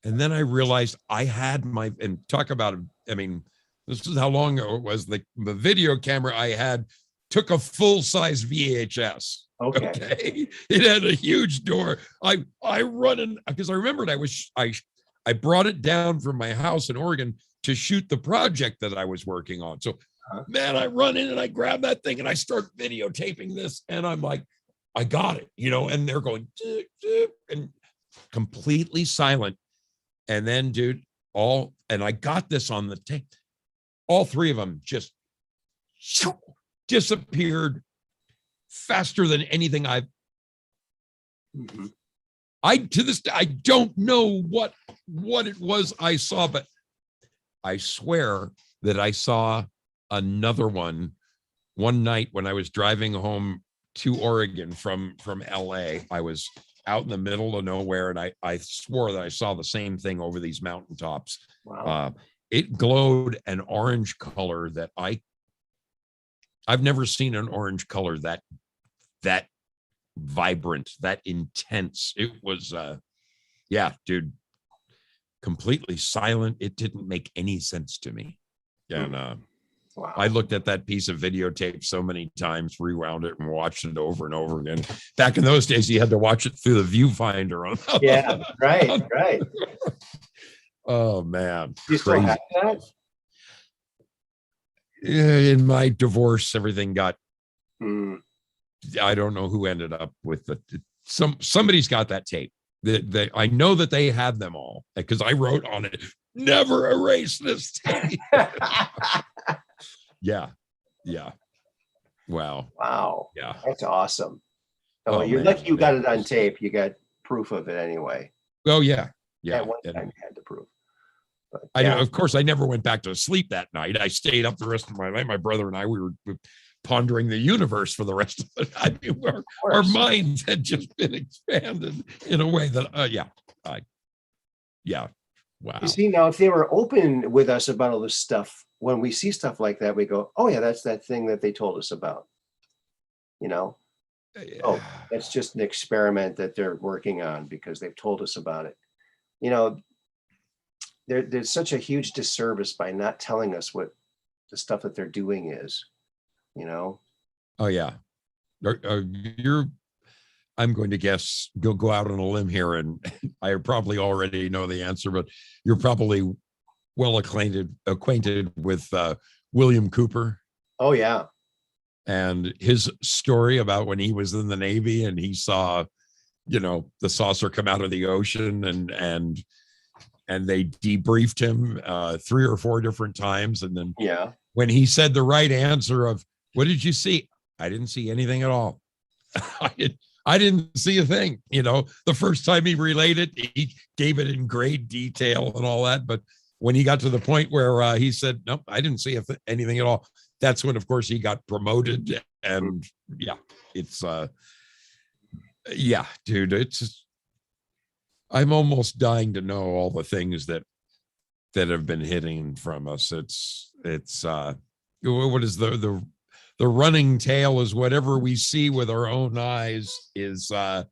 And then I realized I had and talk about, I mean, this is how long ago it was. The video camera I had took a full-size VHS. Okay. It had a huge door. I run in because I remembered I brought it down from my house in Oregon to shoot the project that I was working on. So man, I run in and I grab that thing and I start videotaping this, and I'm like, I got it, and they're going and completely silent. And then, dude, and I got this on the tape. all three of them just disappeared faster than anything Mhm. to this day, I don't know what it was I saw, but I swear that I saw another one night when I was driving home to Oregon from LA. I was out in the middle of nowhere, and I swore that I saw the same thing over these mountaintops. Wow. It glowed an orange color that I've never seen an orange color that vibrant, that intense. It was yeah, dude, completely silent. It didn't make any sense to me. And Wow. I looked at that piece of videotape so many times, rewound it and watched it over and over again. Back in those days, you had to watch it through the viewfinder on. Yeah, right. Oh man. You still have that? In my divorce, everything got, Mm. I don't know who ended up with somebody's got that tape. I know that they had them all because I wrote on it, never erase this tape. Yeah. Wow. Yeah. That's awesome. Oh, you're man, lucky you got it on tape. You got proof of it anyway. Oh yeah. At one time you had the proof. But, I know, of course, I never went back to sleep that night. I stayed up the rest of my life. My brother and I, we were pondering the universe for the rest of it. I mean, our minds had just been expanded in a way that, yeah. Wow. You see, now if they were open with us about all this stuff, when we see stuff like that, we go, oh yeah, that's that thing that they told us about. You know, oh, that's just an experiment that they're working on because they've told us about it. You know, there's such a huge disservice by not telling us what the stuff that they're doing is, you know? Oh yeah. I'm going to guess, go out on a limb here, and I probably already know the answer, but you're probably well acquainted with William Cooper. Oh yeah. And his story about when he was in the Navy and he saw, the saucer come out of the ocean, and they debriefed him 3 or 4 different times. And then when he said the right answer of, what did you see? I didn't see anything at all. I didn't see a thing. The first time he relayed it, he gave it in great detail and all that. But when he got to the point where he said, nope, I didn't see anything at all, that's when, of course, he got promoted. And it's, dude, I'm almost dying to know all the things that have been hitting from us. It's what is the running tale is whatever we see with our own eyes is, the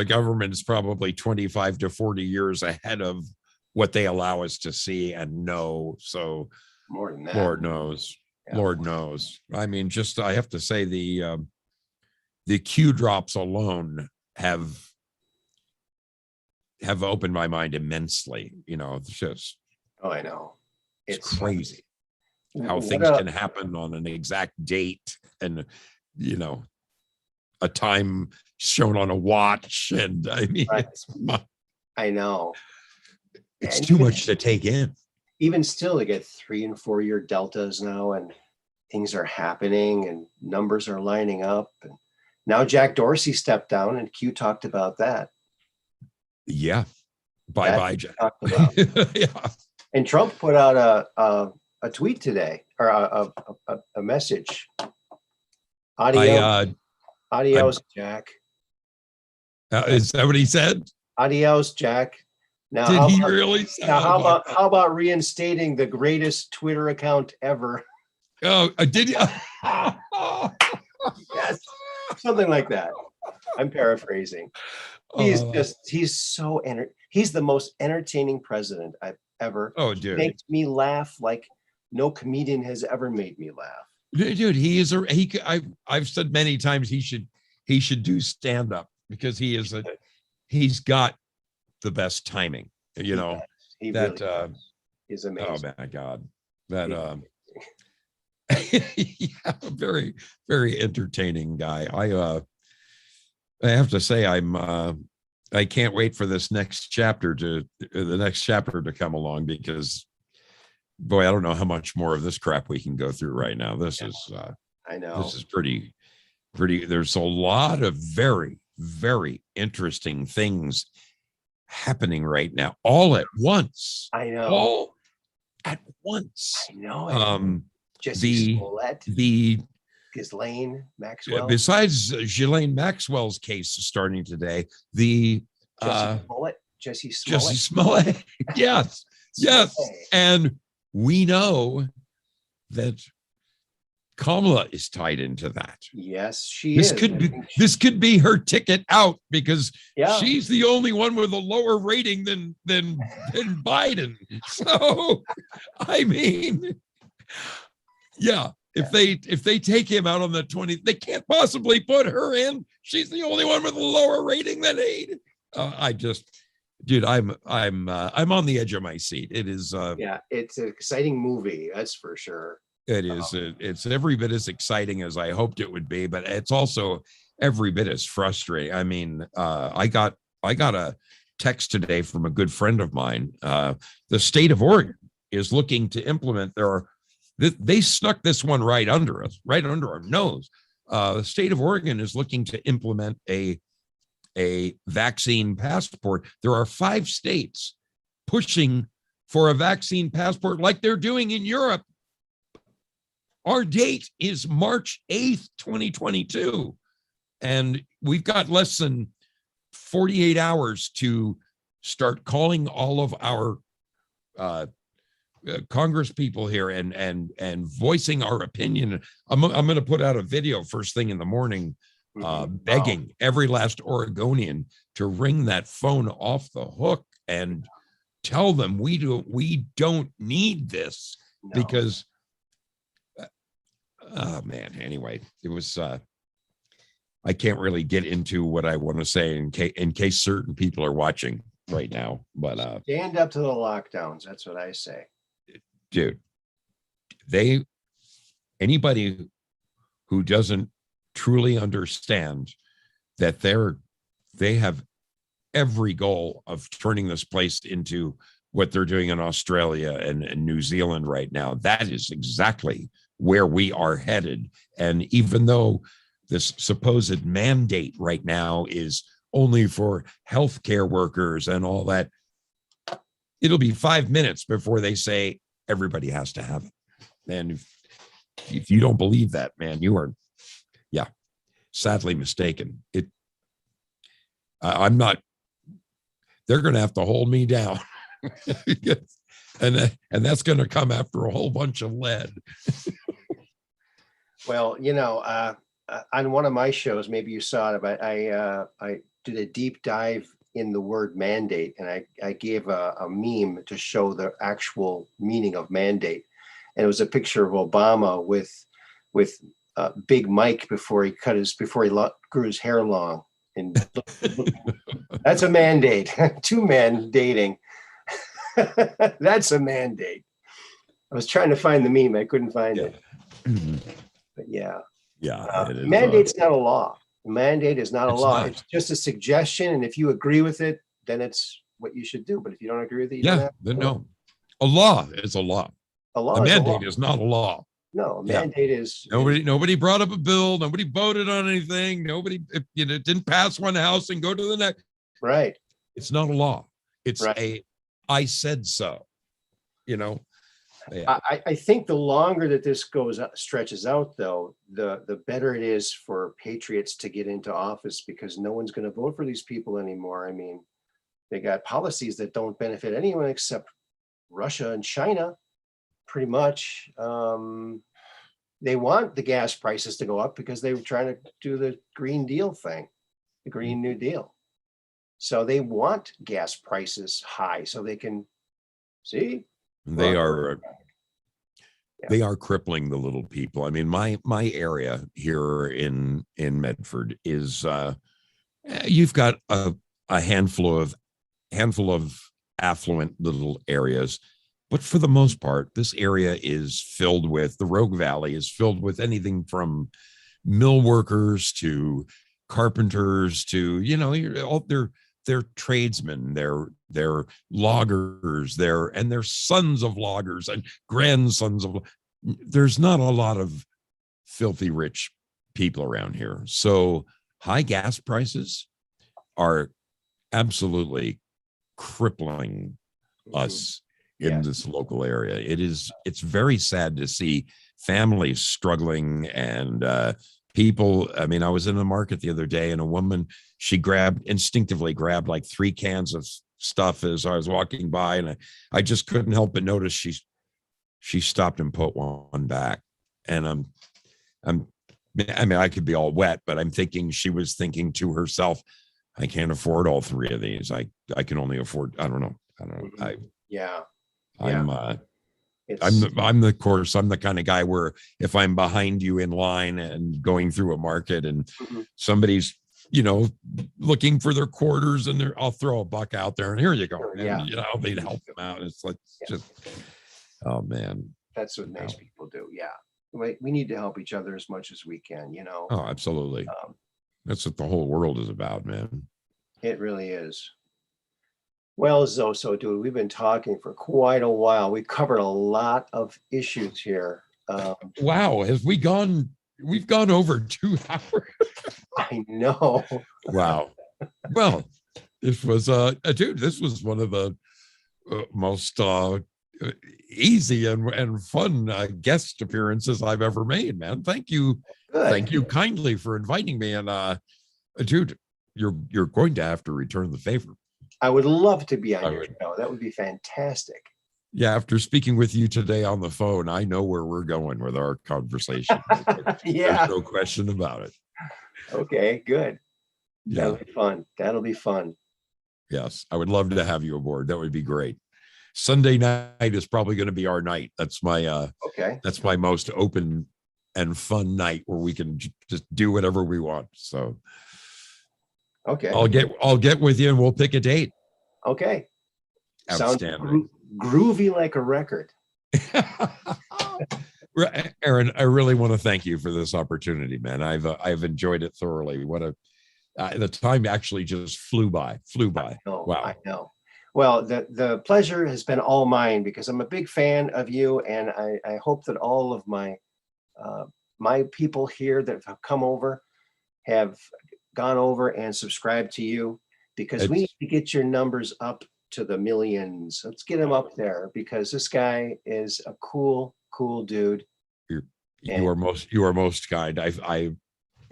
government is probably 25 to 40 years ahead of what they allow us to see and know. So more than that. Lord knows. Yeah. Lord knows. I mean, just, I have to say the Q drops alone have opened my mind immensely. It's just, oh, I know. It's crazy how things can happen on an exact date and, a time shown on a watch. And I mean, I know. It's too much to take in. Even still, they get 3 and 4 year deltas now, and things are happening and numbers are lining up. And now Jack Dorsey stepped down, and Q talked about that. Yeah. Bye, Jack. Yeah. And Trump put out a tweet today, or a message. Adios, Jack. Is that what he said? Adios, Jack. Now, did he really? How about reinstating the greatest Twitter account ever? Oh, did you? Yes, something like that. I'm paraphrasing. He's the most entertaining president I've ever. Oh, dude, makes me laugh like no comedian has ever made me laugh. Dude, I've said many times he should do stand up because he's got the best timing. He really is amazing. Oh my God, that yeah, very, very entertaining guy. I have to say I can't wait for the next chapter to come along, because boy, I don't know how much more of this crap we can go through right now. This is I know. this is pretty. There's a lot of very, very interesting things happening right now, all at once. I know. All at once. I know it. The Smollett, the Ghislaine Maxwell, besides Ghislaine Maxwell's case starting today, the Jesse Smollett. Yes. And we know that Kamala is tied into that. Yes, she this is. This could be her ticket out, because Yeah. she's the only one with a lower rating than Biden. So, I mean, yeah, if they take him out on the 20th, they can't possibly put her in. She's the only one with a lower rating than Aid. Dude, I'm on the edge of my seat. It is. It's an exciting movie, that's for sure. It is. It's every bit as exciting as I hoped it would be, but it's also every bit as frustrating. I mean, I got a text today from a good friend of mine. The state of Oregon is looking to implement they snuck this one right under us, right under our nose. The state of Oregon is looking to implement a vaccine passport. There are 5 states pushing for a vaccine passport like they're doing in Europe. Our date is March 8th, 2022. And we've got less than 48 hours to start calling all of our Congress people here and voicing our opinion. I'm going to put out a video first thing in the morning, begging every last Oregonian to ring that phone off the hook and tell them we don't need this. No. Because oh man, anyway, it was I can't really get into what I want to say in case certain people are watching right now, but stand up to the lockdowns. That's what I say. Dude, anybody who doesn't truly understand that they have every goal of turning this place into what they're doing in Australia and New Zealand right now, that is exactly where we are headed. And even though this supposed mandate right now is only for healthcare workers and all that, it'll be 5 minutes before they say everybody has to have it. And if you don't believe that, man, you are, sadly mistaken. I'm not, they're going to have to hold me down. and that's going to come after a whole bunch of lead. Well, on one of my shows, maybe you saw it, but I did a deep dive in the word mandate, and I gave a meme to show the actual meaning of mandate, and it was a picture of Obama with Big Mike before he grew his hair long, and that's a mandate. 2 men dating. That's a mandate. I was trying to find the meme, I couldn't find it. But mandate's not a law. A mandate is not a law. It's just a suggestion, and if you agree with it, then it's what you should do. But if you don't agree with it, then no. A law is a law. A mandate is not a law. No, a mandate is nobody brought up a bill. Nobody voted on anything. Nobody, didn't pass one house and go to the next. Right. It's not a law. It's I said so. I think the longer that this stretches out, though, the better it is for patriots to get into office, because no one's going to vote for these people anymore. I mean, they got policies that don't benefit anyone except Russia and China, pretty much. They want the gas prices to go up because they were trying to do the Green Deal thing, the Green New Deal. So they want gas prices high so they can see. They are crippling the little people. I mean, my area here in Medford is you've got a handful of affluent little areas, but for the most part, this area is filled with, the Rogue Valley is filled with anything from mill workers to carpenters to, they're tradesmen, they're loggers, they're sons of loggers and grandsons of. There's not a lot of filthy rich people around here. So high gas prices are absolutely crippling us in this local area. It's very sad to see families struggling and people. I mean, I was in the market the other day and a woman, she instinctively grabbed like 3 cans of stuff as I was walking by, and I just couldn't help but notice she stopped and put one back. And I mean, I could be all wet, but I'm thinking she was thinking to herself, I can't afford all 3 of these. I can only afford, I don't know. I'm the kind of guy where if I'm behind you in line and going through a market and somebody's, looking for their quarters and I'll throw $1 out there and here you go. And, they'd help them out. It's like, just, oh man. That's what nice people do. Yeah. We need to help each other as much as we can, Oh, absolutely. That's what the whole world is about, man. It really is. Well, Zosodude, we've been talking for quite a while. We covered a lot of issues here. Wow, we've gone over 2 hours. I know. Wow. Well, this was this was one of the most easy and fun guest appearances I've ever made, man. Thank you. Good. Thank you kindly for inviting me. And dude, you're going to have to return the favor. I would love to be on your show. That would be fantastic. Yeah, after speaking with you today on the phone, I know where we're going with our conversation. Yeah. There's no question about it. Okay, good. Yeah. That'll be fun. That'll be fun. Yes, I would love to have you aboard. That would be great. Sunday night is probably going to be our night. That's my that's my most open and fun night where we can just do whatever we want. So okay, I'll get with you and we'll pick a date. Okay. Outstanding. Sounds groovy like a record. Aaron, I really want to thank you for this opportunity, man. I've enjoyed it thoroughly. The time actually just flew by. Wow. I know. Well, the pleasure has been all mine because I'm a big fan of you, and I hope that all of my my people here that have come over have gone over and subscribed to you, because we need to get your numbers up to the millions. Let's get him up there, because this guy is a cool dude. You are most kind.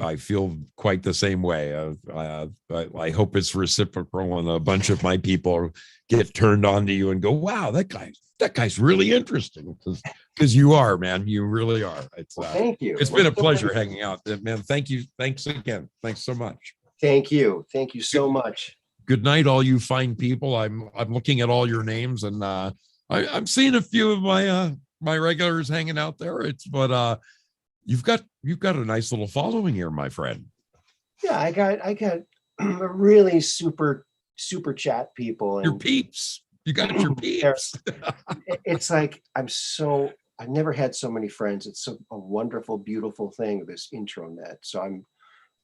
I feel quite the same way. I hope it's reciprocal and a bunch of my people get turned on to you and go, wow, that guy's really interesting, because you are, man. You really are. Thank you. It's been a pleasure hanging out, man. Thank you. Thanks again. Thanks so much. Thank you. Thank you so much. Good night, all you fine people. I'm looking at all your names, and I'm seeing a few of my regulars hanging out there. But you've got a nice little following here, my friend. Yeah, I got really super chat people. And your peeps. You got your peeps. It's like I've never had so many friends. It's a wonderful, beautiful thing, this intranet. So I'm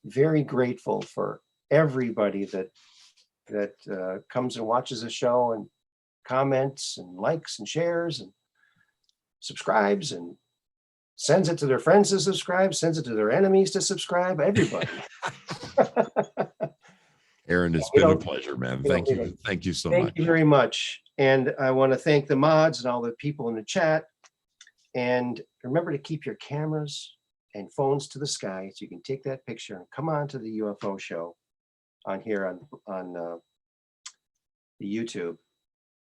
very grateful for everybody that comes and watches the show and comments and likes and shares and subscribes and sends it to their friends to subscribe, sends it to their enemies to subscribe, everybody. Aaron, it's been a pleasure, man. Thank you. Thank you so much. Thank you very much. And I want to thank the mods and all the people in the chat. And remember to keep your cameras and phones to the sky so you can take that picture and come on to the UFO show on here on the YouTube.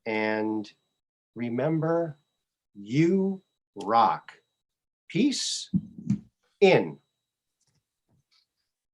And remember, you rock. Peace in.